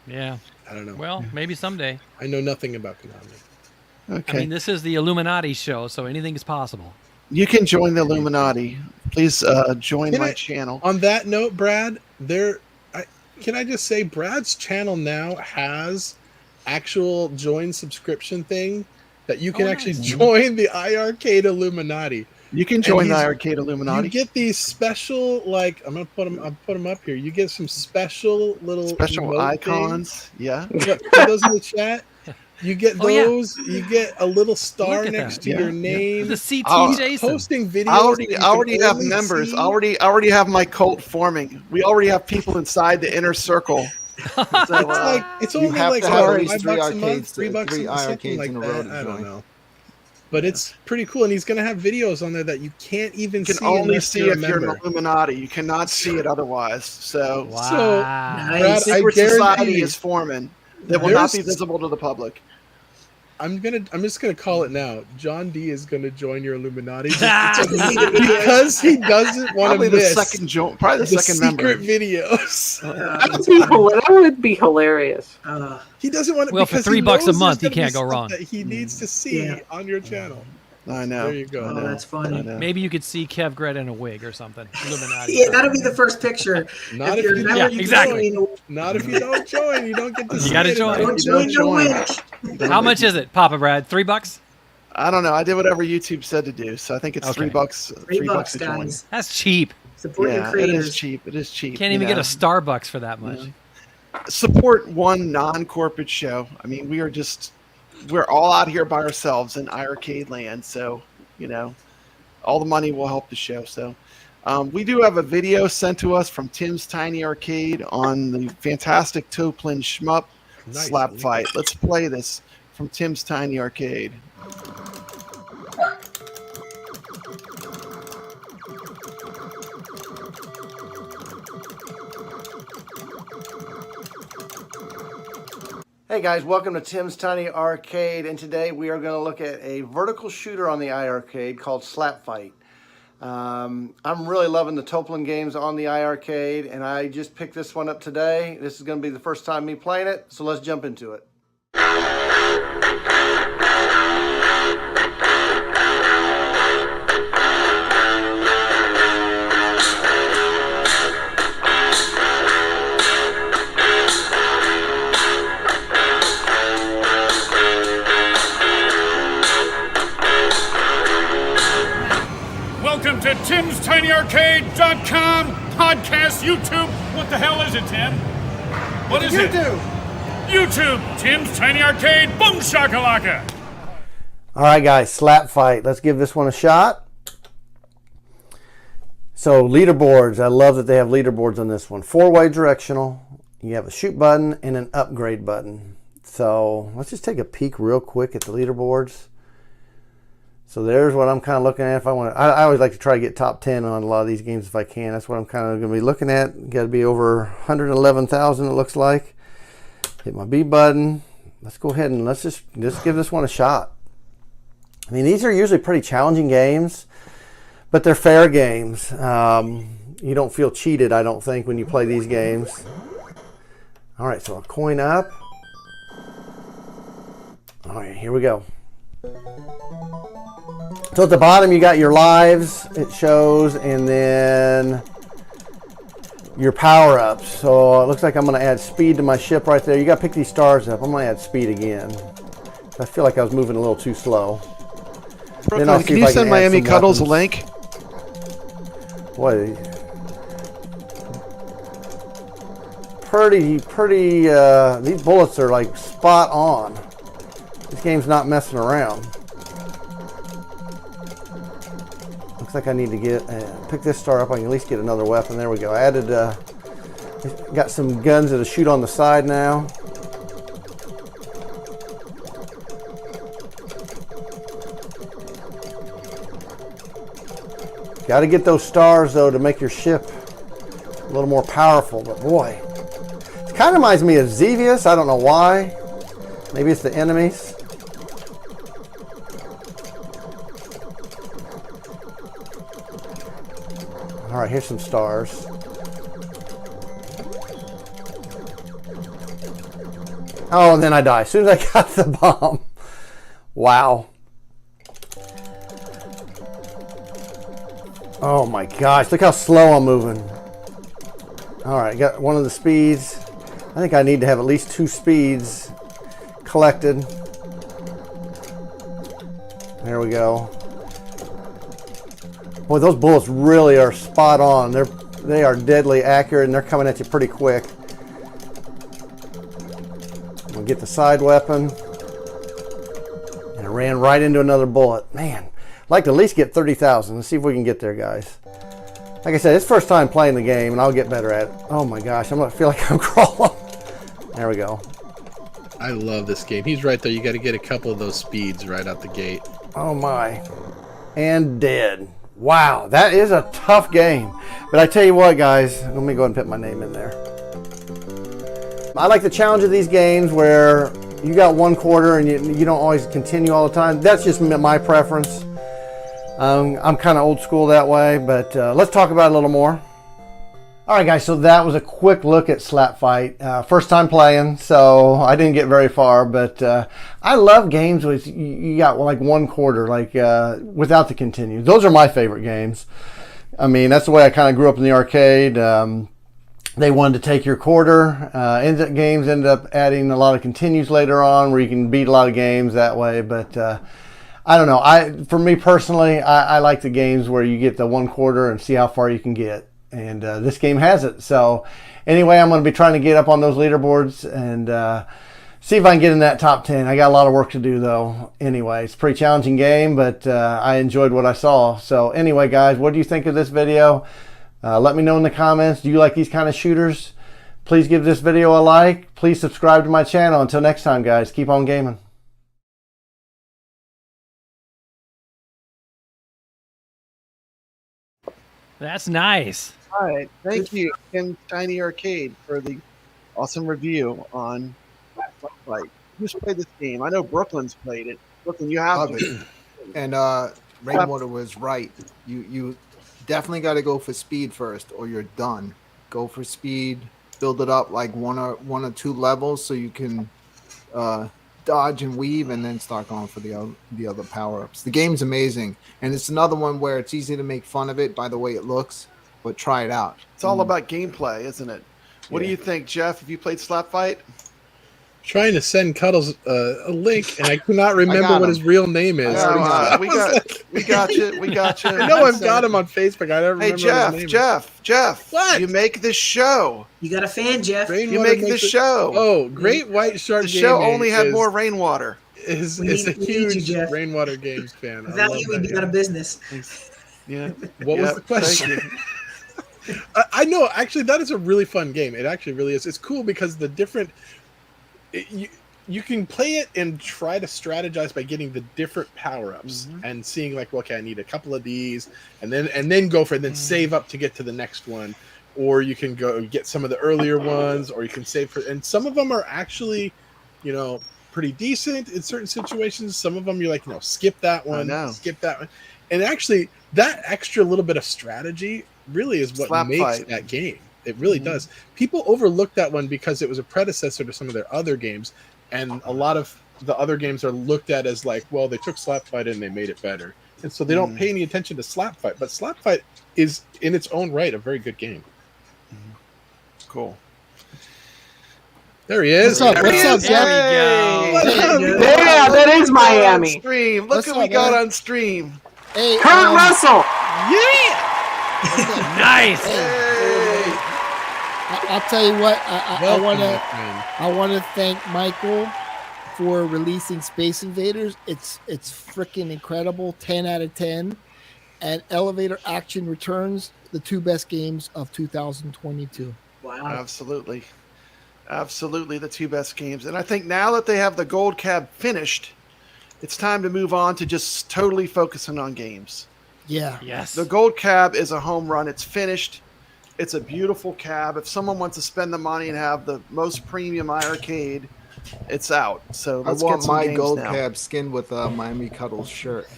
Yeah. I don't know. Well, maybe someday. I know nothing about Konami. Okay. I mean, this is the Illuminati show, so anything is possible. You can join the Illuminati. Please join my channel. On that note, Brad, can I just say Brad's channel now has actual join subscription thing that you can actually join the iArcade Illuminati. You can join the iArcade Illuminati. You get these special, like, I'll put them up here. You get some special little emote icons. things. Yeah. Put those in the chat. You get those. You get a little star Look at next that. to your name. The CT Jason. Posting videos. I already have members. I already have my cult forming. We already have people inside the inner circle So, it's you only have like to have at $5 least three a month, arcades, $3 three something arcades like in a that. row to I don't join. know. But it's pretty cool, and he's going to have videos on there that you can't even you can see only unless see you're a if you're an member. Illuminati. You cannot see it otherwise. So, So, a Brad, I secret guarantee society you, is forming that will not be there's- visible to the public. I'm just gonna call it now. John D is gonna join your Illuminati Because because he doesn't want to Probably the miss probably the second secret member. videos. That would be hilarious. He doesn't want to. Well, for because he $3 a knows month, there's you gonna can't be go stuff wrong. That he needs to see on your channel. I know. There you go. Oh, that's funny. Maybe you could see Kev Gret in a wig or something. Illuminati. Yeah, that'll be the first picture. Not if you're you a member, yeah, you exactly. join. Not if you don't join. You don't get to see You got to it. join. Don't join the wink. How much is it, Papa Brad? $3? I don't know. I did whatever YouTube said to do, so I think it's Okay. $3. $3 to join. guys. That's cheap. Support your Yeah, it creators. is cheap. It is cheap. Can't you even get know. a Starbucks for that much. Support one non-corporate show. I mean, we're all out here by ourselves in iArcade land, so all the money will help the show. So we do have a video sent to us from Tim's Tiny Arcade on the fantastic Toplin Shmup slap fight. Let's play this from Tim's Tiny Arcade. Hey guys, welcome to Tim's Tiny Arcade, and today we are going to look at a vertical shooter on the iArcade called Slap Fight. I'm really loving the Toplin games on the iArcade, and I just picked this one up today. This is going to be the first time me playing it, so let's jump into it. Welcome to Tim'sTinyArcade.com podcast YouTube. What the hell is it, Tim? What is it? YouTube. Tim's Tiny Arcade. Boom shakalaka. All right, guys, Slap Fight. Let's give this one a shot. So, leaderboards. I love that they have leaderboards on this one. 4-way directional. You have a shoot button and an upgrade button. So, let's just take a peek real quick at the leaderboards. So there's what I'm kind of looking at. If I want to, I always like to try to get top 10 on a lot of these games if I can. That's what I'm kind of going to be looking at. Got to be over 111,000 it looks like. Hit my B button. Let's go ahead and let's just give this one a shot. I mean, these are usually pretty challenging games, but they're fair games. You don't feel cheated, I don't think, when you play these games. All right, so a coin up. All right, here we go. So at the bottom you got your lives, it shows, and then your power-ups. So it looks like I'm going to add speed to my ship right there. You got to pick these stars up. I'm going to add speed again. I feel like I was moving a little too slow. Brooklyn, can you send Miami Cuddles a link? What? Pretty, these bullets are like spot on. This game's not messing around. Looks like I need to get pick this star up. I can at least get another weapon. There we go. I added, got some guns that'll shoot on the side now. Got to get those stars though to make your ship a little more powerful. But boy, it kind of reminds me of Xevious. I don't know why. Maybe it's the enemies. All right, here's some stars. Oh, and then I die as soon as I got the bomb. Wow. Oh my gosh, look how slow I'm moving. All right, got one of the speeds. I think I need to have at least 2 speeds collected. There we go. Boy, those bullets really are spot on. They are deadly accurate, and they're coming at you pretty quick. We'll get the side weapon. And I ran right into another bullet. Man, I'd like to at least get 30,000. Let's see if we can get there, guys. Like I said, it's first time playing the game, and I'll get better at it. Oh my gosh, I feel like I'm crawling. There we go. I love this game. He's right there. You got to get a couple of those speeds right out the gate. Oh my. And dead. Wow, that is a tough game. But I tell you what, guys, let me go ahead and put my name in there. I like the challenge of these games where you got one quarter and you don't always continue all the time. That's just my preference. I'm kind of old school that way, but let's talk about it a little more. All right, guys, so that was a quick look at Slap Fight. First time playing, so I didn't get very far, but I love games with you got like one quarter, like without the continue. Those are my favorite games. I mean, that's the way I kind of grew up in the arcade. They wanted to take your quarter. Games ended up adding a lot of continues later on where you can beat a lot of games that way, but I don't know. For me personally, I like the games where you get the one quarter and see how far you can get. And this game has it. So anyway, I'm going to be trying to get up on those leaderboards and see if I can get in that top 10. I got a lot of work to do though. Anyway, it's a pretty challenging game, but I enjoyed what I saw. So anyway, guys, what do you think of this video? Let me know in the comments. Do you like these kind of shooters? Please give this video a like. Please subscribe to my channel. Until next time, guys, keep on gaming. That's nice. All right. Thank you, Tim Tiny Arcade, for the awesome review on Fight. Who's played this game? I know Brooklyn's played it. Brooklyn, you have it. And Rainwater was right. You definitely got to go for speed first, or you're done. Go for speed. Build it up like one or two levels so you can dodge and weave, and then start going for the other power-ups. The game's amazing, and it's another one where it's easy to make fun of it by the way it looks, but try it out. It's all about gameplay, isn't it? What do you think, Jeff? Have you played Slap Fight? Trying to send Cuddles a link, and I could not remember what his real name is. We got you. We got you. I know I've got him on Facebook. I never remember what his name is. Jeff. What? You make this show. You got a fan, Jeff. You make this show. Oh, Great White Shark The show Gaming only had more Rainwater. Is a huge Rainwater Games fan. Without you, we'd be out of business. Yeah. What was the question? I know. Actually, that is a really fun game. It actually really is. It's cool because the different... You can play it and try to strategize by getting the different power-ups and seeing like, okay, I need a couple of these, and then go for it, and then save up to get to the next one. Or you can go get some of the earlier ones, or you can save for, and some of them are actually, pretty decent in certain situations. Some of them you're like, skip that one, skip that one. And actually, that extra little bit of strategy really is what makes that game. It really does. People overlook that one because it was a predecessor to some of their other games, and a lot of the other games are looked at as like, well, they took Slap Fight and they made it better, and so they don't pay any attention to Slap Fight. But Slap Fight is, in its own right, a very good game. Cool. There he is. What's up, Jeff? Yeah, that is Miami. Stream. Look what we got on stream. Hey, Kurt Russell. Yeah. Nice. I'll tell you what. I want to thank Michael for releasing Space Invaders. It's freaking incredible. 10 out of 10. And Elevator Action Returns, the two best games of 2022. Wow. Absolutely. Absolutely the two best games. And I think now that they have the Gold Cab finished, it's time to move on to just totally focusing on games. Yeah. Yes. The Gold Cab is a home run. It's finished. It's a beautiful cab. If someone wants to spend the money and have the most premium iArcade, it's out. So let's I get want some my games Gold now. Cab skinned with a Miami Cuddles shirt.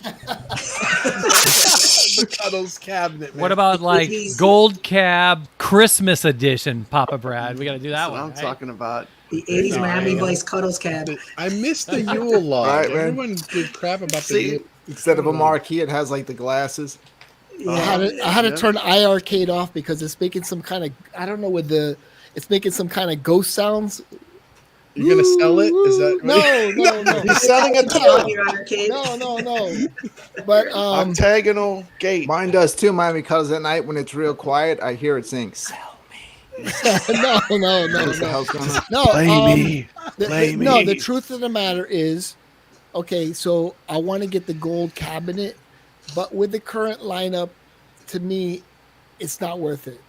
The Cuddles cabinet. Man. What about like Gold Cab Christmas Edition, Papa Brad? We got to do that That's one. what I'm talking about. The 80s Miami Vice Cuddles Cab. I missed the Yule log. Right, man. Everyone did crap about the Yule. Instead of a marquee, it has like the glasses. I had to turn iArcade off because it's making some kind of, I don't know what it's making some kind of ghost sounds. You're gonna sell it? Is that no? He's selling it to No. But octagonal gate. Mine does too, Miami Cuddles. At night when it's real quiet, I hear it sing, "Sell me." No. Play me. No, the truth of the matter is, okay, so I want to get the gold cabinet, but with the current lineup, to me, it's not worth it.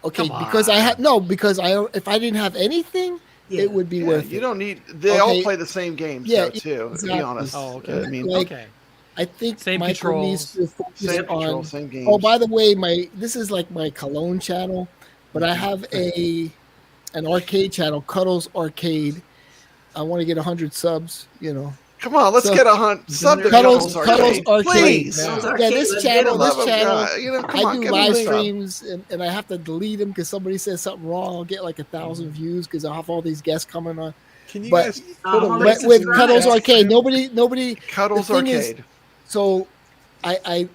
Okay, because if I didn't have anything, it would be worth it. You don't need. They all Okay. play the same games, Yeah, though, too. To exactly. be honest. Oh, okay. I mean, Like, I think Same Michael needs to controls. focus Same on. control, same games. Oh, by the way, this is like my Cologne channel, but I have an arcade channel, Cuddles Arcade. I want to get 100 subs. Come on, let's So- get 100 sub to Cuddles Arcade, Arcade. please. Yeah, this channel, Love of God. Come I on, do give me live a sub. streams, and I have to delete them because somebody says something wrong. I'll get like 1,000 views because I have all these guests coming on. Can you But guys put a but link to with some Cuddles chat? Arcade, nobody. Cuddles the thing is, Arcade. so,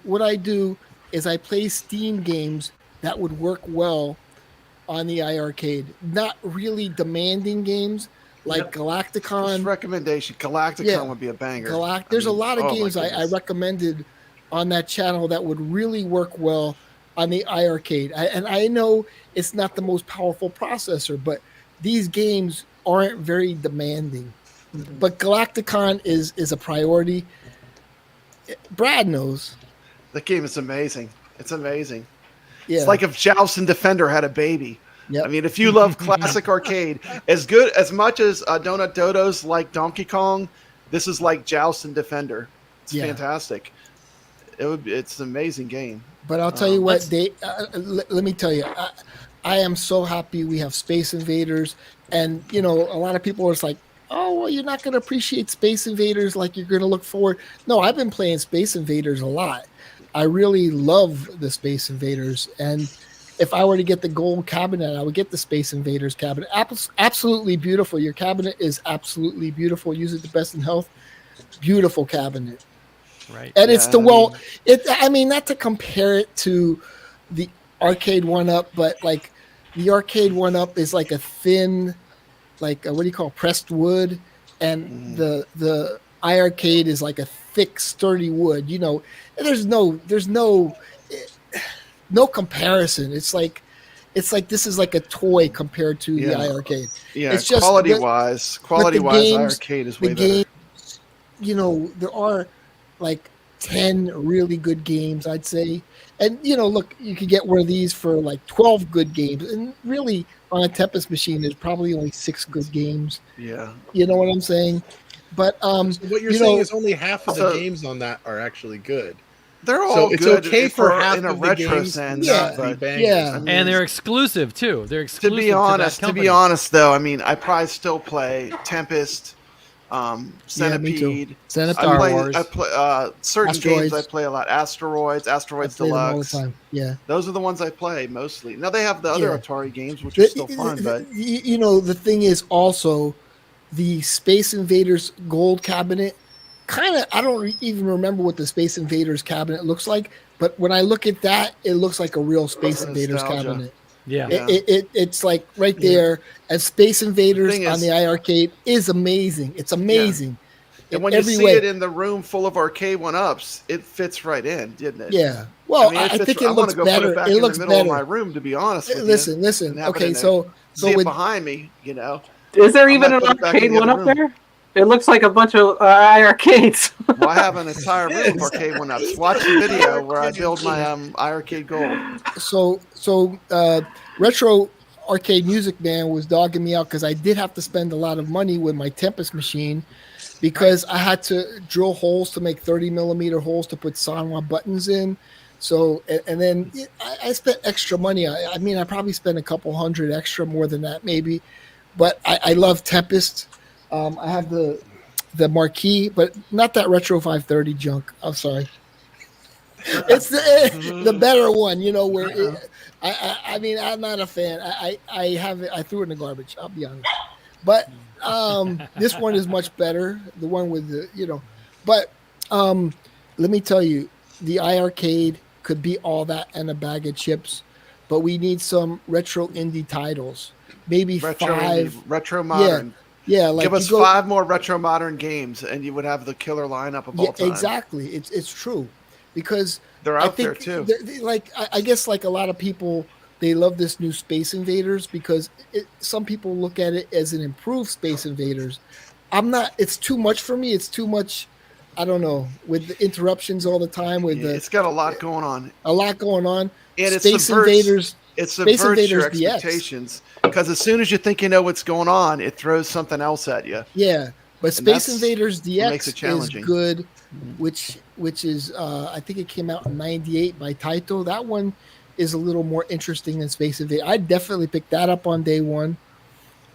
what I do is I play Steam games that would work well on the iArcade. Not really demanding games like Galacticon. Just recommendation. Galacticon would be a banger. There's a lot of oh my games I goodness. recommended on that channel that would really work well on the iArcade. And I know it's not the most powerful processor, but these games aren't very demanding. But Galacticon is a priority. Brad knows. The game is amazing. It's amazing. Yeah. It's like if Joust and Defender had a baby. Yep. I mean, if you love classic arcade, as much as Donut Dodos like Donkey Kong, this is like Joust and Defender. It's fantastic. It's an amazing game. But I'll tell you what, let me tell you, I am so happy we have Space Invaders. And, a lot of people are just like, oh, well, you're not going to appreciate Space Invaders like you're going to look forward. No, I've been playing Space Invaders a lot. I really love the Space Invaders. And if I were to get the gold cabinet, I would get the Space Invaders cabinet. Absolutely beautiful. Your cabinet is absolutely beautiful. Use it the best in health. Beautiful cabinet. Right. And it's not to compare it to the arcade 1-up, but like the arcade 1-up is like a thin, like what do you call it, pressed wood, and the iArcade is like a thick, sturdy wood. There's no comparison. It's like this is like a toy compared to the iArcade. Yeah, it's just quality-wise, iArcade is way better. There are like 10 really good games, I'd say. And, look, you could get one of these for like 12 good games. And really, on a Tempest machine, there's probably only 6 good games. Yeah. You know what I'm saying? But So what you're saying is only half of the games on that are actually good. They're all so it's good okay for half in a of the retro games sense. not to be bangers. I mean, And they're exclusive too. They're to exclusive be honest, that to be company. honest, though, I mean, I probably still play Tempest, Centipede. Centipede. I play certain Asteroids. games. I play a lot. Asteroids I play them all Deluxe. the time. Yeah. Those are the ones I play mostly. Now they have the other Yeah. Atari games, which are still fun, but The thing is also the Space Invaders gold cabinet. I don't even remember what the Space Invaders cabinet looks like, but when I look at that, it looks like a real Space Invaders nostalgia. cabinet. Yeah. It's like right there. And Space Invaders thing on is- the iArcade is amazing. It's amazing. and in when you every see way. it in the room full of arcade 1-ups, it fits right in, didn't it? Yeah. Well, I fits- think it I wanna looks go better. Put it back It in looks the middle better. of my room, to be honest with Listen. you. and have it Okay, in there. so see it with behind me, Is there I even might an put it back in arcade the one other up room. there? It looks like a bunch of iArcades. Well, I have an entire room of arcade 1-ups. Watch the video where I build my iArcade gold. So Retro Arcade Music Man was dogging me out because I did have to spend a lot of money with my Tempest machine because I had to drill holes to make 30mm holes to put Sanwa buttons in. So, and then I spent extra money. I mean, I probably spent a couple hundred extra, more than that maybe. But I love Tempest. I have the marquee, but not that Retro 530 junk. I'm sorry. It's the better one, where I mean, I'm not a fan. I have it. I threw it in the garbage. I'll be honest. But this one is much better. The one with the, But let me tell you, the iArcade could be all that and a bag of chips, but we need some retro indie titles. Maybe Retro 5. indie, retro modern. Yeah, like give us you go- 5 more retro modern games, and you would have the killer lineup of all time. Exactly. It's true, because They're I out there think too. I guess like a lot of people, they love this new Space Invaders because some people look at it as an improved Space Invaders. I'm not. It's too much for me. It's too much. I don't know, with the interruptions all the time. It's got a lot going on. A lot going on. And it Space subverts, Invaders. it Space subverts your Invaders DX. expectations because as soon as you think you know what's going on, it throws something else at you. Yeah, but And Space that's Invaders what makes it DX is challenging. good, which is I think it came out in '98 by Taito. That one is a little more interesting than Space Invaders. I'd definitely pick that up on day one.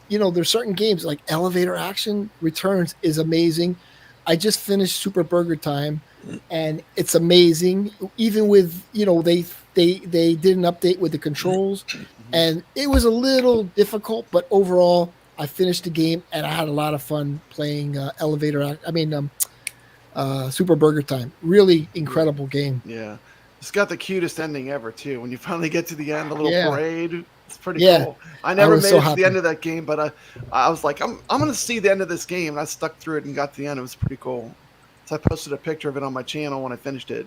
You know, there's certain games like Elevator Action Returns is amazing. I just finished Super Burger Time, and it's amazing. Even with they did an update with the controls, and it was a little difficult, but overall I finished the game and I had a lot of fun playing Super Burger Time. Really incredible game. Yeah. It's got the cutest ending ever too. When you finally get to the end, the little Yeah. parade, it's pretty Yeah. cool. I I never was made so it to the happy. end of that game, but I was like, I'm gonna see the end of this game, and I stuck through it and got to the end. It was pretty cool. So I posted a picture of it on my channel when I finished it.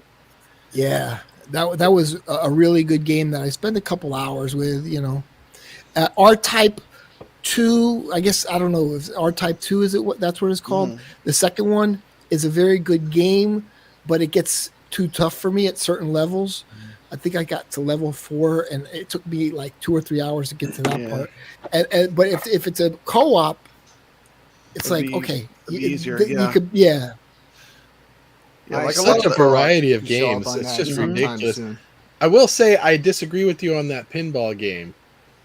Yeah, that was a really good game that I spent a couple hours with. R-Type 2. I guess I don't know if R-Type 2 is it. That's what it's called. Mhm. The second one is a very good game, but it gets too tough for me at certain levels. I think I got to level 4, and it took me like 2 or 3 hours to get to that Yeah. part. But if it's a co-op, it's It'd like be- okay, it'd be easier, you yeah. could yeah. Yeah, like Such a variety of to show up games. on It's that just sometime ridiculous. soon. I will say I disagree with you on that pinball game.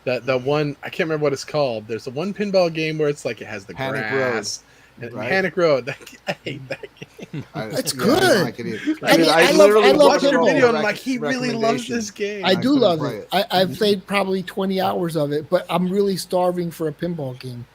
The one I can't remember what it's called. There's the one pinball game where it's like it has the Panic grass. Road, And right? Panic Road. I hate that game. It's I good. don't like it either. I literally love watched your pinball. video and I'm like, he really loves this game. I do couldn't love play it. I've played probably 20 hours of it, but I'm really starving for a pinball game.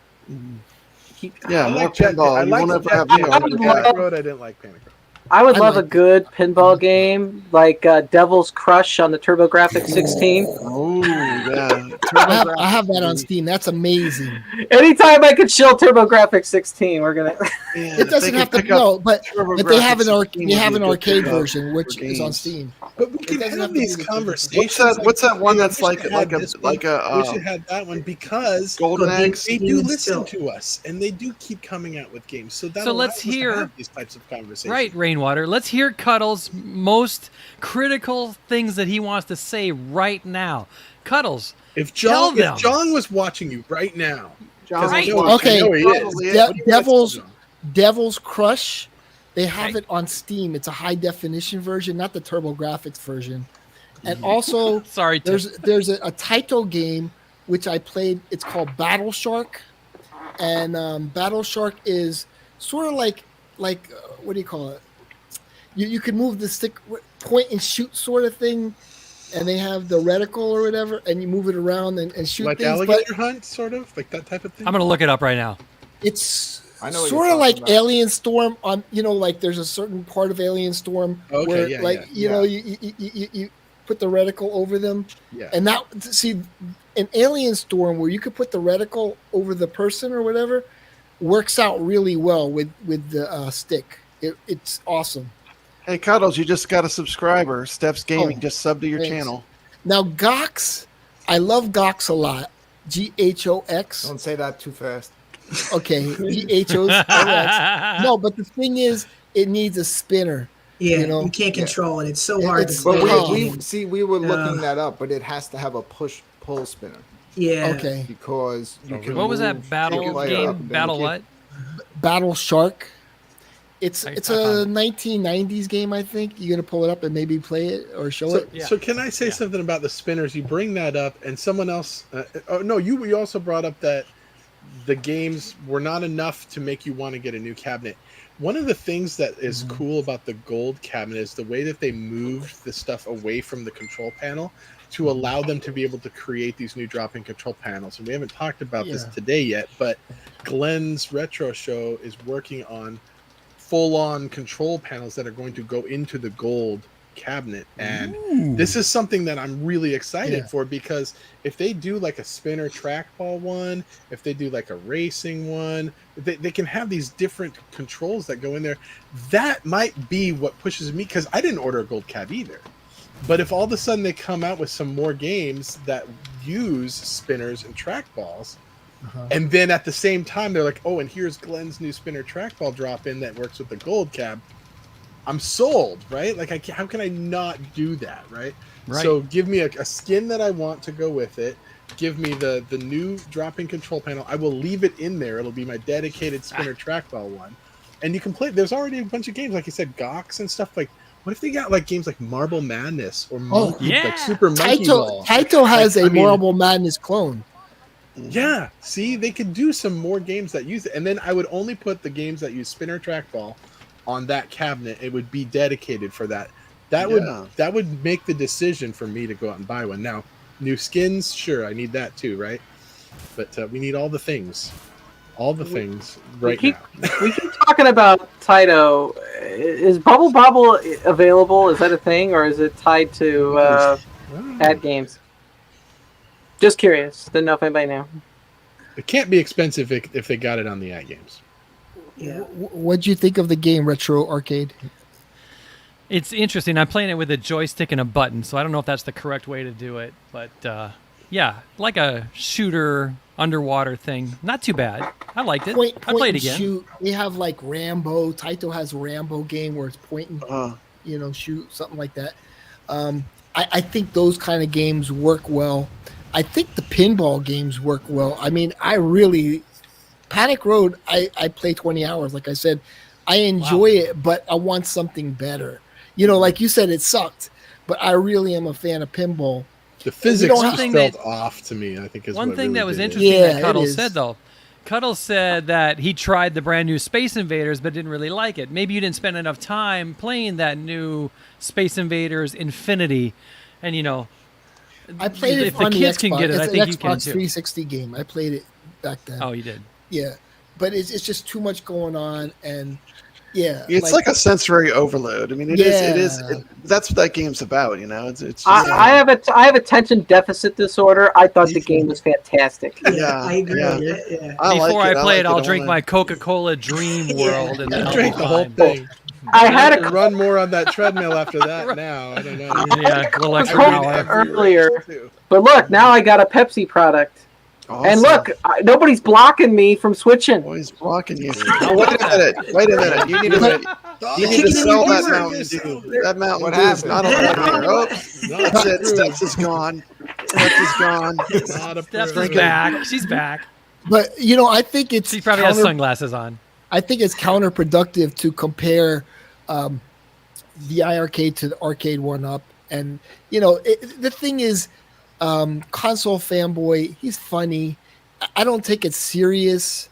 Yeah, I more like Jet. pinball. I You like won't ever Jet. have I more. like Panic Road. I didn't like Panic Road. I would I love like a good pinball game like Devil's Crush on the TurboGrafx 16. Oh yeah, I have that on Steam. That's amazing. Anytime I could show TurboGrafx 16, we're gonna. It doesn't have to no, but they have an arcade version which is on Steam. But we can doesn't have have to these be the- conversations. What's that one "Hey, that's we like should like have a this one. like a We should have that one because Golden Eggs? they do Even listen still. to us and they do keep coming out with games. So that So allows let's us to hear- have these types of conversations. Right, Rainwater. Let's hear Cuddles' most critical things that he wants to say right now. Cuddles, If tell John, them. if John was watching you right now, John 'cause I was know- watching. Okay. I know he is. Probably De- What do you guys Devil's think, John? Devil's Crush. They have it on Steam. It's a high definition version, not the TurboGrafx version. And also, Sorry, Tim. there's a Taito game which I played. It's called Battle Shark, and Battle Shark is sort of like what do you call it? You can move the stick, point and shoot sort of thing, and they have the reticle or whatever, and you move it around and shoot Like things. alligator hunt, sort of like that type of thing. I'm going to look it up right now. It's I know what sort you're of like talking about. Alien Storm on like there's a certain part of Alien Storm Okay, where yeah, like yeah. you put the reticle over them, Yeah. and that see an Alien Storm where you could put the reticle over the person or whatever works out really well with the stick. It's awesome. Hey Cuddles, you just got a subscriber. Steps Gaming Oh, just subbed to your thanks. channel. Now Gox, I love Gox a lot. GHOX. Don't say that too fast. Okay, GHOX. No, but the thing is, it needs a spinner. Yeah, you know? you can't control it. It's so It- hard it's- to But play. we were looking that up, but it has to have a pull spinner Yeah. Okay. because you can. What was that move battle your player game? up and down. Battle what? Battle Shark. It's I a found 1990s game, I think. You're gonna pull it up and maybe play it or show So, it. so can I say something about the spinners? You bring that up, and someone else. Oh no, you also brought up that the games were not enough to make you want to get a new cabinet. One of the things that is cool about the gold cabinet is the way that they moved the stuff away from the control panel to allow them to be able to create these new drop-in control panels. And we haven't talked about this Yeah. today yet, but Glenn's Retro Show is working on full-on control panels that are going to go into the gold cabinet, and this is something that I'm really excited Yeah. for, because if they do like a spinner trackball one, if they do like a racing one, they can have these different controls that go in there. That might be what pushes me, because I didn't order a gold cab either. But if all of a sudden they come out with some more games that use spinners and trackballs, and then at the same time they're like, oh, and here's Glenn's new spinner trackball drop-in that works with the gold cab, I'm sold, right? Like, how can I not do that, right? Right. So give me a skin that I want to go with it. Give me the new drop-in control panel. I will leave it in there. It'll be my dedicated spinner trackball one. And you can play. There's already a bunch of games, like you said, Gox and stuff. Like, what if they got like games like Marble Madness or like Super Monkey Ball? Taito has a Marble Madness clone. Yeah, see, they could do some more games that use it, and then I would only put the games that use spinner trackball on that cabinet. It would be dedicated for that. That would make the decision for me to go out and buy one. Now, new skins, sure, I need that too, right? But we need all the things right now. We keep talking about Taito. Is Bubble Bobble available? Is that a thing, or is it tied to ad games? Just curious. Didn't know if anybody knew. It can't be expensive if they got it on the ad games. Yeah. What'd you think of the game Retro Arcade? It's interesting. I'm playing it with a joystick and a button, so I don't know if that's the correct way to do it. But yeah, like a shooter underwater thing. Not too bad. I liked it. I played and again. Shoot. We have like Rambo. Taito has a Rambo game where it's point and shoot, something like that. I think those kind of games work well. I think the pinball games work well. I mean, Panic Road, I play 20 hours. Like I said, I enjoy it, but I want something better. Like you said, it sucked, but I really am a fan of pinball. The physics just felt off to me, I think is one what thing really that was did it. interesting that Cuddles said, though. Cuddles said that he tried the brand new Space Invaders, but didn't really like it. Maybe you didn't spend enough time playing that new Space Invaders Infinity, and I played it if the on kids the Xbox. can get it, It's I an think you can Xbox too. 360 game. I played it back then. Oh, you did? Yeah, but it's just too much going on, and it's like a sensory overload. I mean, it is. That's what that game's about, It's just, I have attention deficit disorder. I thought the game was fantastic. I agree. Yeah. Before I play it, I'll I drink wanna- my Coca-Cola Dream World, and then I'll Drink be the whole fine. thing. I had to run more on that treadmill after that. Now I don't know. Yeah, a little extra Coke power. earlier, but look, now I got a Pepsi product. Awesome. And look, nobody's blocking me from switching. Nobody's blocking you. Oh, wait a minute. You need to sell that Mountain Dew. That Mountain Dew is not allowed here. Oh, that's it. Steps is gone. Steps is gone. Steps is back. She's back. But I think it's She probably has sunglasses on. I think it's counterproductive to compare the iArcade to the Arcade 1-Up, and the thing is, console fanboy, he's funny. I don't take it serious,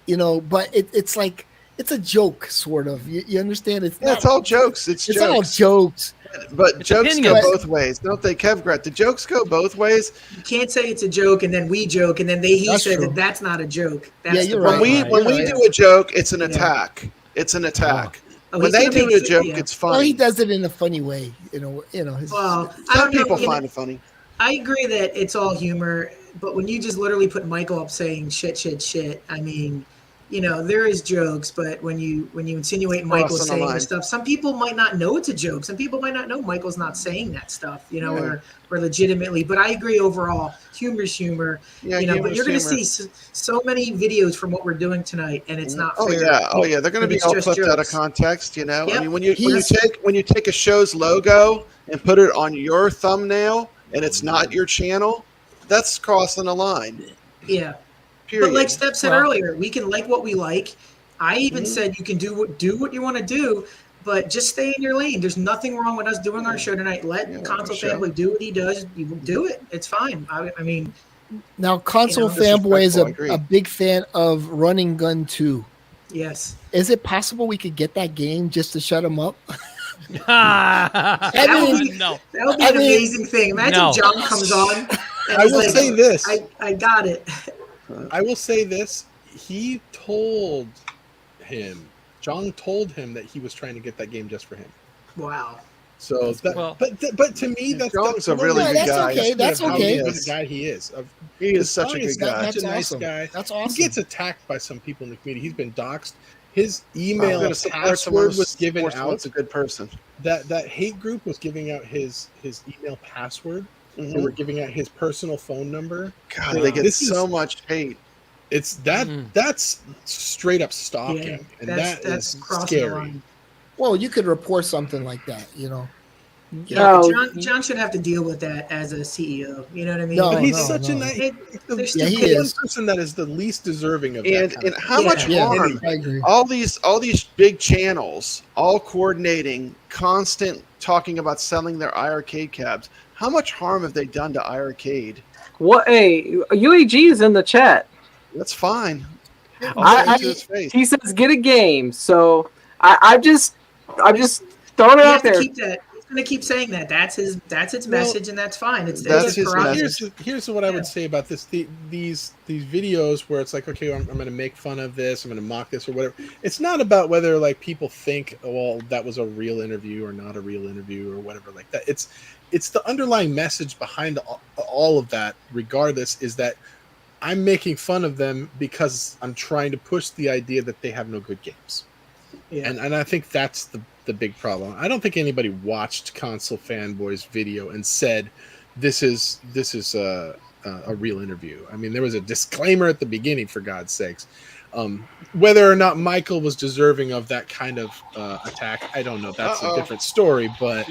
but it's like it's a joke, sort of. You understand? It's all jokes. It's jokes. all jokes. But jokes go both ways, don't they, Kevgrat? The jokes go both ways. You can't say it's a joke and then we joke and then he That's said true. that that's not a joke. That's Yeah, you're the right. When we do a joke, it's an attack. It's an attack. Oh, When he's they gonna do make a joke, yeah. it's Well, he funny. does it in a funny way, Well, I Some don't know, people find it funny. I agree that it's all humor, but when you just literally put Michael up saying shit, I mean, there is jokes, but when you insinuate Michael's Crossing the saying line. this stuff, some people might not know it's a joke. Some people might not know Michael's not saying that stuff, or legitimately. But I agree overall, humor's humor. Yeah, but humor's you're going to humor. see so many videos from what we're doing tonight, and it's not Oh fair. yeah, they're going to be It's all just clipped out of jokes. context. I Yep. mean, when you take a show's logo and put it on your thumbnail and it's not your channel, that's crossing a line. Yeah. Period. But like Steph said Well- earlier, we can like what we like. I even said you can do what you want to do, but just stay in your lane. There's nothing wrong with us doing our show tonight. Let Console show. Fanboy do what he does. You do it. It's fine. I mean, Now, console fanboy is a big fan of Running Gun 2. yes. Is it possible we could get that game just to shut him up? That would be, no. that would be an amazing thing. Imagine No. John comes on. And I he's will like, say this. I got it. I will say this. He told him, John told him that he was trying to get that game just for him. Wow. So, but to me, that's John's a really good guy. That's How okay. good a guy he is. He is such a He's good guy. Such a nice awesome. guy. That's He awesome. gets attacked by some people in the community. He's been doxxed. His I'm email gonna support someone password was given out. That's a good person. That hate group was giving out his email password. They Mhm. were giving out his personal phone number. God, they get so much hate. It's that's straight up stalking, Yeah, and that's that is crossing the scary. line. Well, you could report something like that, Yeah, John should have to deal with that as a CEO. You know what I mean? But he's such a nice. They're The stupid. one person that is the least deserving of that. And kind of how thing. much harm? I agree. All these big channels, all coordinating, constant talking about selling their iArcade cabs. How much harm have they done to iArcade? What? Hey, UAG is in the chat. That's fine. I'll say it to his face. He says get a game. So I'm just throwing it You out have to there. keep that. He's going to keep saying that. That's his message, and that's fine. It's That's his prerogative. here's what I would say about this. These videos where it's like, okay, I'm going to make fun of this, I'm going to mock this or whatever. It's not about whether like people think, well, that was a real interview or not a real interview or whatever like that. It's the underlying message behind all of that. Regardless, is that I'm making fun of them because I'm trying to push the idea that they have no good games. Yeah. And I think that's the big problem. I don't think anybody watched Console Fanboy's video and said this is a real interview. I mean, there was a disclaimer at the beginning, for God's sakes. Whether or not Michael was deserving of that kind of attack, I don't know. That's a different story. But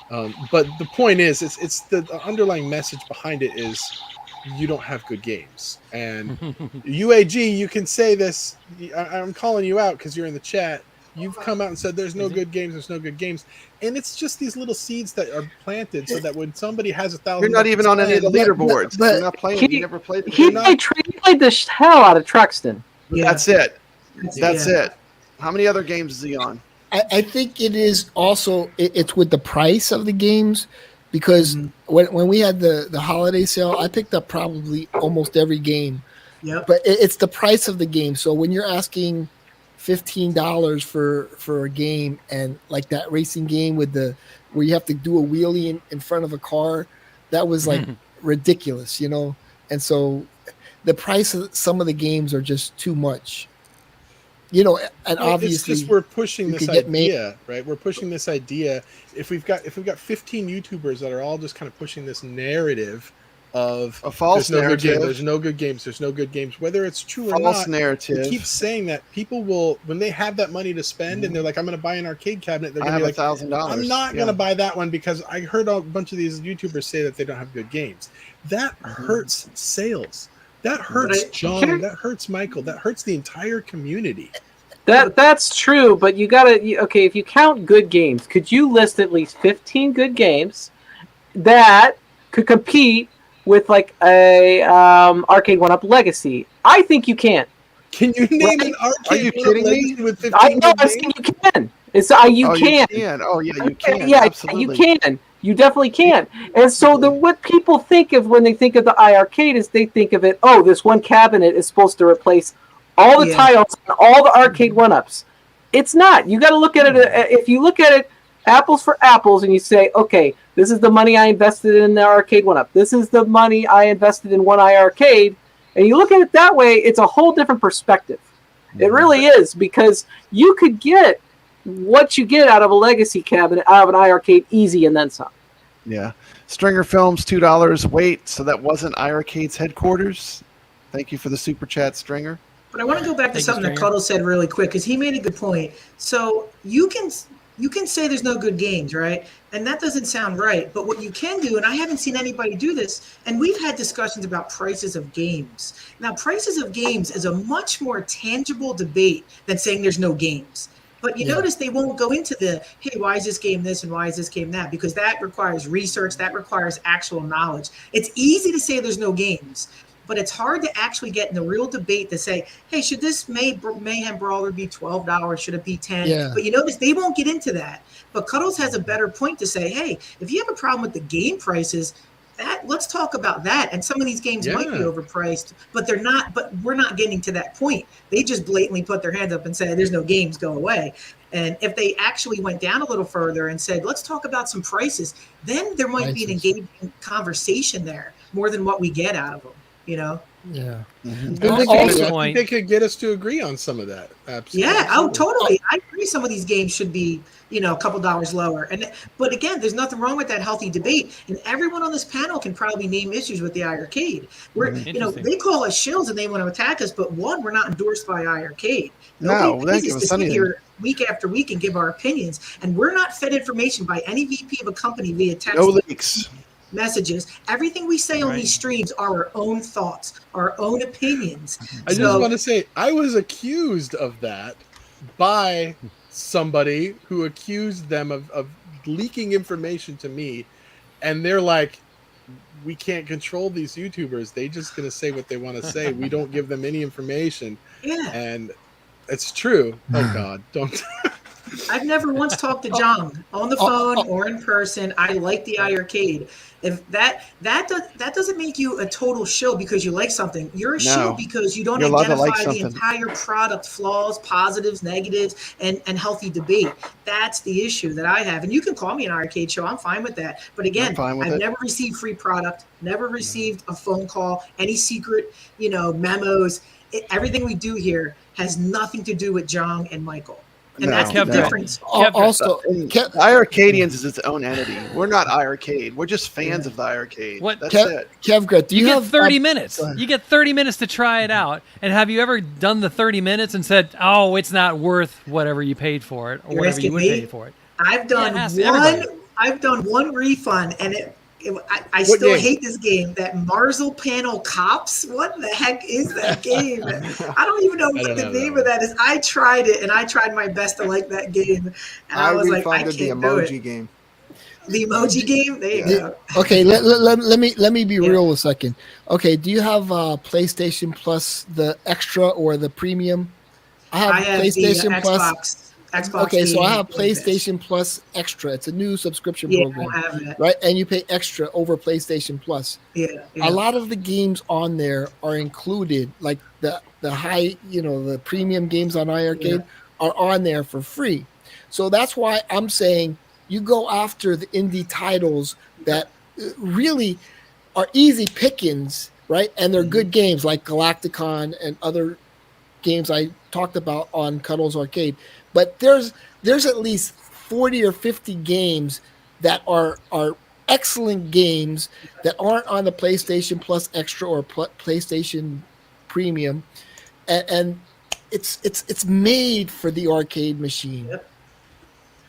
but the point is, it's the underlying message behind it is you don't have good games. And UAG, you can say this. I'm calling you out because you're in the chat. You've come out and said there's no good games, and it's just these little seeds that are planted so that when somebody has 1,000, You're not even on any of the leaderboards. You're not playing. You never played. He played the hell out of Truxton. That's it. That's it. How many other games is he on? I think it is also it's with the price of the games, because when we had the holiday sale, I picked up probably almost every game. Yeah. But it's the price of the game. So when you're asking $15 for a game, and like that racing game where you have to do a wheelie in front of a car, that was like ridiculous, And so the price of some of the games are just too much. And obviously it's just we're pushing you this could get idea, right? We're pushing this idea. If we've got 15 YouTubers that are all just kind of pushing this narrative of a false narrative, there's no good games, whether it's true or false not. narrative. We keep saying that people will, when they have that money to spend and they're like, I'm going to buy an arcade cabinet. They're going to be like, $1,000. I'm not going to buy that one because I heard a bunch of these YouTubers say that they don't have good games. That hurts sales. That hurts John. That hurts Michael. That hurts the entire community. That's true, but you gotta if you count good games, could you list at least 15 good games that could compete with like a Arcade 1-Up Legacy? I think you can. Can you name an Arcade? Are you kidding me? With 15 I know. I think you can. It's you can. You can. Oh yeah, you can. Yeah, absolutely. you can. You definitely can. And so what people think of when they think of the iArcade is they think of it, oh, this one cabinet is supposed to replace all the titles and all the Arcade 1-Ups. It's not. You got to look at it. If you look at it apples for apples and you say, okay, this is the money I invested in the Arcade 1-Up. This is the money I invested in one iArcade. And you look at it that way, it's a whole different perspective. It really is, because you could get what you get out of a Legacy cabinet, out of an iArcade, easy and then some. Yeah. Stringer Films, $2. Wait, so that wasn't iArcade's headquarters? Thank you for the super chat, Stringer. But I want to go back to something that Cuddle said really quick, because he made a good point. So you can say there's no good games, right? And that doesn't sound right. But what you can do, and I haven't seen anybody do this, and we've had discussions about prices of games. Now, prices of games is a much more tangible debate than saying there's no games. But you notice they won't go into the, hey, why is this game this and why is this game that? Because that requires research, that requires actual knowledge. It's easy to say there's no games, but it's hard to actually get in the real debate to say, hey, should this Mayhem Brawler be $12? Should it be $10? Yeah. But you notice they won't get into that. But Cuddles has a better point to say, hey, if you have a problem with the game prices, let's talk about that. And some of these games might be overpriced, but they're not. But we're not getting to that point. They just blatantly put their hands up and said, there's no games, go away. And if they actually went down a little further and said, let's talk about some prices, then there might be an engaging conversation there more than what we get out of them. Yeah. I think they could get us to agree on some of that. Absolutely. Yeah. Oh, totally. I agree. Some of these games should be, a couple dollars lower. But again, there's nothing wrong with that healthy debate. And everyone on this panel can probably name issues with the iArcade. We're, they call us shills and they want to attack us. But one, we're not endorsed by iArcade. No, they give us anything. week after week and give our opinions. And we're not fed information by any VP of a company via text. No leaks. Messages. Everything we say on these streams are our own thoughts, our own opinions. I just want to say I was accused of that by somebody who accused them of leaking information to me, and they're like, we can't control these YouTubers. They just gonna say what they want to say. We don't give them any information. Yeah. And it's true. Oh God, don't. I've never once talked to John on the phone or in person. I like the iArcade. If that doesn't make you a total shill because you like something. You're a shill because you don't identify the entire product flaws, positives, negatives, and healthy debate. That's the issue that I have. And you can call me an arcade show. I'm fine with that. But again, I've never received free product, never received a phone call, any secret, memos. Everything we do here has nothing to do with John and Michael. And that's the difference. Also, iArcadians is its own entity. We're not iArcade. We're just fans of the iArcade. That's it. Kevgrat, do you get 30 minutes? You get 30 minutes to try it out. And have you ever done the 30 minutes and said, "Oh, it's not worth whatever you paid for it, or whatever you would pay for it"? I've done one refund, and I still hate this game. That Marzel Panel Cops. What the heck is that game? I don't even know what the name of that is. I tried it, and I tried my best to like that game. And I was like, I can't the emoji game. The emoji game. There you go. Okay, let me be real a second. Okay, do you have PlayStation Plus, the extra or the premium? I have PlayStation the Plus. Xbox okay, so I have PlayStation Plus Extra. It's a new subscription program, I have that. right? And you pay extra over PlayStation Plus. Yeah. A lot of the games on there are included, like the high, the premium games on iArcade are on there for free. So that's why I'm saying you go after the indie titles that really are easy pickings, right? And they're good games like Galacticon and other games I talked about on Cuddles Arcade. But there's at least 40 or 50 games that are excellent games that aren't on the PlayStation Plus Extra or PlayStation Premium, and it's made for the arcade machine. Yep.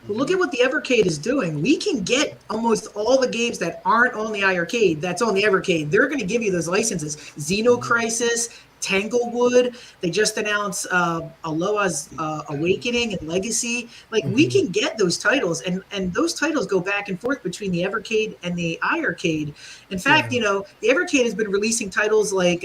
Well, look at what the Evercade is doing. We can get almost all the games that aren't on the iArcade that's on the Evercade. They're going to give you those licenses. Xenocrisis, Tanglewood. They just announced Aloha's Awakening and Legacy. Like we can get those titles, and those titles go back and forth between the Evercade and the iArcade. In fact, the Evercade has been releasing titles like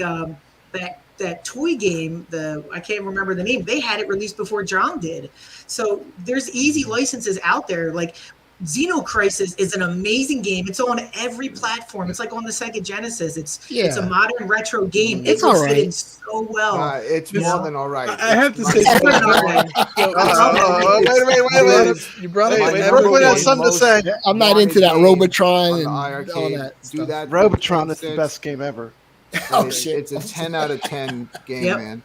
that toy game. I can't remember the name. They had it released before John did. So there's easy licenses out there. Like Xenocrisis is an amazing game. It's on every platform. It's like on the Sega Genesis. It's a modern retro game. It's all right. Fitting so well. It's more than all right. I have to say, wait. You brought up Brooklyn has something to say. I'm not into that Robotron and iArcade, all that. do that. Robotron is the best game ever. It's a 10 out of 10 game, man.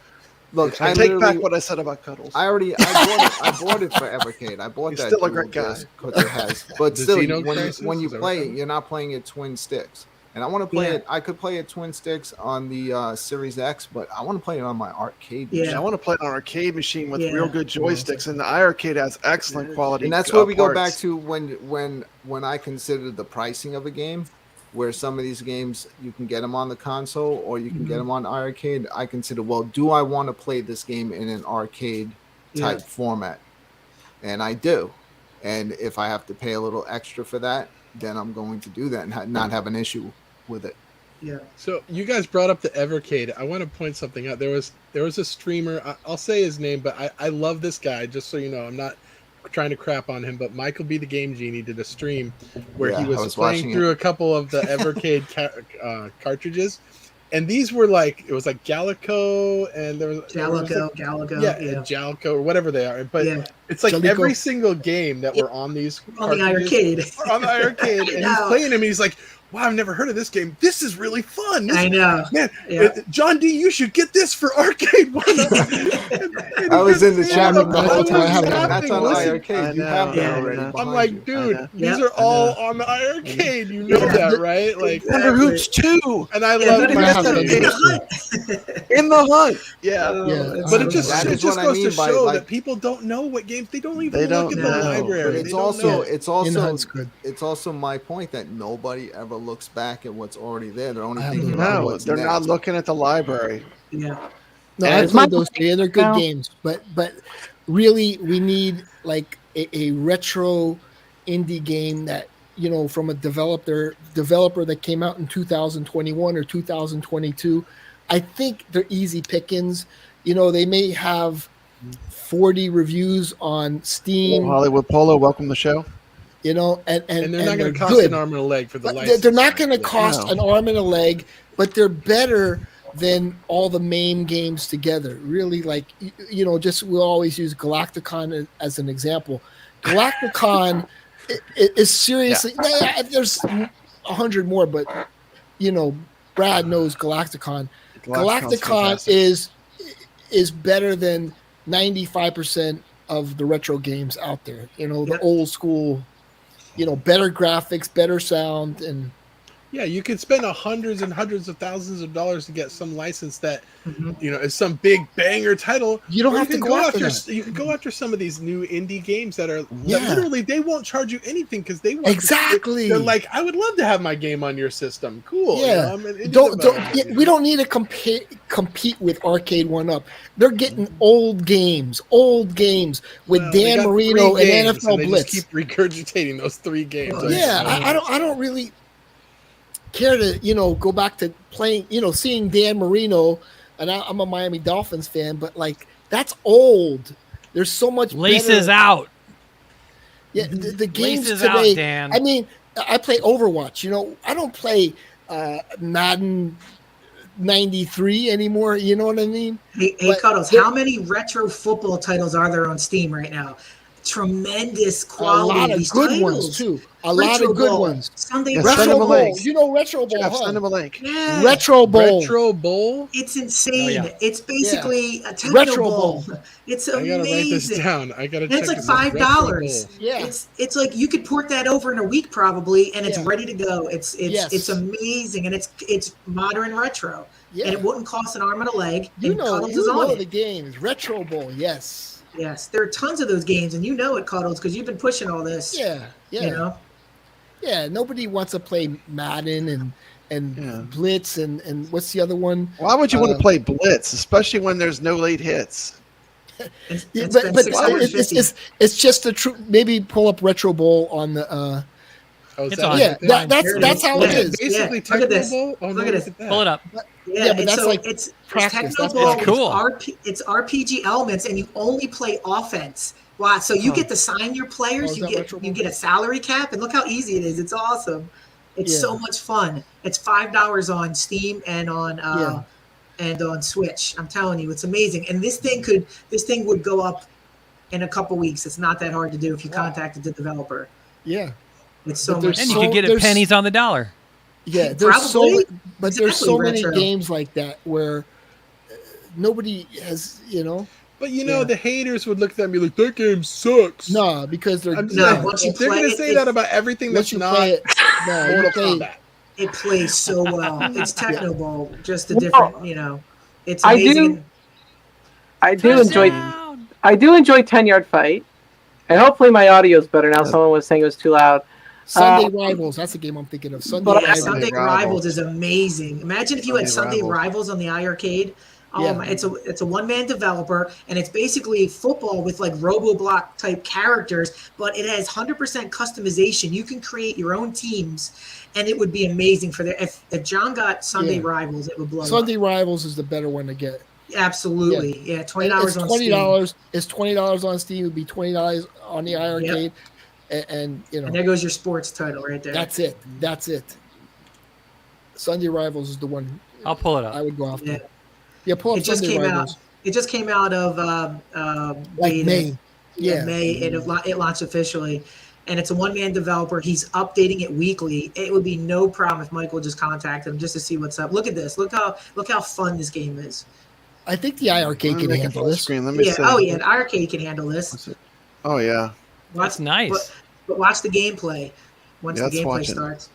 Look, I take back what I said about Cuddles. I bought it for Evercade. I bought He's that. still a great guy. Because it has, but The still, Xenocrisis, when you is that play what it, you're not playing it twin sticks. And I want to play it. I could play it twin sticks on the Series X, but I want to play it on my arcade. I want to play it on an arcade machine with real good joysticks, and the iArcade has excellent quality. And that's where we go back to when I considered the pricing of a game, where some of these games you can get them on the console or you can get them on iArcade. I consider, well, do I want to play this game in an arcade type format? And I do. And if I have to pay a little extra for that, then I'm going to do that and not have an issue with it. Yeah. So you guys brought up the Evercade. I want to point something out. There was a streamer. I'll say his name, but I love this guy. Just so you know, I'm not trying to crap on him, but Michael B. the Game Genie did a stream where he was playing through a couple of the Evercade cartridges, and these were like, it was like Gallico and there was Gallico, and Jalco or whatever they are, but it's like Jalico. every single game that were on these on the iArcade. on the iArcade, and he's playing them, and he's like, wow, I've never heard of this game. This is really fun. I know. Man, Yeah. John D, you should get this for arcade. I was in the chat room the whole I time. was That's on laughing. iArcade. You have that already. I'm behind like, you. dude, these are all on the iArcade. You know Yeah. that, right? Like Thunder Hoops 2. And I Yeah, love Thunder that. Hoops in the Hunt. In the Hunt. Yeah. But it just That is what I goes to mean by, show like- that people don't know what games they don't even They look don't at the know. library. But They it's don't also know. it's also my point that nobody ever looks back at what's already there. They're only thinking about No, what's they're not next. looking at the library. Yeah. No, And I it's my played those three. They're good now. games, but really, we need like a retro indie game that from a developer that came out in 2021 or 2022. I think they're easy pickings. They may have 40 reviews on Steam. Well, Hollywood Polo, welcome to the show. And they're not going to cost good. an arm and a leg for the But license. they're not going to cost No. an arm and a leg, but they're better than all the MAME games together. Really, like just we'll always use Galacticon as an example. Galacticon is seriously. There's 100 more, but Brad knows Galacticon. Galacticon is better than 95% of the retro games out there. The old school. Better graphics, better sound, and Yeah, you could spend hundreds and hundreds of thousands of dollars to get some license that is some big banger title. You don't Or have to can go after that. You can go after some of these new indie games that are Yeah. that literally they won't charge you anything because they want Exactly. They're like, I would love to have my game on your system. Cool. yeah. I'm an indie Don't developer. we don't need to compete with Arcade 1-Up. They're getting old games with Well, they Dan got Marino 3 and games, NFL they Blitz. just keep regurgitating those 3 games. Yeah, I don't really care to go back to playing seeing Dan Marino, and I'm a Miami Dolphins fan, but like that's old. There's so much Laces better. out. Yeah, the games Laces today. out, Dan. I mean, I play Overwatch. I don't play Madden 93 anymore. You know what I mean? Hey, But Cuddles, there- how many retro football titles are there on Steam right now? Tremendous a quality. lot of these good titles. ones too. A lot Retro of good Bowl, ones. Sunday Yeah, Retro send them a Bowl. link. Retro Bowl. Jeff, huh? send him a link. Yeah. Retro Bowl. Retro Bowl. It's insane. Oh, yeah. It's basically a techno Retro bowl. Bowl. It's I gotta write this amazing. down. I gotta And check it's like this out. Retro $5. Bowl. Yeah. It's like you could port that over in a week probably, and it's Yeah. ready to go. It's Yes. amazing, and it's modern retro, Yeah. and it wouldn't cost an arm and a leg. You and know, Cuddles is on the it. games. Retro Bowl. Yes. Yes, there are tons of those games, and you know it, Cuddles, because you've been pushing all this. Yeah. Yeah. You know. Yeah. Nobody wants to play Madden and Yeah. Blitz and what's the other one? Why would you want to play Blitz, especially when there's no late hits? And Yeah, spend but $650. it's just the truth. Maybe pull up Retro Bowl on the. Oh, is It's that on. Yeah, right there? that's how it Yeah. is. Basically, Yeah, look at this. Techno Bowl? Oh, no, Look at this. that. Pull it up. Yeah, but and that's so like it's practice. Techno That's Bowl. It's cool. It's RPG elements, and you only play offense. Wow! So you get to sign your players. Oh, is you that get Retro Bowl? you get a salary cap, and look how easy it is. It's awesome. It's Yeah. so much fun. It's $5 on Steam and on Switch. I'm telling you, it's amazing. And this thing would go up in a couple weeks. It's not that hard to do if you contacted the developer. Yeah. It's so But much. there's And you so- could get it there's- pennies on the dollar. Yeah, there's Probably. there's Exactly, so many retro. games like that where nobody has, But the haters would look at that and be like, "That game sucks." no, because they're I'm just No, saying, once you they're play gonna it, say that about everything once that's you not play it, no, you Mortal play, Kombat. It plays so well. It's Techno Bowl, just a Well, different, it's I amazing. do- I do enjoy 10-yard fight, and hopefully my audio is better now. Someone was saying it was too loud. Sunday Rivals. That's the game I'm thinking of. Sunday Yeah, Rivals. Sunday Rivals is amazing. Imagine if you had Sunday Sunday Rivals on the iArcade. Oh Yeah. my! It's a one-man developer, and it's basically football with like RoboBlock type characters, but it has 100% customization. You can create your own teams, and it would be amazing for the if John got Sunday Yeah. Rivals, it would blow Sunday up. Rivals is the better one to get. Absolutely, yeah. $20 on $20. Steam. It's $20 on Steam. It would be $20 on the iArcade, and And there goes your sports title right there. that's it. That's it. Sunday Rivals is the one I'll pull it up. I would go after. Yeah. Yeah, pull up It just Sunday came Rivals. out. It just came out of Like beta. May. Yeah, Yeah. May. It launched officially, and it's a one-man developer. He's updating it weekly. It would be no problem if Michael just contacted him just to see what's up. Look at this. Look how fun this game is. I think the iArcade can handle this. Screen. Let me see. Oh yeah, the iArcade can handle this. Oh yeah. That's nice. But watch the gameplay once the gameplay it. starts.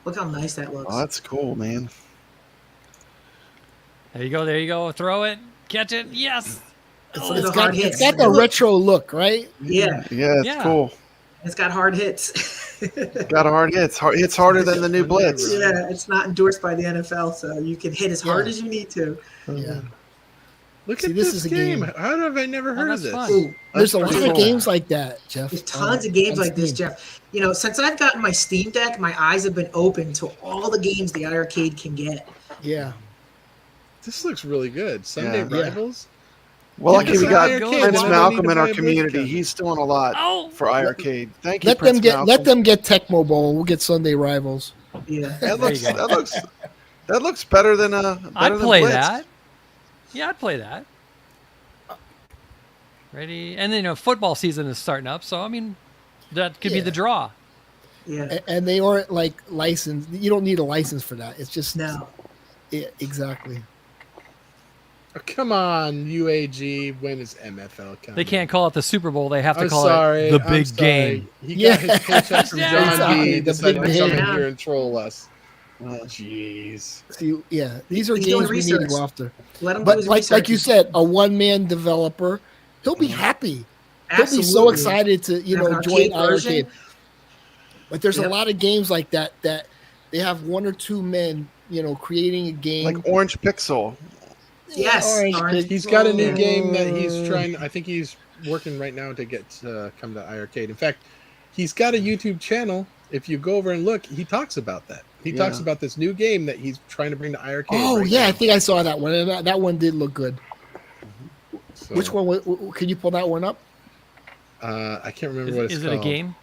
Look how nice that looks. Oh, that's cool, man. There you go. There you go. Throw it. Catch it. Yes. It's got the retro look, right? Yeah. Yeah, it's cool. It's got hard hits. Got a hard hit. It's harder than the new Blitz. Yeah, it's not endorsed by the NFL, so you can hit as hard as you need to. Yeah. Look at this game. How have I never heard of this? Ooh, There's a lot of games like that, Jeff. There's tons of games like this, Jeff. You know, since I've gotten my Steam Deck, my eyes have been open to all the games the iArcade can get. Yeah. This looks really good. Sunday Rivals. Well, lucky we got iArcade, Prince then I don't Malcolm need to in our buy a community. Blade He's doing a lot for iArcade. Thank you, Let Prince them Malcolm. get Tecmo Bowl. We'll get Sunday Rivals. Yeah. That looks better than I'd than play Blitz. that. Yeah, I'd play that. Ready? And then, football season is starting up, so I mean, that could be the draw. Yeah. And they aren't like licensed. You don't need a license for that. It's just no. Yeah, exactly. Oh, come on, UAG. When is MFL coming? They can't call it the Super Bowl. They have to I'm call sorry, it the I'm big sorry. game. He got his paycheck from Yeah. John D. The Decided big to come game. in here and troll us. Oh, jeez. See, yeah, these are He's doing games we need to research. go after. Let him do But his like you research. said, a one-man developer, he'll be happy. He'll be so Absolutely. excited to Have an join arcade version. iArcade. But there's Yep. a lot of games like that they have one or two men, creating a game. Like Orange Pixel. Yes. Orange He's got a new Pixel. game that he's trying. I think he's working right now to get come to iArcade. In fact, he's got a YouTube channel. If you go over and look, he talks about that. He talks about this new game that he's trying to bring to iArcade. Oh right yeah, now. I think I saw that one. And that one did look good. So, Which one? Can you pull that one up? I can't remember what it's Is called. it a game?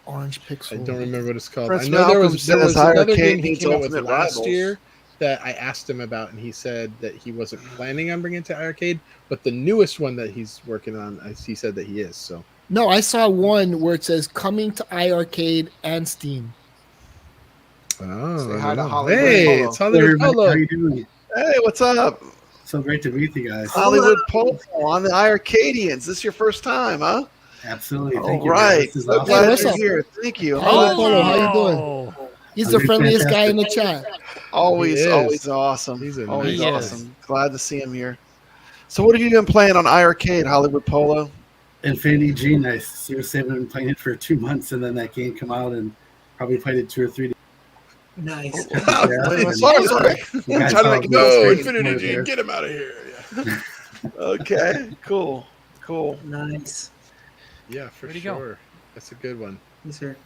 Orange Pixel. I don't remember what it's called. Prince I know there was Malcolm says another iArcade game he needs came out with Ultimate last Rivals. year that I asked him about, and he said that he wasn't planning on bringing it to iArcade, but the newest one that he's working on, he said that he is. So No, I saw one where it says coming to iArcade and Steam. oh, Say hi to I don't know. Hollywood Hey, Polo. it's Hollywood Polo. How you doing? Hey, what's up? So great to meet you guys. Hollywood Polo on the iArcadians. This is your first time, huh? Absolutely. All Thank you. right. This is So awesome. glad what's you're up? here. Thank you. Hollywood Oh, Polo, how you doing? He's I'm the doing friendliest guy in the fantastic. chat. always, He is. always awesome. He's a always nice guy. awesome. Glad to see him here. So, what have you been playing on iArcade, Hollywood Polo? Infinity G, nice. Seriously, I've been playing it for 2 months, and then that game come out, and probably played it 2 or 3 days. Nice. Sorry. You guys Trying to all make it go go straight Infinity from G, there. get him out of here. Yeah, Okay, cool. Nice. yeah for Where'd he go? sure. That's a good one. Yes, sir.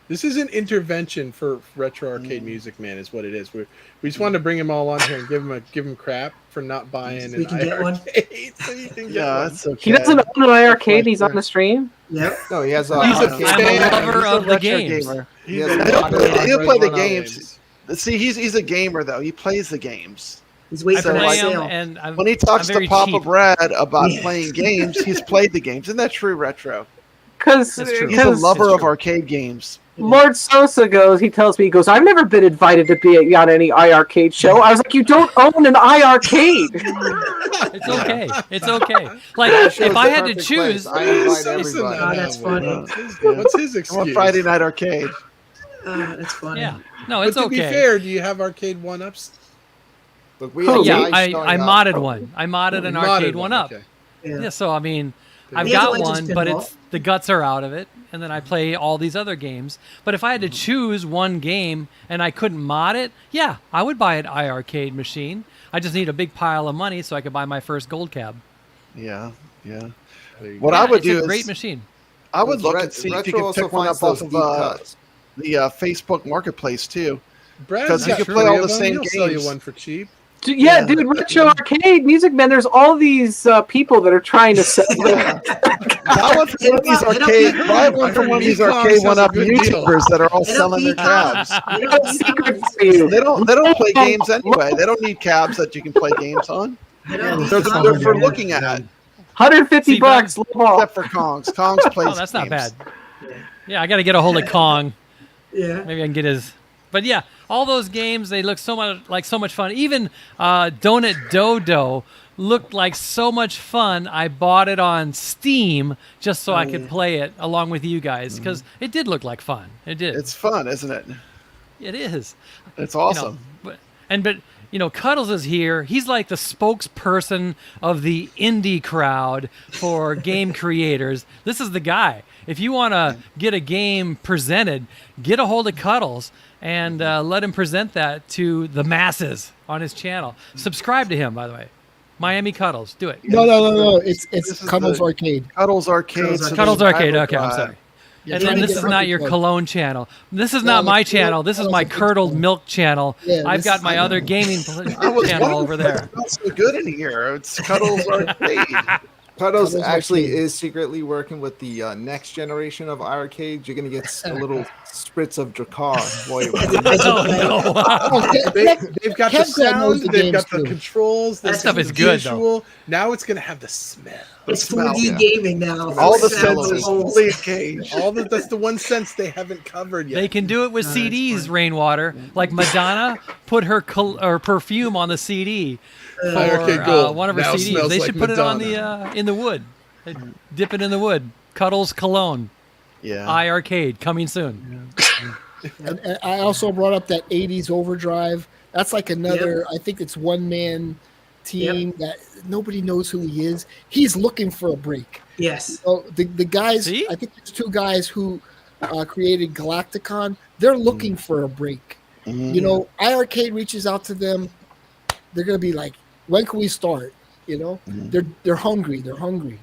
This is an intervention for retro arcade music, man. Is what it is. We just wanted to bring him all on here and give him crap for not buying So we an can get one? iArcade. So you can get Yeah, one. that's okay. He doesn't own an iArcade. He's on the stream. Yep. No, he has a. He's a arcade. I'm a fan. lover He's a of the retro games. gamer. He has He'll a play, he'll play the Run-out games. See, he's a gamer though. He plays the games. He's I waiting for So, that play like, them, sale. and I'm, When he talks I'm to very Papa cheap. Brad about Yeah. playing games, he's played the games. Isn't that true, Retro? Because That's true. He's a lover It's of true. arcade games. Lord Sosa he tells me, I've never been invited to be on any iArcade show. I was like, you don't own an iArcade. It's okay. It's okay. Like That if show's I the had to perfect choose, place. I invite Sosa everybody. not Oh, that's have one. funny. What's his Come excuse? on Friday Night Arcade. That's funny. yeah, no, But it's to okay. be fair, do you have arcade one ups? Look, we Oh, have yeah, guys I showing up. modded one. I modded an arcade one up. Okay. Yeah. Yeah, so I mean, I've He has a got Legends one, but pinball. it's the guts are out of it, and then I play all these other games. But if I had to choose one game and I couldn't mod it, yeah, I would buy an iArcade machine. I just need a big pile of money so I could buy my first gold cab. Yeah, yeah. There you What go. I would it's do a is great machine. I would look Ret- and see if Retro you could also pick one finds up off those of deep cuts. the Facebook Marketplace too. Brad's 'Cause you got can play all three the of them. same He'll sell you games. one for cheap. Yeah, dude, Retro Arcade, Music Man, there's all these people that are trying to sell them. Buy one from one of these arcade. Buy one from one of these arcade one up YouTubers that are all selling their cabs. They don't play games anyway. They don't need cabs that you can play games on. They're for looking at. 150 bucks. Except for Kong's. Kong's plays. Oh, that's not games. bad. Yeah, I got to get a hold of Kong. Yeah. Maybe I can get his. But yeah, all those games, they look so much fun. Even Donut Dodo looked like so much fun. I bought it on Steam just so I could play it along with you guys because it did look like fun. It did. It's fun, isn't it? It is. It's awesome. But Cuddles is here. He's like the spokesperson of the indie crowd for game creators. This is the guy. If you want to get a game presented, get a hold of Cuddles and let him present that to the masses on his channel. Subscribe to him, by the way. Miami Cuddles. Do it. No. It's Cuddles Arcade. Cuddles Arcade. Cuddles Arcade. Okay, I'm sorry. And this is not your cologne channel. This is not my channel. This is my curdled milk channel. I've got my other gaming channel over there. It's not so good in here. It's Cuddles Arcade. Cuddles actually is secretly working with the next generation of iiRcades. You're going to get a little spritz of Drakkar. They've got the sound, they've got the controls. That stuff is good, though. Now it's going to have the smell. It's 4D gaming now. All the senses fully engaged. That's the one sense they haven't covered yet. They can do it with CDs, Rainwater. Like Madonna put her perfume on the CD for one of her CDs. They should put it on in the wood. Dip it in the wood. Cuddles Cologne. Yeah. iiRcade coming soon. And I also brought up that 80s Overdrive. That's like another, I think it's one-man team that nobody knows who he is. He's looking for a break. Yes. So the guys, I think there's two guys who created Galacticon. They're looking for a break. You know, iiRcade reaches out to them. They're going to be like, when can we start? You know, they're hungry. They're hungry.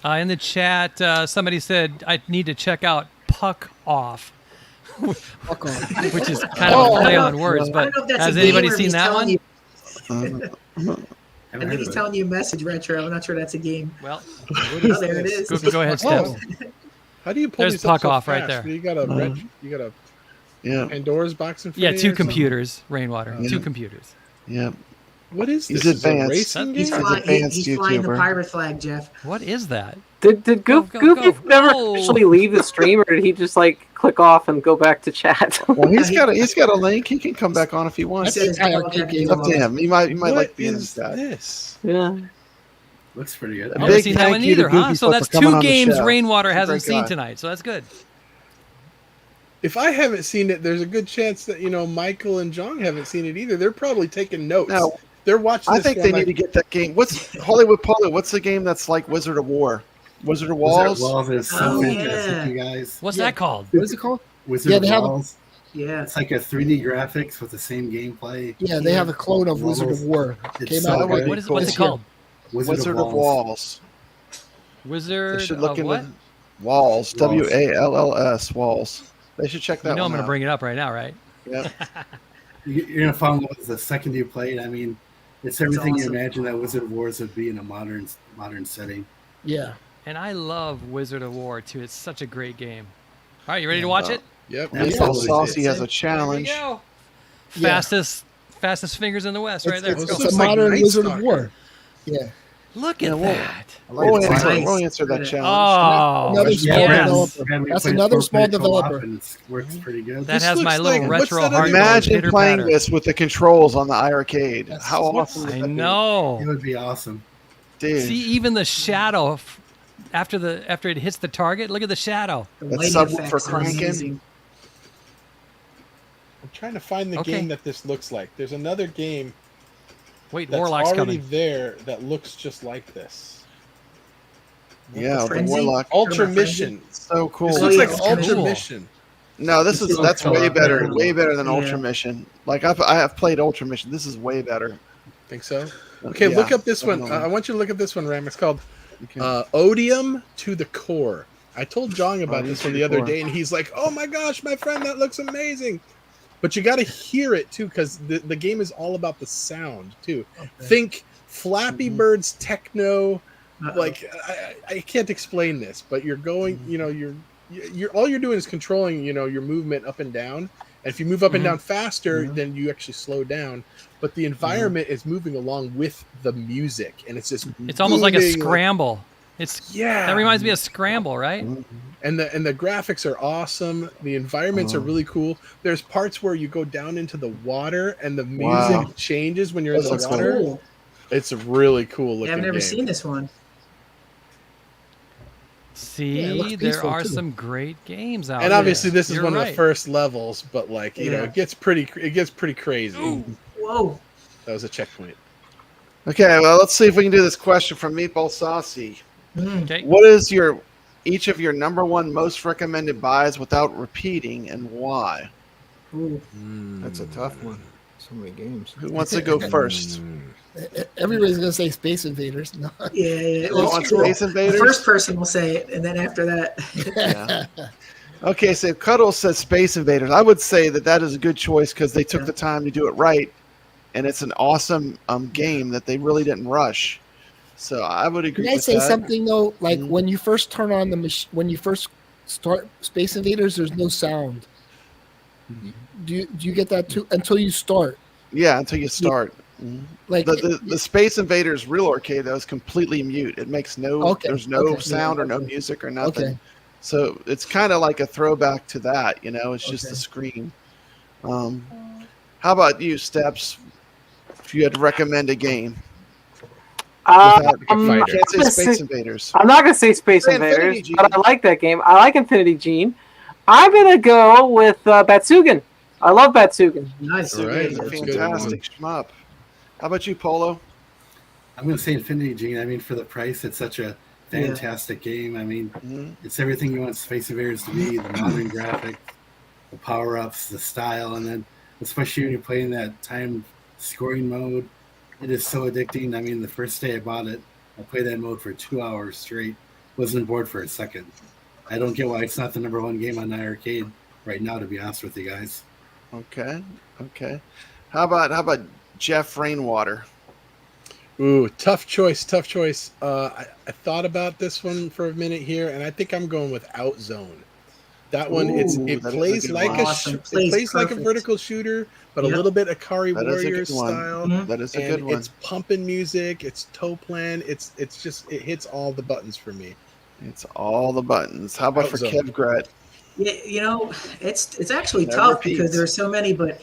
In the chat, somebody said I need to check out Puck Off, which is kind of a play on words. But has anybody seen that one? I think he's telling you a message, Retro. I'm not sure that's a game. Well, there it is. Go ahead, Steph. How do you pull There's these up Puck so Off right fast? there. You got a Pandora's box in front of you? two computers, Rainwater. Two computers. Yeah. What is this? He's Is it a advanced. racing He's game? flying the YouTuber. pirate flag, Jeff. What is that? Did Goofy never actually leave the stream, or did he just like click off and go back to chat? Well, he's got a link. He can come back on if he wants. He said It's up to him. He might What like being in is that. this? Yeah. Looks pretty good. I've never seen that one either, huh? So that's two games Rainwater hasn't Great seen guy. tonight. So that's good. If I haven't seen it, there's a good chance that Michael and John haven't seen it either. They're probably taking notes. No. They're watching. I This think going they need to get that game. What's Hollywood Polo? What's the game that's like Wizard of War? Wizard of Walls? Wizard of Walls is so fantastic, you guys. What's that called? What is it called? Wizard of Walls. Yeah. It's like a 3D graphics with the same gameplay. Yeah, they have a clone of Wizard of War. It's Came so out. good. What's it called? Wizard of Walls. Wizard They should look of what? into Walls. WALLS. Walls. They should check that You know I'm one going to out. bring it up right now, right? Yeah. You're gonna fall in love with the second you play it. I mean, it's everything you awesome. imagine that Wizard of Wars would be in a modern setting. Yeah. And I love Wizard of War too. It's such a great game. All right, you ready to watch it? Yep. Lethal Saucy has a Here we challenge. go. Yeah. Fastest fingers in the West, right there. It's Go. a modern Wizard of War. Yeah. Look at that. We'll Nice. answer that challenge. Oh, Another small yes. developer. That's another small developer. And it works pretty good. That This has my looks little like- what's retro that heart. other- Imagine pitter playing patter. this with the controls on the iiRcade. How awesome would I that be? know. It would be awesome. Dude. See, even the shadow after it hits the target. Look at the shadow. The That's lighting subwoofer effects are cranking. amazing. I'm trying to find the Okay. game that this looks like. There's another game Wait, that's Warlock's already coming. there that looks just like this. Yeah, the Frenzy? Warlock. Ultra Frenzy? Mission. So cool. This Oh, looks yeah, like it's Ultra cool. Mission. No, that's way better. Way better than Yeah. Ultra Mission. Like I have played Ultra Mission. This is way better. Think so? Okay, Yeah, look up this one. definitely. I want you to look up this one, Ram. It's called Okay. Odium to the Core. I told John about Odium this to one the the other Core. day, and he's like, "Oh my gosh, my friend, that looks amazing!" But you got to hear it too, because the game is all about the sound too. Think Flappy Bird's techno. Like I can't explain this, but you're going. You're all you're doing is controlling. Your movement up and down, And if you move up and down faster, then you actually slow down. But the environment is moving along with the music, and it's just It's almost like a booming, scramble. That reminds me of Scramble, right? and the graphics are awesome. The environments are really cool. There's parts where you go down into the water, and the music changes when you're in the That's water. cool. It's a really cool looking Yeah, I've never game. seen this one. See, it looks there peaceful, are too. some great games out And there. obviously, this is You're one of right. the first levels, but like you know, Yeah. it gets pretty crazy. Whoa. That was a checkpoint. Okay, well, let's see if we can do this question from Meatball Saucy. Okay. What is each of your number one most recommended buys without repeating, and why? That's a tough one. So many games. Who wants to go first? Everybody's gonna say Space Invaders. No. Yeah. You want Space Invaders? The first person will say it, and then after that. Yeah. Okay, so Cuddles says Space Invaders. I would say that is a good choice because they took the time to do it right, and it's an awesome game that they really didn't rush. So I would agree. Can I with say that. something though? Like when you first turn on the machine, when you first start Space Invaders, there's no sound. Do you get that too? Until you start. Yeah, until you start. Like the Space Invaders Real Arcade though is completely mute. It makes there's no sound or no music or nothing. Okay. So it's kind of like a throwback to that, you know. It's just a screen. How about you, Steps? If you had to recommend a game, you can't say Space Invaders. I'm not gonna say Space Say Invaders, Infinity Gene. but I like that game. I like Infinity Gene. I'm gonna go with Batsugan. I love Batsugan. Nice. It's a fantastic shmup. How about you, Polo? I'm going to say Infinity Gene. I mean, for the price, it's such a fantastic game. I mean, it's everything you want Space Invaders to be: the modern graphics, the power-ups, the style, and then especially when you're playing that timed scoring mode, it is so addicting. I mean, the first day I bought it, I played that mode for 2 hours straight. Wasn't bored for a second. I don't get why it's not the number one game on iArcade right now, to be honest with you guys. Okay. How about Jeff Rainwater? Ooh, tough choice. I thought about this one for a minute here, and I think I'm going with Outzone. That one, it plays like it plays like a vertical shooter, but a little bit Akari Warriors style. That is a good one. It's pumping music. It's toe plan. It's just it hits all the buttons for me. It's all the buttons. How about for Outzone. Kevgret? Yeah, you know, it's actually Never tough repeats. because there are so many, but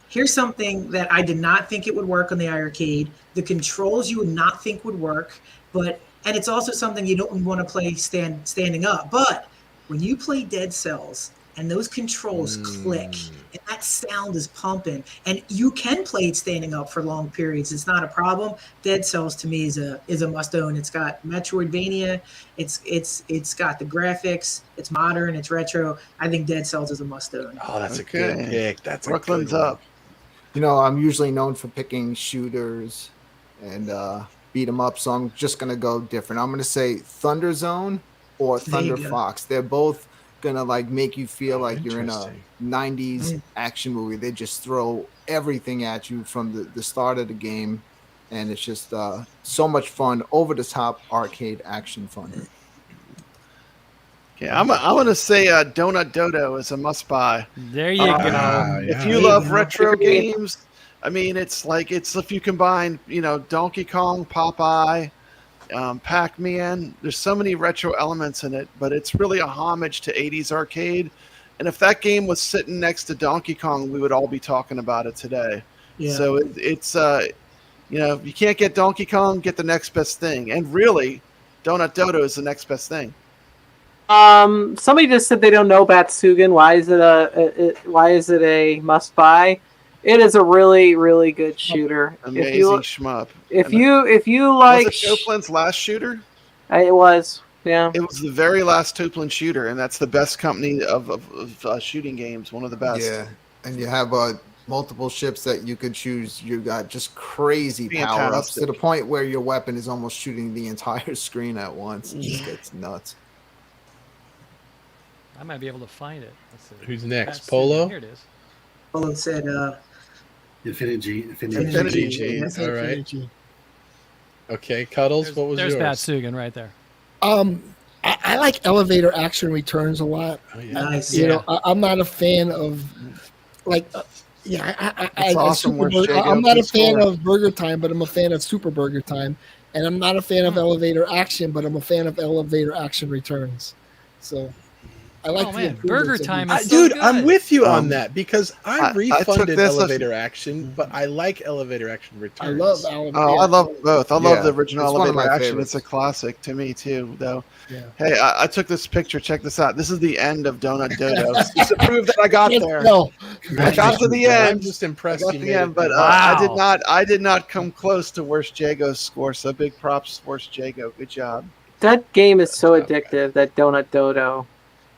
here's something that I did not think it would work on the iArcade. The controls you would not think would work, and it's also something you don't want to play standing up. But when you play Dead Cells and those controls click and that sound is pumping, and you can play it standing up for long periods, it's not a problem. Dead Cells to me is a must own. It's got Metroidvania, it's got the graphics, it's modern, it's retro. I think Dead Cells is a must own. Oh, that's a good pick. That's Brooklyn's a good one. up. You know, I'm usually known for picking shooters and beat 'em up, so I'm just gonna go different. I'm gonna say Thunder Zone or There you Thunder go. Fox. They're both gonna like make you feel like you're in a 90s action movie. They just throw everything at you from the start of the game, and it's just so much fun, over the top arcade action fun. Okay, I'm gonna say Donut Dodo is a must buy. There you go. If you love retro games, I mean, it's if you combine, Donkey Kong, Popeye, Pac-Man. There's so many retro elements in it, but it's really a homage to 80s arcade. And if that game was sitting next to Donkey Kong, we would all be talking about it today. Yeah. So it's if you can't get Donkey Kong, get the next best thing. And really, Donut Dodo is the next best thing. Somebody just said they don't know Batsugan. Why is it a must buy? It is a really, really good shooter. Amazing shmup. If you like, was it Toplin's last shooter? It was. Yeah. It was the very last Toplin shooter, and that's the best company of shooting games. One of the best. Yeah, and you have multiple ships that you could choose. You got just crazy power-ups to the point where your weapon is almost shooting the entire screen at once. It just gets nuts. I might be able to find it. Let's see. Who's next? That's Polo? Here it is. Polo said Infinity Gene. All right. Okay, Cuddles, what was There's yours? Batsugan right there. I like elevator action returns a lot. Oh, yeah. Nice. You know, I'm not a fan of like. Yeah, It's awesome. Where's I'm not a Good fan score. of Burger Time, but I'm a fan of Super Burger Time, and I'm not a fan of Elevator Action, but I'm a fan of Elevator Action Returns. So I like the man, Burger improvements of Time these. is so Dude, I'm good. with you on that because I took refunded this Elevator Action, but I like Elevator Action Returns. I love Elevator. Oh, I love them both. I love Yeah, the original it's one of Elevator my Action. favorites. It's a classic to me too, though. Yeah. Hey, I took this picture. Check this out. This is the end of Donut Dodo. Just to prove that I got Let's there. go. I got to the I'm end. just I impressed got you the made end, it. but there. I did not come close to Worst Jago's score. So big props, Worst Jago. Good job, That game is so addictive. That Donut Dodo.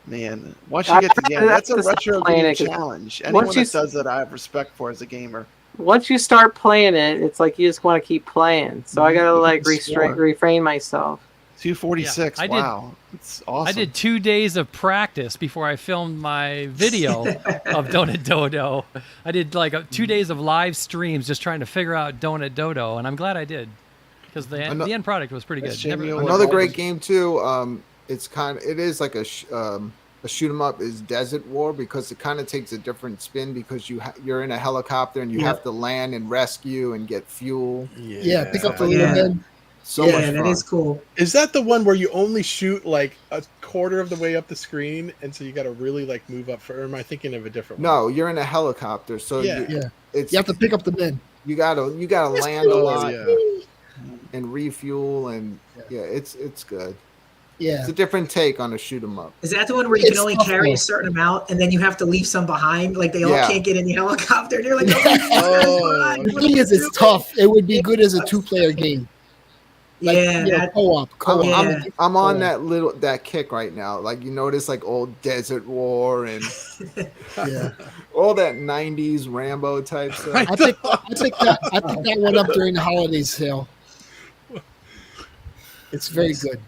man. Once you get to the end, that's a Just retro playing game it 'cause challenge. Anyone once you that does that, I have respect for as a gamer. Once you start playing it, it's like you just want to keep playing. So I gotta Look at like the score. refrain myself. 246. Yeah, I did- Wow, it's awesome. I did 2 days of practice before I filmed my video of Donut Dodo. I did like 2 days of live streams just trying to figure out Donut Dodo, and I'm glad I did because the end product was pretty good. Another great game too. It is like a shoot 'em up is Desert War because it kind of takes a different spin because you're in a helicopter and you have to land and rescue and get fuel. Yeah, pick up the little men. So much fun. that is cool. Is that the one where you only shoot like a quarter of the way up the screen, and so you got to really like move up? Or am I thinking of a different one? No, you're in a helicopter, so Yeah. it's You have to pick up the men. you gotta land a lot and refuel and it's good. Yeah, It's a different take on a shoot 'em up. Is that the one where you can only carry a certain amount and then you have to leave some behind? Like they all Yeah. can't get in the helicopter. And you're like, The thing is, it's tough. It would be good as a 2-player game. Like, Yeah, you know, that- co-op. I'm on that kick right now. Like you notice like old Desert War and Yeah. all that 90s Rambo type stuff. I picked that one up during the holiday sale. It's very good.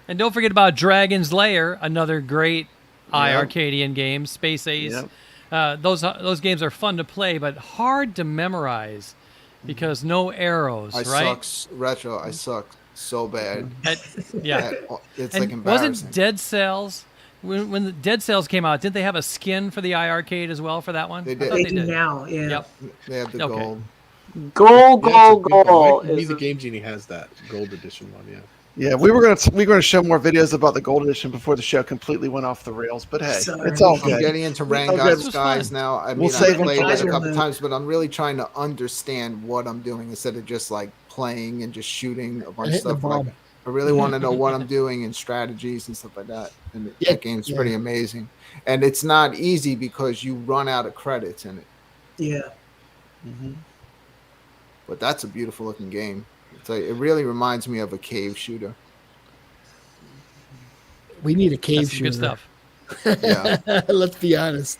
And don't forget about Dragon's Lair, another great Yep. iArcadian game, Space Ace. Yep. Those games are fun to play, but hard to memorize because no arrows, I right? suck so bad. Yeah. It's And like embarrassing. wasn't Dead Cells when the Dead Cells came out? Didn't they have a skin for the iArcade as well for that one? They I did. thought They do now, yeah. Yep. They have the Okay. gold. Goal, Yeah, it's a goal, good one. goal. Maybe is the a- Game Genie has that gold edition one. Yeah. Yeah, we were gonna show more videos about the gold edition before the show completely went off the rails. But hey, Sorry. it's all I'm good. getting into It's all Rangai good. Skies now. I mean, We'll save I it played for it a later. couple times, but I'm really trying to understand what I'm doing instead of just like playing and just shooting a bunch of hitting the stuff. Like, bomb. I really want to know what I'm doing and strategies and stuff like that. And that game's pretty amazing. And it's not easy because you run out of credits in it. Yeah. But that's a beautiful looking game. It's like, it really reminds me of a cave shooter. We need a cave That's some shooter. good stuff. Yeah. Let's be honest.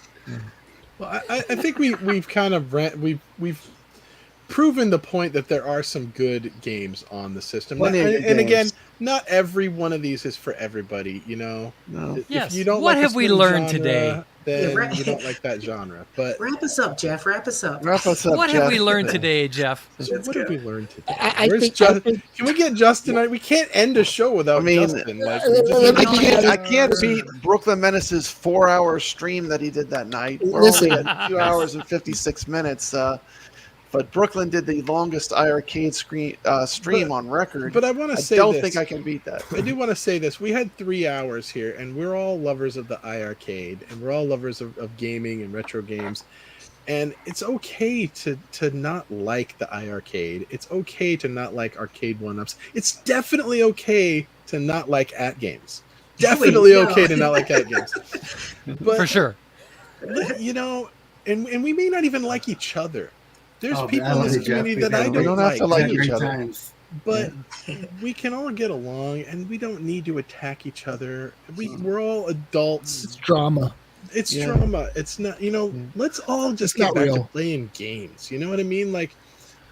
Well, I think we've kind of we've proven the point that there are some good games on the system. Plenty of And good again, games. not every one of these is for everybody. You know. No. If Yes. you don't What like a have we certain learned genre, today? Then Yeah, right. you don't like that genre. But Wrap us up, Jeff. Wrap us up. Wrap us up, What Jeff. have we learned today, Jeff? what did we learn today? I Where's think- Justin? Can we get Justin? We can't end a show without I mean, Justin. Like, we just- I can't beat Brooklyn Menace's 4-hour stream that he did that night. We're Listen. only at 2 hours and 56 minutes. But Brooklyn did the longest iArcade stream on record. But I want to say don't this. think I can beat that. I do want to say this. We had 3 hours here, and we're all lovers of the iArcade, and we're all lovers of gaming and retro games. And it's okay to not like the iArcade. It's okay to not like arcade one-ups. It's definitely okay to not like at games. Definitely Wait, no. okay to not like at games. But, For sure. you know, and we may not even like each other. There's Oh, people I in love this you, Jeff. community We've that had I a don't don't have like. to like Great each other. times. But we can all get along, and we don't need to attack each other. We're all adults. It's drama. It's Yeah. drama. It's not, let's all just It's get not back to real. playing games. You know what I mean? Like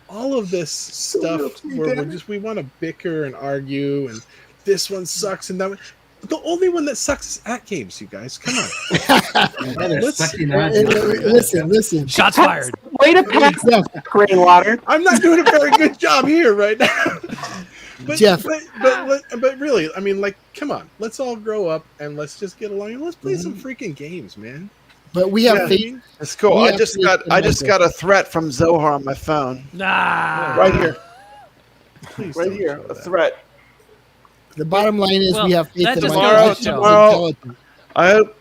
all of this stuff where we want to bicker and argue, and this one sucks and that one. The only one that sucks is at games, you guys. Come on. Let's- Listen. Shots fired. Way to pass rainwater. I'm not doing a very good job here right now. But, Jeff. but really, I mean, like, come on. Let's all grow up and let's just get along and let's play some freaking games, man. But we have faith. It's cool. we I have just faith in got Michael. a threat from Zohar on my phone. Ah. Right here. Please Right don't here. show A that. threat. The bottom line is Well, we have faith that in just Michael. goes to Michael's show. intelligent. I hope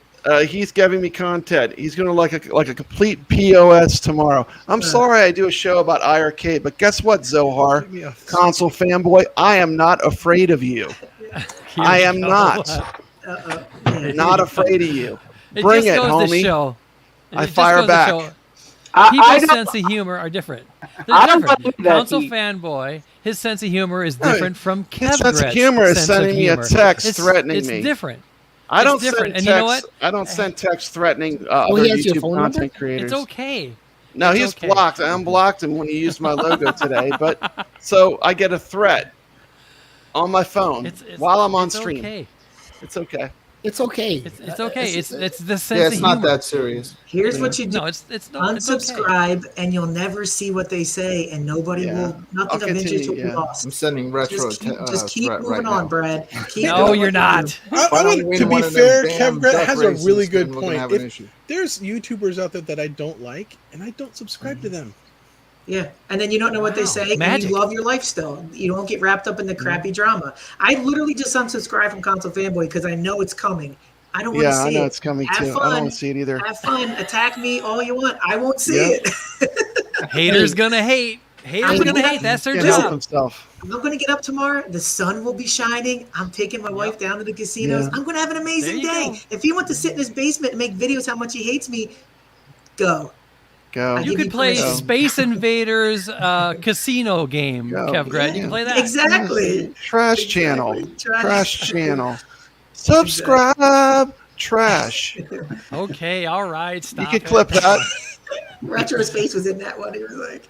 he's giving me content. He's going to like a complete POS tomorrow. I'm sorry I do a show about iRcade, but guess what, Zohar? Get me off. Console fanboy, I am not afraid of you. I am go. not. Not afraid of you. It Bring just it, goes homie. to show. I It just fire goes to back. show I People's don't- sense of humor are different. I They're don't different. believe that Council he- fanboy, his sense of humor is No, different from his Kev sense of Gret's humor is sense sending of me a humor. text It's- threatening it's me. different. I don't It's different. send And text. you know what? I don't send text threatening Oh, other he has your YouTube phone number? content creators. It's okay. No, It's he's okay. blocked. I unblocked him when he used my logo today. But so I get a threat on my phone while I'm on it's stream. Okay. It's okay. It's okay. It's okay. It's the sense Yeah, of it's humor. not that serious. Here's what you do. No, it's not. It's okay. Unsubscribe, and you'll never see what they say, and nobody Yeah. will. Nothing I'll of interest will continue, be yeah. lost. I'm sending retro Just keep threat moving right on, now. Brad. Keep No, doing you're what not. do. I don't want win to one be of them fair. damn Kev Gret death has a really races, good then we're gonna point. have an If issue. there's YouTubers out there that I don't like, and I don't subscribe to them. Yeah, and then you don't know what they say, and Magic. you love your life still. You don't get wrapped up in the crappy drama. I literally just unsubscribe from Console Fanboy because I know it's coming. I don't want to Yeah, see I know it. it's coming Have too. I Fun. don't want to see it either. Have fun. Attack me all you want. I won't see Yeah. it. Haters gonna hate. Haters gonna hate. That's their Can't help job. himself. I'm going to get up tomorrow. The sun will be shining. I'm taking my wife down to the casinos. Yeah. I'm going to have an amazing There you day. If he wants to sit in his basement and make videos how much he hates me, go. Go. You give could you play permission. Space Invaders casino game, Go. Kev Gret. You can play that. Exactly. Trash channel. Trash. Trash channel. Subscribe. Trash. Okay, all right, stop. You can clip that. Retro's face was in that one. He was like,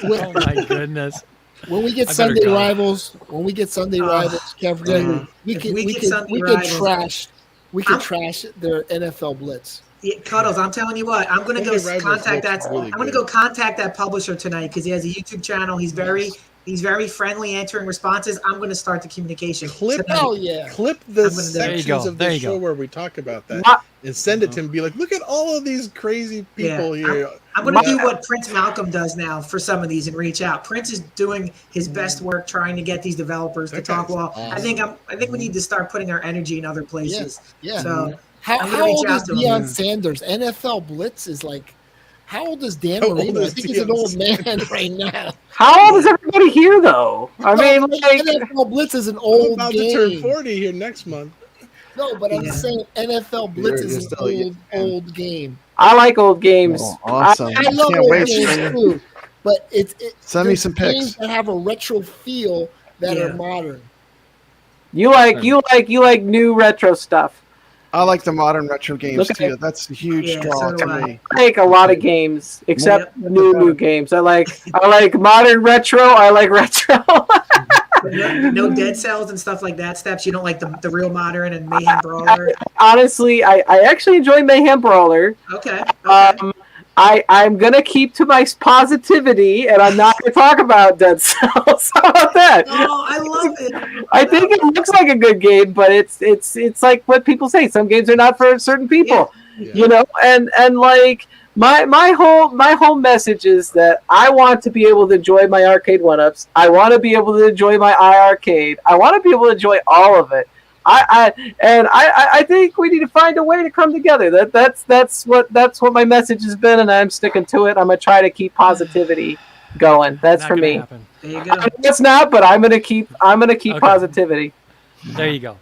Oh my goodness. When we get I better Sunday go. Rivals, Kev Gret, we if can we we get can Sunday we can Rivals- trash trash their NFL blitz. Yeah, Cuddles, I'm telling you what, I'm gonna go Sunday Rivals contact looks that. really I'm gonna good. go contact that publisher tonight because he has a YouTube channel. He's very friendly, answering responses. I'm gonna start the communication. Clip, tonight. Oh yeah. clip the I'm gonna do it. There you sections go, of there the you show go. where we talk about that My- and send it to him. Be like, look at all of these crazy people Yeah, here. I'm gonna do what Prince Malcolm does now for some of these and reach out. Prince is doing his best work trying to get these developers to That talk guy's well. I think we need to start putting our energy in other places. Yeah. So How I'm gonna how reach old out is to him. Deion Sanders? NFL blitz is like. How old is Dan How old Marino? I is think he's an Deion old man right now. How old is everybody here, though? I mean, like, NFL blitz is an I'm old about game. to turn 40 here next month. No, but I'm Yeah. saying NFL blitz You're is still an young, old game. I like old games. Oh, awesome. I love Can't old wait, games Shane. too, but Send me there's some games pics. that have a retro feel that Yeah. are modern. You like new retro stuff. I like the modern retro games Look at too. it. That's a huge Yeah, draw so do to I. me. I like a lot of games except Yep. new games. I like modern retro. I like retro. no dead cells and stuff like that. Steps you don't like the real modern and Mayhem Brawler. Honestly, I actually enjoy Mayhem Brawler. Okay. I'm gonna keep to my positivity, and I'm not gonna talk about Dead Cells. How about that? Oh, I love it. I think it looks like a good game, but it's like what people say. Some games are not for certain people, you know. And like my whole message is that I want to be able to enjoy my arcade 1-ups. I want to be able to enjoy my iArcade. I want to be able to enjoy all of it. I think we need to find a way to come together. That's what my message has been, and I'm sticking to it. I'm gonna try to keep positivity going. That's Not for gonna me. happen. There you go. It's not, but I'm gonna keep positivity. There you go.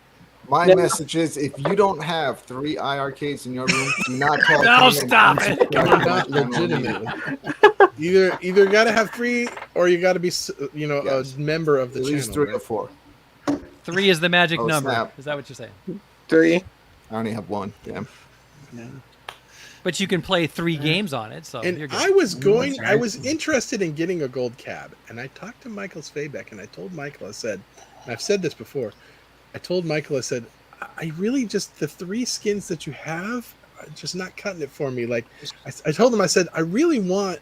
My Yeah. message is: if you don't have 3 iArcades in your room, do not call. No, Tony stop and it. unsubscribe Not to my channel legitimate. Either got to have 3, or you got to be Yes. a member of the At least channel. 3 or 4. 3 is the magic Oh, number. snap. Is that what you're saying? 3. I only have 1. Damn. But you can play 3 games on it, so And you're good. I was interested in getting a gold cab, and I talked to Michael Svaybeck, and I told Michael, I said, and I've said this before, I told Michael, I said, I really just, the 3 skins that you have are just not cutting it for me. Like, I told him, I said, I really want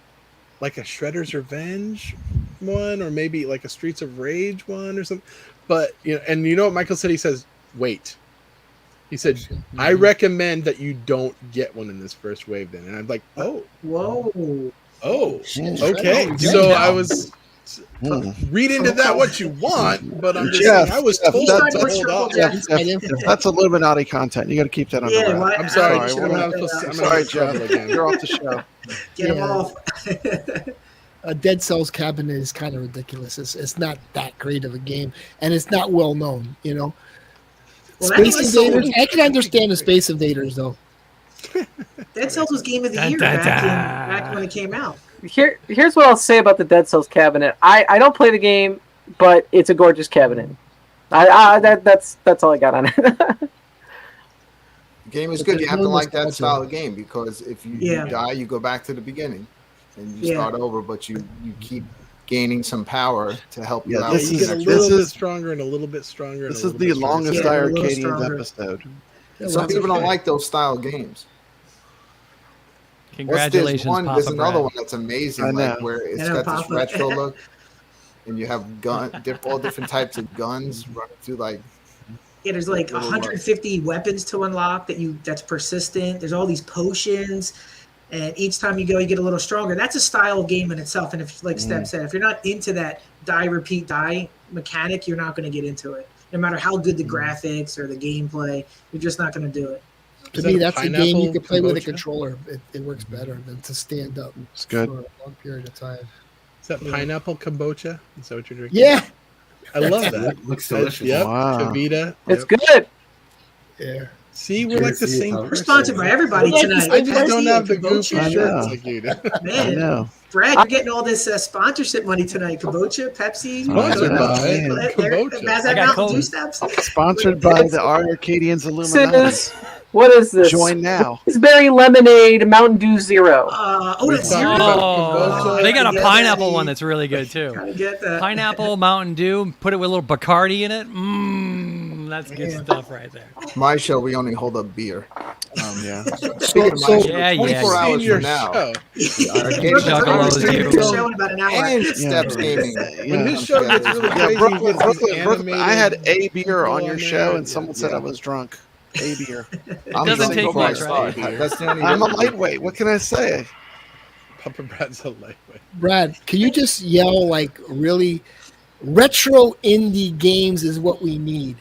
like a Shredder's Revenge one, or maybe like a Streets of Rage one or something. But, and you know what Michael said? He says, wait. He said, "I recommend that you don't get one in this first wave." Then, and I'm like, "Oh, whoa, okay." So I was read into that what you want, but I'm just saying I was told to hold off. That's Illuminati content. You got to keep that under wraps. I'm sorry. I'm I'm sorry, trouble Jeff. again. You're off the show. Get him off. A Dead Cells cabinet is kind of ridiculous. It's not that great of a game, and it's not well known. Well, Space Invaders. I can understand the Space Invaders though. Dead Cells was game of the year back when it came out. Here's what I'll say about the Dead Cells cabinet. I don't play the game, but it's a gorgeous cabinet. That's all I got on it. The game is good. You have to like that style of game because if you die, you go back to the beginning and you start over, but you keep gaining some power to help you out. You get a little bit stronger and a little bit stronger. This is the longest iiRcadians episode. Some people don't like those style games. Congratulations, There's Papa another Brad. one that's amazing, like where it's got this retro look, and you have all different types of guns running through like. Yeah, there's like 150 weapons to unlock that's persistent. There's all these potions, and each time you go, you get a little stronger. That's a style game in itself. And if, like Steph said, if you're not into that die, repeat, die mechanic, you're not going to get into it. No matter how good the graphics or the gameplay, you're just not going to do it. To me, that's a game you can play with a controller. It works better than to stand up for a long period of time. Is that pineapple kombucha? Is that what you're drinking? Yeah. I love that. Looks delicious. Yep. Wow. Kavita. It's good. Yeah. See, we're like the same person. We're sponsored by everybody tonight. I just don't have the goofy shirts like you do. Man, Brad, you're getting all this sponsorship money tonight. Kabocha, Pepsi, Sponsored by Kabocha. Mountain Dew Steps. Sponsored by the iiRcadians Illuminati. What is this? Join now. Raspberry Lemonade Mountain Dew Zero. That's zero. They got a pineapple one that's really good too. Get that. Pineapple Mountain Dew. Put it with a little Bacardi in it. That's good stuff right there. My show, we only hold up beer. Yeah. Speaking of my show, Yeah, 24 hours Your from now. show. Show in about an hour. And Steps Gaming. When his show gets really crazy, he gets these animated. I had a beer on your show, and someone said I was drunk. A beer. It doesn't take much, right? That's the only I'm a lightweight. What can I say? Papa Brad's a lightweight. Brad, can you just yell like really retro indie games is what we need?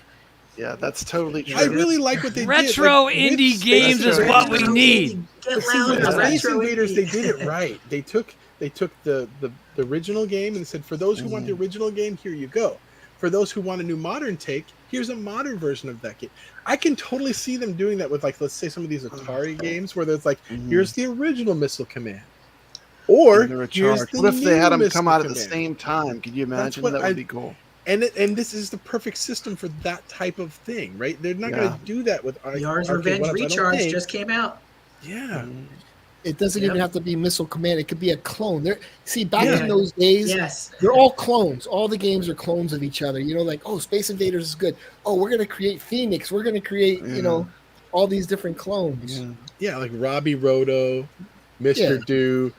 Yeah, that's totally true. I really like what they did. Retro indie games is what we need. Get loud in the Space retro Invaders, indie. they did it right. They took the original game and said, for those who want the original game, here you go. For those who want a new modern take, here's a modern version of that game. I can totally see them doing that with, like, let's say some of these Atari games where there's like, here's the original Missile Command. Or here's the what if they had them new come Missile out at the Command? same time? Could you imagine? what That would be cool. And this is the perfect system for that type of thing, right? They're not going to do that with Yars Arcade Revenge One-Ups, I don't Recharge think. just came out. Yeah. It doesn't even have to be Missile Command. It could be a clone. Back Yeah. in those days, Yes. they're all clones. All the games are clones of each other. Like, oh, Space Invaders is good. Oh, we're going to create Phoenix. We're going to create, all these different clones. Yeah, like Robbie Roto, Mr. Yeah. Do,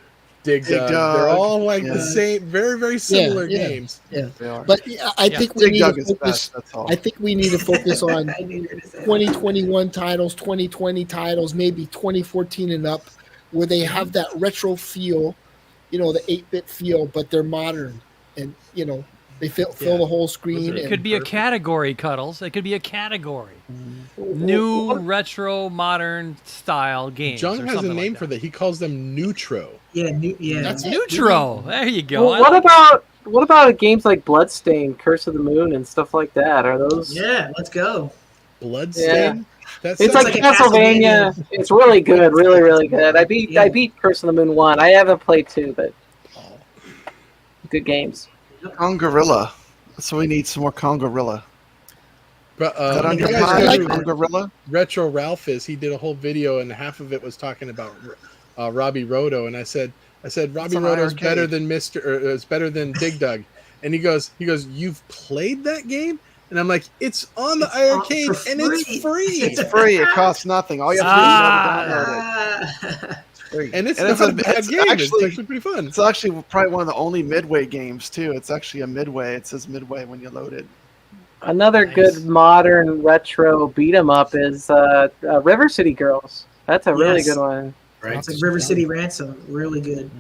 Dig Dug. Dug. They're all like the Yeah. same, very, very similar yeah. games. Yeah. They are. But I think we Dig need Dug to is focus. best. That's all. I think we need to focus on I knew you were gonna say that. 2021 titles, 2020 titles, maybe 2014 and up, where they have that retro feel, the 8-bit feel, but they're modern and they fill the whole screen. It could be a category, Cuddles. It could be a category. New retro modern style games. John or has a something name like for that. He calls them Neutro. Yeah, That's Neutro. There you go. Well, what about games like Bloodstained, Curse of the Moon, and stuff like that? Are those? Yeah, let's go. Bloodstained? It's sounds like a Castlevania. It's really good, really, really good. I beat Curse of the Moon 1. I haven't played 2, but good games. Congorilla. So we need some more Congorilla. But, Is that on you your guys pie? know Like who Congorilla? Retro Ralph is. He did a whole video, and half of it was talking about Robbie Roto, and I said Robbie on Roto's iiRcade. better than is better than Dig Dug, and he goes, you've played that game? And I'm like, it's on the iiRcade and it's free. It's free. It costs nothing. All you have to do is download it. It's free. And it's And not a bad it's game. It's actually pretty fun. It's actually probably one of the only Midway games too. It's actually a Midway. It says Midway when you load it. Another good modern retro beat 'em up is River City Girls. That's a really good one. It's like River City Ransom, really good.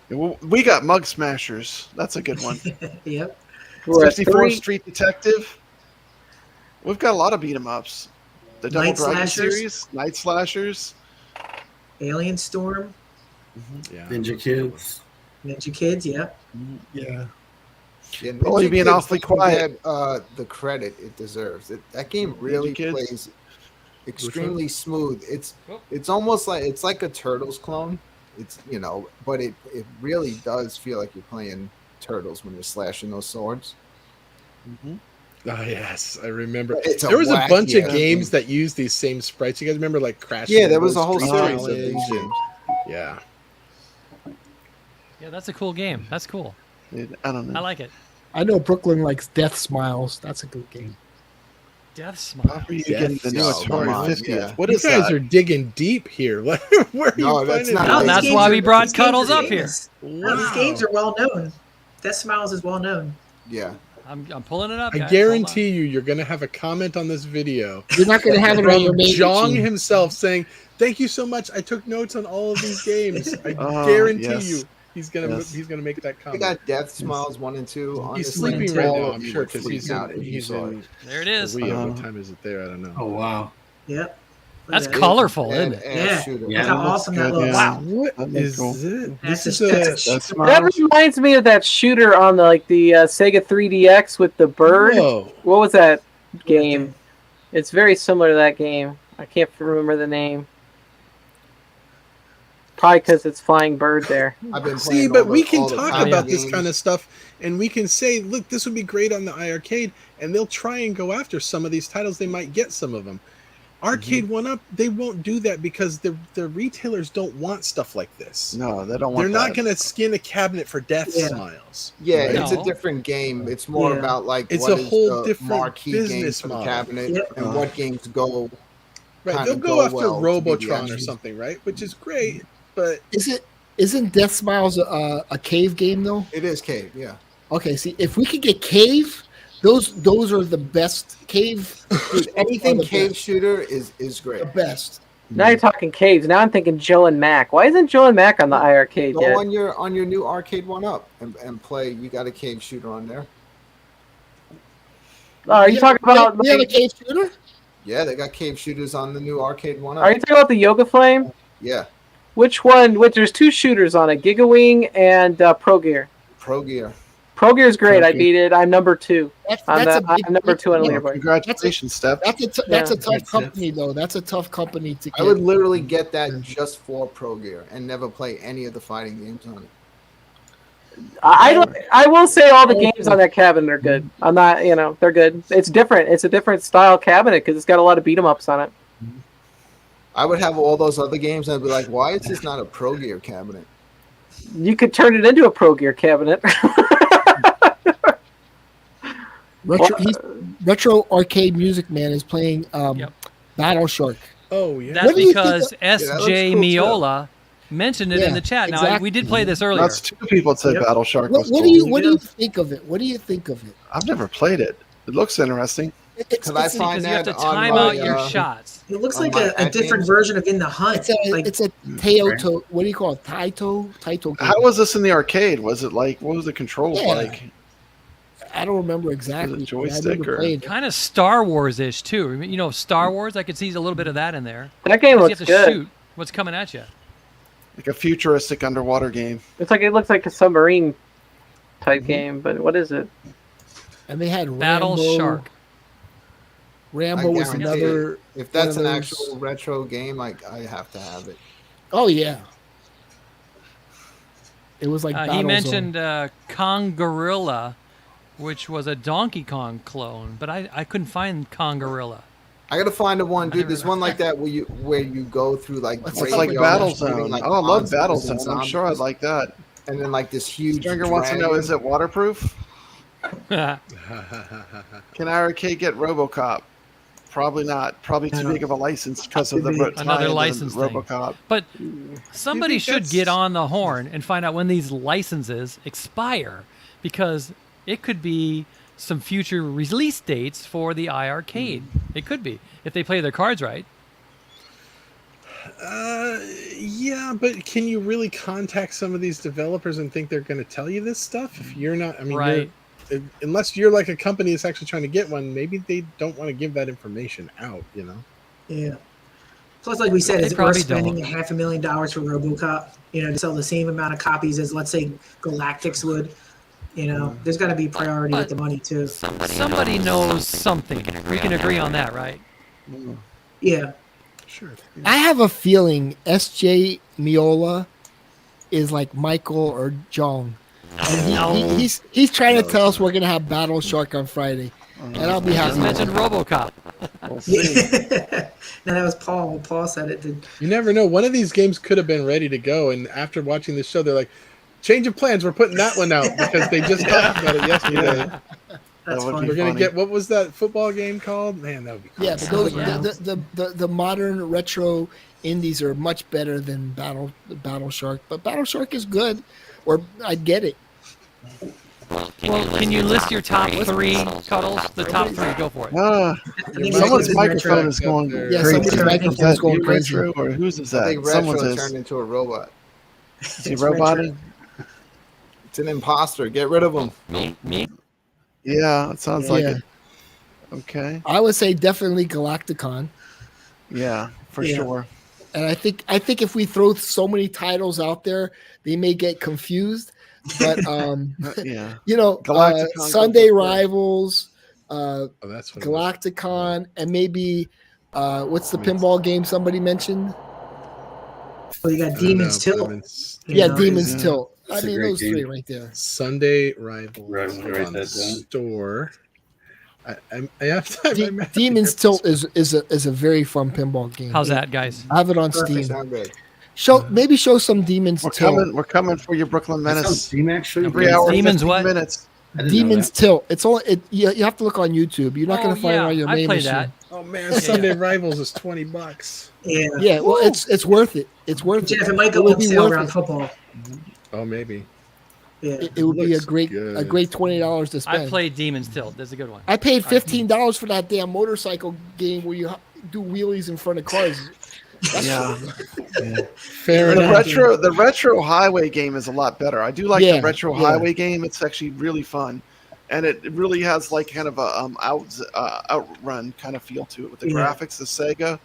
We got Mug Smashers. That's a good one. Yep. We're at 64th 3. Street Detective. We've got a lot of beat 'em ups. The Double Night Dragon Slashers. series, Night Slashers. Alien Storm. Yeah. Ninja Kids. Ninja Kids, yeah. Yeah. Yeah, Oh, you're Ninja being Kids awfully doesn't quiet. get, the credit it deserves. That game really Kids? plays extremely smooth. It's almost like it's like a Turtles clone. It's but it really does feel like you're playing Turtles when you're slashing those swords. Oh yes, I remember. It's a There was a wacky bunch of ass games game. that used these same sprites. You guys remember like Crash? Yeah, there was a Bandicoot, whole Street series of these Challenge, and- games. Yeah. Yeah, that's a cool game. That's cool. I don't know. I like it. I know Brooklyn likes Death Smiles. That's a good game. Death Smile. How are you getting the new Smiles. Atari Come on, 50th? yeah. What You is guys that? are digging deep here. Where are No, you that's finding not- this? No, that's These why games we are- brought these games Cuddles are up here. famous. No, these games are well known. Death Smiles is well known. Yeah. I'm pulling it up. I guys. guarantee you're going to have a comment on this video. You're not going to have it on your from main Jong machine. himself saying, "Thank you so much. I took notes on all of these games." I Oh, guarantee yes. you, he's gonna Yes. make that We comment. got Death Smiles 1 and 2. On He's this sleeping list. right All now, of I'm you sure, would because freak he's out if you he's saw in it. There it is. Korea. What time is it there? I don't know. Oh wow. Yep. That's Look at colorful, And- isn't it? and Yeah. shooter. Look how awesome that good, looks. yeah. What That'd is be cool. it? That's This a- is that's a- That's That Smiles. reminds me of that shooter on the Sega 3DX with the bird. Whoa. What was that game? It's very similar to that game. I can't remember the name. Probably because it's flying bird there. I've been See, playing but all we the- can all the talk fighting about this games. kind of stuff, and we can say, "Look, this would be great on the iArcade," and they'll try and go after some of these titles. They might get some of them. Arcade One Up, they won't do that because the retailers don't want stuff like this. No, they don't want They're not that. going to skin a cabinet for Death Yeah. Smiles. Yeah, right? it's a No. different game. It's more Yeah. about like It's what a is whole the different marquee games business for the model. cabinet Yep. and what games go. Right, kinda they'll go go after well to be the Robotron or entry. something, right? Which is great, but Isn't Death Smiles a cave game though? It is Cave, yeah. Okay, see if we could get Cave, those are the best Cave. Dude, anything are the cave best. shooter is great. The best. Now you're talking caves. Now I'm thinking Joe and Mac. Why isn't Joe and Mac on the iArcade Go yet? on your new Arcade One Up and play. You got a cave shooter on there. Oh, are you talking about? We have a Cave shooter? Yeah, they got cave shooters on the new Arcade One Up. Are you talking about the Yoga Flame? Yeah, Which one? There's two shooters on it: Giga Wing and Pro Gear. Pro Gear. Pro Gear is great. Pro I Gear. beat it. I'm number 2. I'm number 2 on the yeah. leaderboard. Congratulations, Steph. That's a tough company though. That's a tough company to get. I would literally get that just for Pro Gear and never play any of the fighting games on it. I will say all the games on that cabinet are good. I'm not, they're good. It's different. It's a different style cabinet because it's got a lot of beat 'em ups on it. I would have all those other games and I'd be like, why is this not a Pro Gear cabinet? You could turn it into a Pro Gear cabinet. Retro Arcade Music Man is playing Battle Shark. Oh yeah, That's What do you think because of- SJ Miola mentioned it in Yeah, the chat. Now exactly. we did play this earlier. That's two people said Battle Shark was What cool. do you think of it? What do you think of it? I've never played it. It looks interesting. Could I find because you have that to on time my, out your uh, shots. It looks on like my a different iPad? version of In the Hunt. It's a Taito. What do you call it? Taito. How was this in the arcade? Was it like, what was the controls Yeah. like? I don't remember exactly. Was it joystick I never or- played it. Kind of Star Wars ish too. Star Wars. I could see a little bit of that in there. That game 'Cause looks you have to good. shoot what's coming at you. Like a futuristic underwater game. It looks like a submarine type game, but what is it? And they had Battle Rambo. Shark. Rambo I was guarantee another. it. If that's one an of actual retro game, like I have to have it. Oh yeah. It was like He Battle mentioned Zone. Kong Gorilla, which was a Donkey Kong clone, but I couldn't find Kong Gorilla. I gotta find the one, dude. There's one like that where you go through like It's like graveyards Battle shooting, Zone. like, Oh, I love monsters Battle and Zone. I'm sure I'd zombies. like that. And then like this huge. Stringer wants to know, dragon. is it waterproof? Can iArcade get RoboCop? Probably not. Probably too big of a license because of the Another tie-in to license thing. RoboCop. But somebody think should that's- get on the horn and find out when these licenses expire, because it could be some future release dates for the iArcade. It could be if they play their cards right. Yeah, but can you really contact some of these developers and think they're going to tell you this stuff if you're not? I mean, Right. unless you're like a company that's actually trying to get one, maybe they don't want to give that information out. You know? Yeah. Plus, like we said, They is it worth probably spending don't. $500,000 for RoboCop? To sell the same amount of copies as, let's say, Galactics would. There's got to be priority with the money too. Somebody knows something. We can agree on that, right? Yeah. Sure. I have a feeling S.J. Miola is like Michael or Jong. And he's trying to tell us we're going to have Battle Shark on Friday. And I'll be happy. Just mentioned RoboCop. We'll see. No, that was Paul. Paul said it. You never know. One of these games could have been ready to go, and after watching this show, they're like, "Change of plans. We're putting that one out because they just talked about it yesterday." That's funny. We're gonna get, what was that football game called? Man, that would be cool. Yeah, but the modern retro indies are much better than Battle Shark. But Battle Shark is good, or I get it. Well, can you list your top 3, Cuddles? The top 3, go for it. Someone's microphone is going Yeah, crazy. somebody's microphone's going crazy. Retro, or whose is I that? think Retro Someone's is. turned into a robot. Is he roboting? It's an imposter. Get rid of him. Me? Yeah, it sounds like Yeah. it. Okay. I would say definitely Galacticon. Yeah, for sure. And I think if we throw so many titles out there, they may get confused. But Yeah. Galacticon, Sunday Rivals, that's what Galacticon, and maybe what's the pinball game somebody mentioned? Oh, you got Demon's Tilt. Demon's Tilt. I That's a mean, great those game. 3 right there. Sunday Rivals Right, on write the that down. store. I have to. Demon's Tilt is a very fun pinball game. How's that, guys? I have it on Perfect. Steam. Sound good. Maybe show some Demon's Tilt. We're coming for your Brooklyn Menace. Actually, 3 hours, Demons 15 what? minutes. Demon's Tilt. It's only you have to look on YouTube. You're not going to find it on your I main play machine. that. Oh man, Sunday Rivals is $20. Yeah. Yeah, well, it's worth it. It's worth Jeff, it. it might go would on be sale worth around it. football. Oh, maybe. Yeah. It would be a Looks great good. $20 to spend. I played Demon's Tilt. That's a good one. I paid $15 for that damn motorcycle game where you do wheelies in front of cars. Yeah. Fair The enough. retro highway game is a lot better. I do like Yeah, the retro yeah. highway game. It's actually really fun, and it really has like kind of a outrun kind of feel to it with the Yeah. graphics. The Sega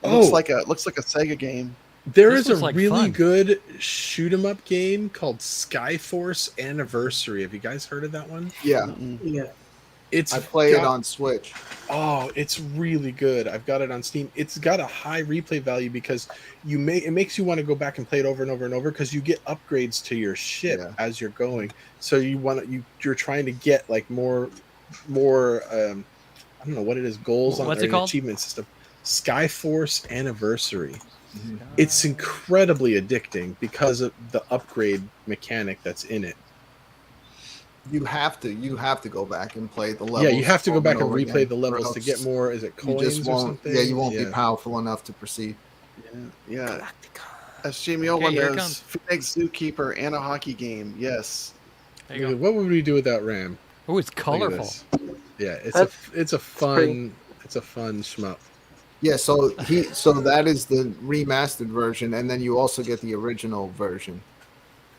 Oh. looks like a Sega game. There This is a looks like really fun. good shoot 'em up game called Skyforce Anniversary. Have you guys heard of that one? Yeah, Yeah. It's I play it got- on Switch. Oh, it's really good. I've got it on Steam. It's got a high replay value because it makes you want to go back and play it over and over and over because you get upgrades to your ship as you're going. So you're trying to get like more I don't know what it is, goals on What's or it an called? achievement system. Skyforce Anniversary. It's incredibly addicting because of the upgrade mechanic that's in it. You have to go back and play the levels. Yeah, you have to go over back and over replay again, the or levels to else get more. Is it you coins just or won't. something? Yeah, you won't be powerful enough to proceed. Yeah. SG Okay, here it knows comes. Phoenix Zookeeper and a hockey game. Yes. There you go. What would we do without RAM? Oh, it's Look at colorful. this. Yeah, it's That's a fun shmup. Yeah, so that is the remastered version, and then you also get the original version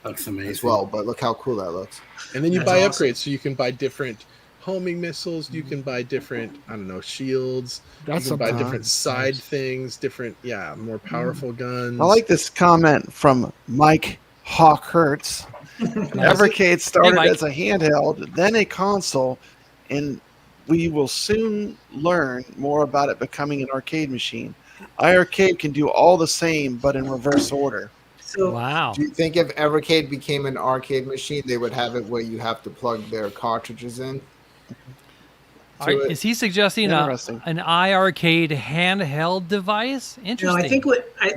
Looks amazing. as well. But look how cool that looks. And then you That's buy awesome. upgrades, so you can buy different homing missiles. You can buy different, I don't know, shields. That's you can buy something. different side things, different, more powerful guns. I like this comment from Mike Hawkhertz. Evercade started Mike. as a handheld, then a console, and we will soon learn more about it becoming an arcade machine. iArcade can do all the same, but in reverse order. So Wow. Do you think if Evercade became an arcade machine, they would have it where you have to plug their cartridges in? Is he suggesting Interesting. an iArcade handheld device? No, Interesting. I think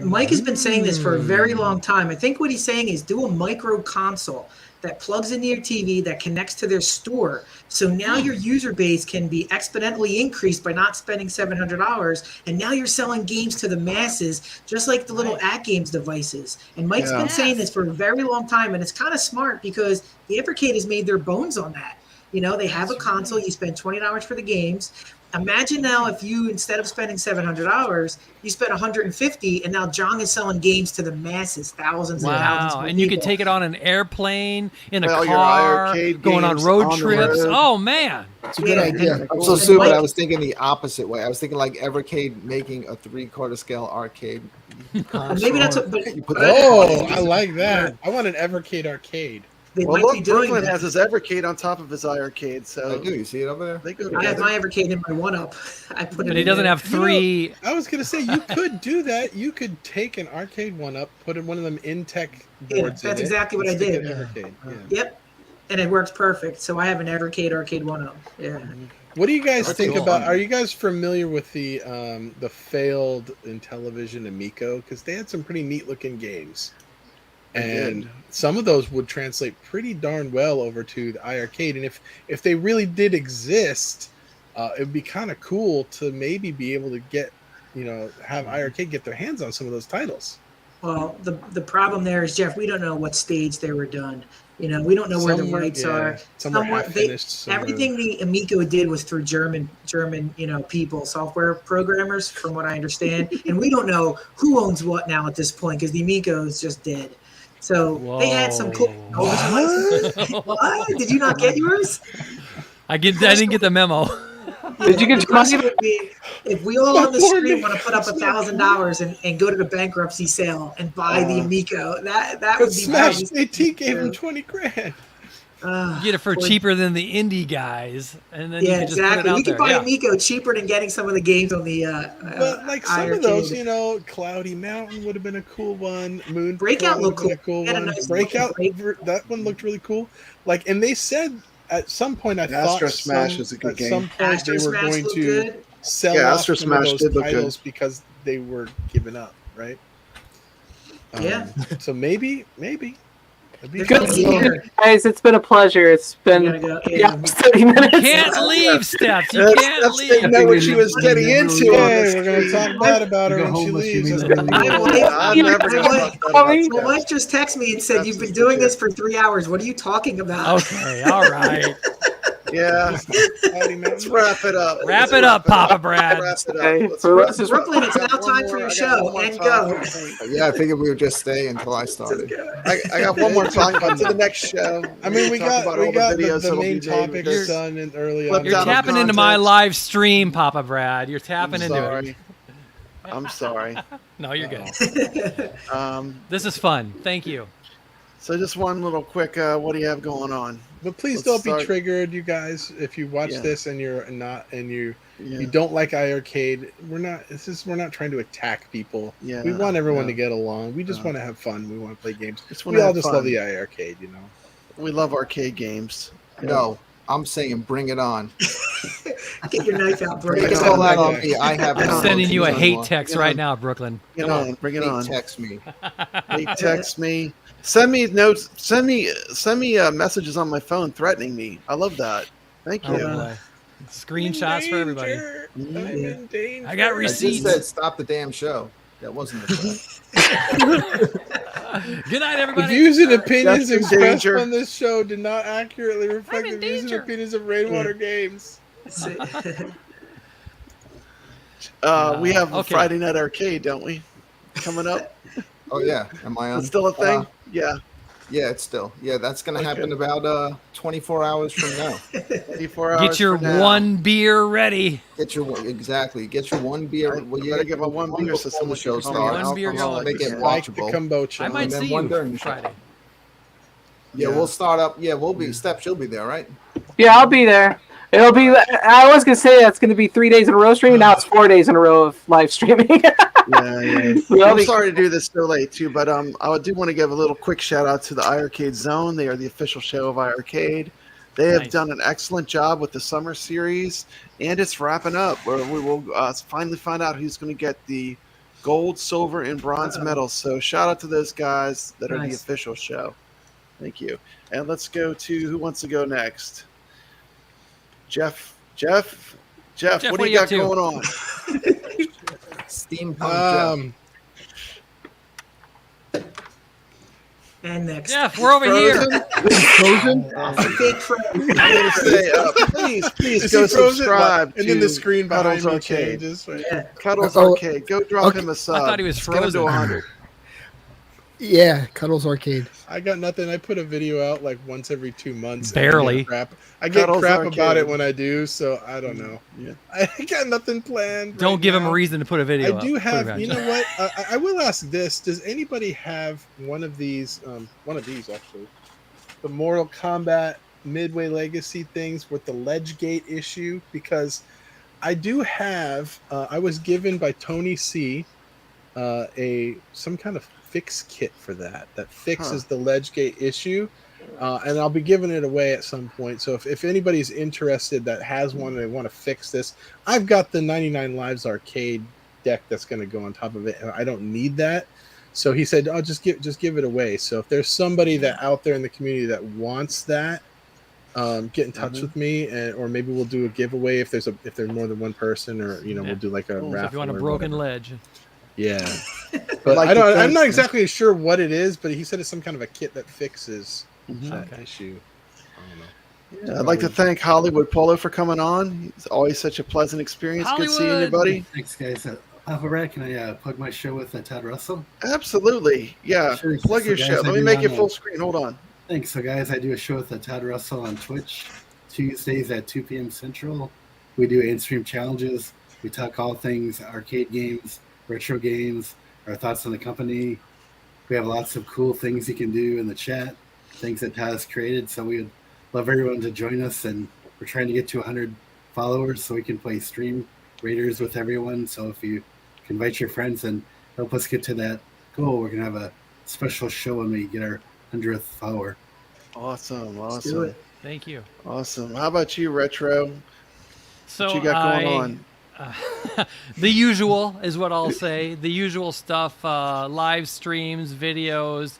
Mike has been saying this for a very long time. I think what he's saying is do a micro console that plugs into your TV that connects to their store. So now your user base can be exponentially increased by not spending $700. And now you're selling games to the masses, just like the little at-games devices. And Mike's Yeah. been saying this for a very long time. And it's kind of smart because the Evercade has made their bones on that. You know, they have a console. You spend $20 for the games. Imagine now if you, instead of spending $700, you spent $150, and now Jong is selling games to the masses, thousands and thousands Wow. of And you people. could take it on an airplane, in a Well, your car, iiRcade going on games road on the trips. road. Oh, man. It's a good idea. I'm Cool. so And stupid. Mike- I was thinking the opposite way. I was thinking like Evercade making a 3/4 scale arcade console. Maybe that's what. But, You put but that- Oh, I like that. I want an Evercade arcade. they Well, might be look, doing Brooklyn that. has his Evercade on top of his iiRcade, so I do. You see it over there? they go I have together. my Evercade in my 1-Up. I put it. But he in doesn't there. have 3. I was gonna say you could do that. You could take an arcade one up, put in one of them Intech Yeah, boards. that's in exactly it, what I and stick did. an Evercade. Yeah. Yep, and it works perfect. So I have an Evercade arcade 1-Up. Yeah. What do you guys That's think cool. about? Are you guys familiar with the failed Intellivision Amico? Because they had some pretty neat looking games, and some of those would translate pretty darn well over to the iiRcade. And if they really did exist, it'd be kind of cool to maybe be able to get, have iiRcade get their hands on some of those titles. Well, the problem there is, Jeff, we don't know what stage they were done. You know, we don't know where the Some were- rights yeah, are. some were half finished, some everything the Amico did was through German, people, software programmers, from what I understand. And we don't know who owns what now at this point because the Amico is just dead. So they had some cool. What? Did you not get yours? I didn't get the memo. Did you get your money? Would be if we all on the street want to put up $1,000 and go to the bankruptcy sale and buy the Amico, that would be Smash nice. AT gave him 20 grand. Get it for cheaper than the indie guys, and then you Yeah, can just exactly. put it out We could there. buy Yeah. Amico cheaper than getting some of the games on the. But like some of those, iiRcade. Cloudy Mountain would have been a cool one. Moon Breakout Patrol looked would have been cool. a It had a cool one. nice Breakout, looking that one looked really cool. Like, and they said at some point, I thought Astro Smash is a good at game. some point Astro they were Smash going looked to good. sell Yeah, off Astro some of Smash those did look good. titles because they were giving up, right? Yeah. So maybe. That'd be Good fun. seeing you guys. It's been a pleasure. It's been Go. 30 minutes. You can't leave, Steph. You can't Steph leave. didn't know what she was getting into on Hey, this. we're gonna talk bad about her Go when she home, leaves. assuming That's that gonna be My cool. wife, I'm never my gonna wife- talk bad about my Steph. wife just texted me and said, That's "You've been just doing legit. this for 3 hours. What are you talking about?" Okay, all right. Yeah, let's wrap it up. Wrap Let's it up, Papa Wrap Brad. it up. Okay, Let's so wrap this it is- up. Brooklyn, it's I got now one time more- for your I got show, one more and talking go. point. Yeah, I figured we would just stay until I started. I got one more talking point to the next show. I mean, we Talk got all the that'll main be made. topics You're- done and early Flipped on. You're out of tapping into my context. live stream, Papa Brad. You're tapping I'm into sorry. it. I'm sorry. No, you're good. Um, This is fun. Thank you. so just one little quick, what do you have going on? But please Let's don't start- be triggered, you guys. If you watch Yeah. this and you're not, and you Yeah. don't like iiRcade, we're not trying to attack people. Yeah, We want everyone no. to get along. We just No. want to have fun. We want to play games. Just We wanna all have just fun. love the iiRcade, you know. We love arcade games. No, I'm saying bring it on. Get your knife out, bro. Bring it It's on. all out on me. I have. I'm sending you a emotions hate anymore. text Bring it right on. now, Brooklyn. Bring it on. Bring it on. Text me. He texts me. Send me notes. Send me messages on my phone threatening me. I love that. Thank Oh, you. boy. Screenshots for everybody. I'm in danger. I got I just receipts. said stop the damn show. That wasn't the threat. Good night, The everybody. views and opinions That's in expressed danger. on this show do not accurately reflect I'm the in views and danger. opinions of Rainwater Games. We have Okay. Friday Night Arcade, don't we? Coming up. Oh yeah, am I on? It's still a thing. Yeah. Yeah, it's still. Yeah, that's gonna happen about 24 hours from now. 24 hours. Get your from now. one beer ready. Get your one beer. Well, You gotta give a one beer so before the someone show can come starts. on. One beer I'll going. make it Like the watchable. kombucha. I might then see one you during the show. Friday. Yeah, we'll start up. Yeah, we'll be. Steph, she'll be there, right? Yeah, I'll be there. It'll be. I was gonna say that's gonna be 3 days in a row streaming. Now it's 4 days in a row of live streaming. Yeah. We'll I'm be- sorry to do this so late too, but I do want to give a little quick shout out to the iiRcade Zone. They are the official show of iiRcade. They have Nice. done an excellent job with the summer series, and it's wrapping up. Where we will finally find out who's going to get the gold, silver, and bronze medals. So shout out to those guys that are the Nice. official show. Thank you. And let's go to who wants to go next. Jeff, what do you got going on? Steampunk. Um, And next. Jeff, we're over here. Frozen. Big friend. I'm gonna say, please Is go he frozen? subscribe And then the to screen behind Cuddles me Arcade. changes. Right? Yeah. Cuddles Oh, Arcade. Go drop okay. him a sub. I thought he was Let's get him to frozen. 100. Yeah, Cuddles Arcade. I got nothing. I put a video out like once every 2 months. Barely. I get Cuddles crap Arcade. about it when I do, so I don't know. Yeah. I got nothing planned. Don't right give him a now. reason to put a video I up. do Put it have. back. You know what? I will ask this: does anybody have one of these? One of these actually, the Mortal Kombat Midway Legacy things with the ledge gate issue? Because I do have. I was given by Tony C. Some kind of fix kit for that fixes the ledge gate issue, and I'll be giving it away at some point. So if anybody's interested that has one and they want to fix this, I've got the 99 Lives arcade deck that's going to go on top of it, and I don't need that. So he said, "Oh, just give it away." So if there's somebody that out there in the community that wants that, get in touch with me, or maybe we'll do a giveaway if there's more than one person, or we'll do like a So raffle. if you want a or broken whatever. ledge. Yeah, but like I'm not exactly sure what it is, but he said it's some kind of a kit that fixes that issue. I don't know. Yeah, I'd like to thank Hollywood Polo for coming on. It's always such a pleasant experience. Good seeing you, Hollywood! buddy. Thanks, guys. Brad, can I plug my show with Todd Russell? Absolutely. Yeah. Sure. Plug So your guys, show. I Let me do make on, it full screen. Hold on. Thanks. So, guys, I do a show with Todd Russell on Twitch Tuesdays at 2 p.m. Central. We do in-stream challenges. We talk all things arcade games, retro games, our thoughts on the company. We have lots of cool things you can do in the chat, things that Todd has created. So we would love everyone to join us, and we're trying to get to 100 followers so we can play Stream Raiders with everyone. So if you can invite your friends and help us get to that goal, we're going to have a special show when we get our 100th follower. Awesome. Let's do Awesome. it. Thank you. Awesome. How about you, Retro? So What you got going on? The usual is what I'll say. The usual stuff, live streams, videos,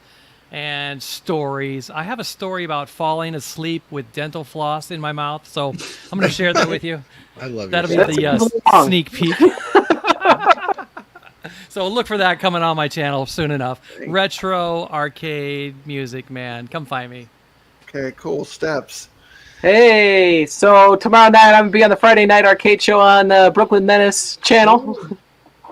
and stories. I have a story about falling asleep with dental floss in my mouth, so I'm going to share that with you. I love That'll your be story. the sneak peek. So look for that coming on my channel soon enough. Retro arcade music, man. Come find me. Okay, cool. Steps. Hey, so tomorrow night I'm gonna be on the Friday Night Arcade Show on the Brooklyn Menace channel.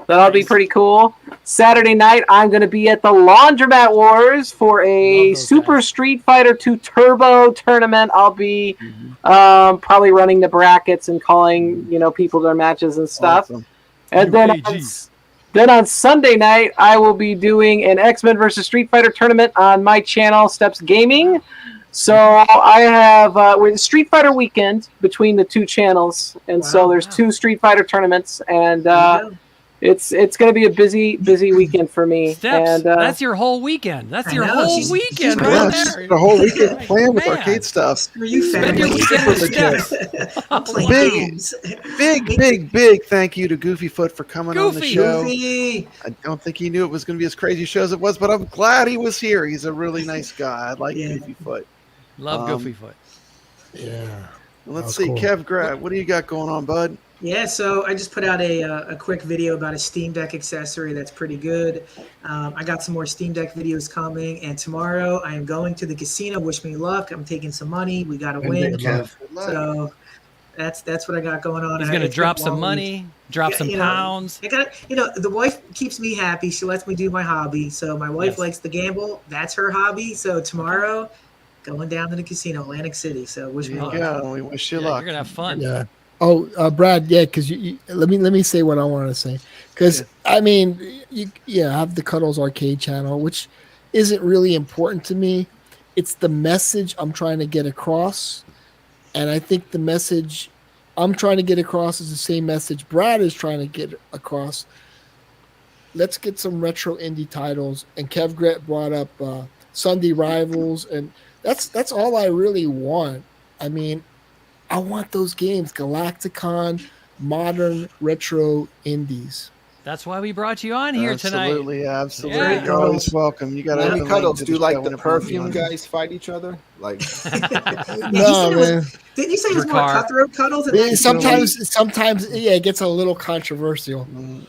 That'll be pretty cool. Saturday night I'm gonna be at the Laundromat Wars for a Super Street Fighter 2 Turbo tournament. I'll be probably running the brackets and calling people to their matches and stuff. Awesome. And then on Sunday night I will be doing an X-Men versus Street Fighter tournament on my channel, Steps Gaming. So I have with Street Fighter weekend between the two channels, and so there's 2 Street Fighter tournaments, and it's going to be a busy weekend for me. Steps, and that's your whole weekend. That's your whole weekend right there. The whole weekend playing with arcade stuff. Are you Spend your weekend with Steps. Big thank you to Goofyfoot for coming on the Goofy. show. Goofy. I don't think he knew it was going to be as crazy a show as it was, but I'm glad he was here. He's a really nice guy. I like Goofyfoot. Love Goofyfoot. Yeah. Let's Oh, see, cool. Kev Grab, what do you got going on, bud? Yeah, so I just put out a quick video about a Steam Deck accessory that's pretty good. I got some more Steam Deck videos coming, and tomorrow I am going to the casino. Wish me luck. I'm taking some money. We got to win. So that's what I got going on. He's I going to had a drop long some week. money, drop some pounds. I got the wife keeps me happy. She lets me do my hobby. So my wife likes to gamble. That's her hobby. So tomorrow, going down to the casino, Atlantic City. So wish me luck. Yeah, we wish you luck. You're going to have fun. Yeah. Oh, Brad, yeah, because let me say what I want to say, because I mean, I have the Cuddles Arcade channel, which isn't really important to me. It's the message I'm trying to get across, and I think the message I'm trying to get across is the same message Brad is trying to get across. Let's get some retro indie titles, and Kev Gret brought up Sunday Rivals, and that's all I really want. I mean, I want those games, Galacticon, modern retro indies. That's why we brought you on here tonight. Absolutely. Yeah. You're always welcome. You got to Maybe Cuddles, do like the show perfume whenever you guys fight each other? Like, No, man. Didn't you say it was more cutthroat Cuddles? Sometimes, it gets a little controversial. And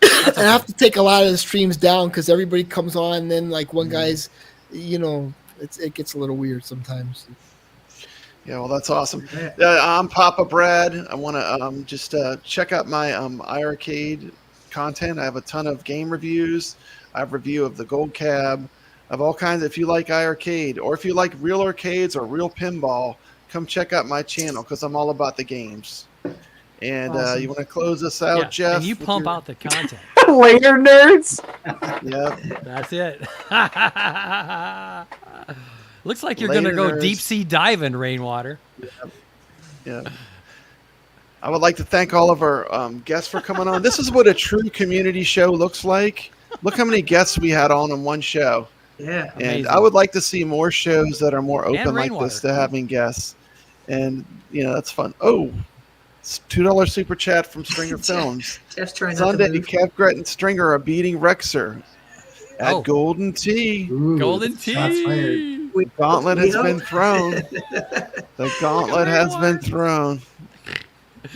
I have to take a lot of the streams down because everybody comes on, and then like one guy's it gets a little weird sometimes. Yeah, well, that's awesome. I'm Papa Brad. I want to just check out my iArcade content. I have a ton of game reviews. I have a review of the Gold Cab. I have all kinds. If you like iArcade, or if you like real arcades or real pinball, come check out my channel because I'm all about the games. And Awesome. you want to close us out, Yeah, Jeff? and you pump out the content. Later, nerds. Yeah, that's it. Looks like you're Later, gonna go nerds. deep sea diving, Rainwater. Yeah. I would like to thank all of our guests for coming on. This is what a true community show looks like. Look how many guests we had on in one show. Yeah. And Amazing. I would like to see more shows that are more open And like Rainwater. this to having guests. And, that's fun. Oh, it's $2 super chat from Stringer Films. Jeff's trying not to Sunday, move. Kev, Gret, and Stringer are beating Rexer at Oh. Golden Tee. Golden shots fired. Tea. The gauntlet has hope. been thrown. The gauntlet has been thrown.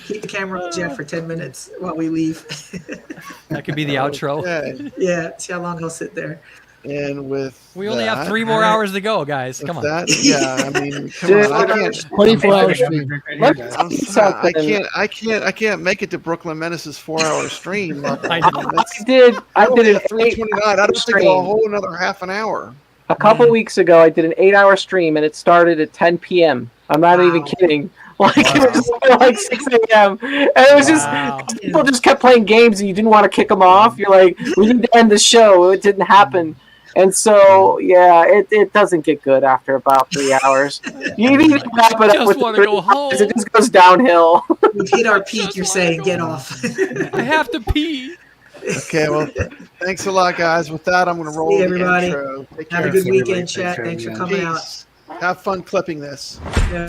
Keep the camera on Jeff for 10 minutes while we leave. That could be the outro. Okay. Yeah, see how long he'll sit there. And with We only have that- 3 more hours to go, guys. with Come on. that, yeah, I mean, come Dude, on, I can't. 24-hour stream. I'm sorry, I can't make it to Brooklyn Menace's 4-hour stream. I know. I did an 3:29. I don't think a whole another half an hour. A couple weeks ago, I did an 8-hour stream, and it started at 10 p.m. I'm not even kidding. Like it was like 6 a.m. And it was just people just kept playing games, and you didn't want to kick them off. You're like, we need to end the show. It didn't happen. And so, yeah, it doesn't get good after about 3 hours. You need to wrap it up Just with wanna 3 go hours. home. It just goes downhill. We've hit our peak. You're saying get off. I have to pee. Okay, well, thanks a lot, guys. With that, I'm going to roll See the everybody. intro. Take Have care. a good everybody. weekend, chat. Thanks for coming out. Peace. Have fun clipping this. Yeah.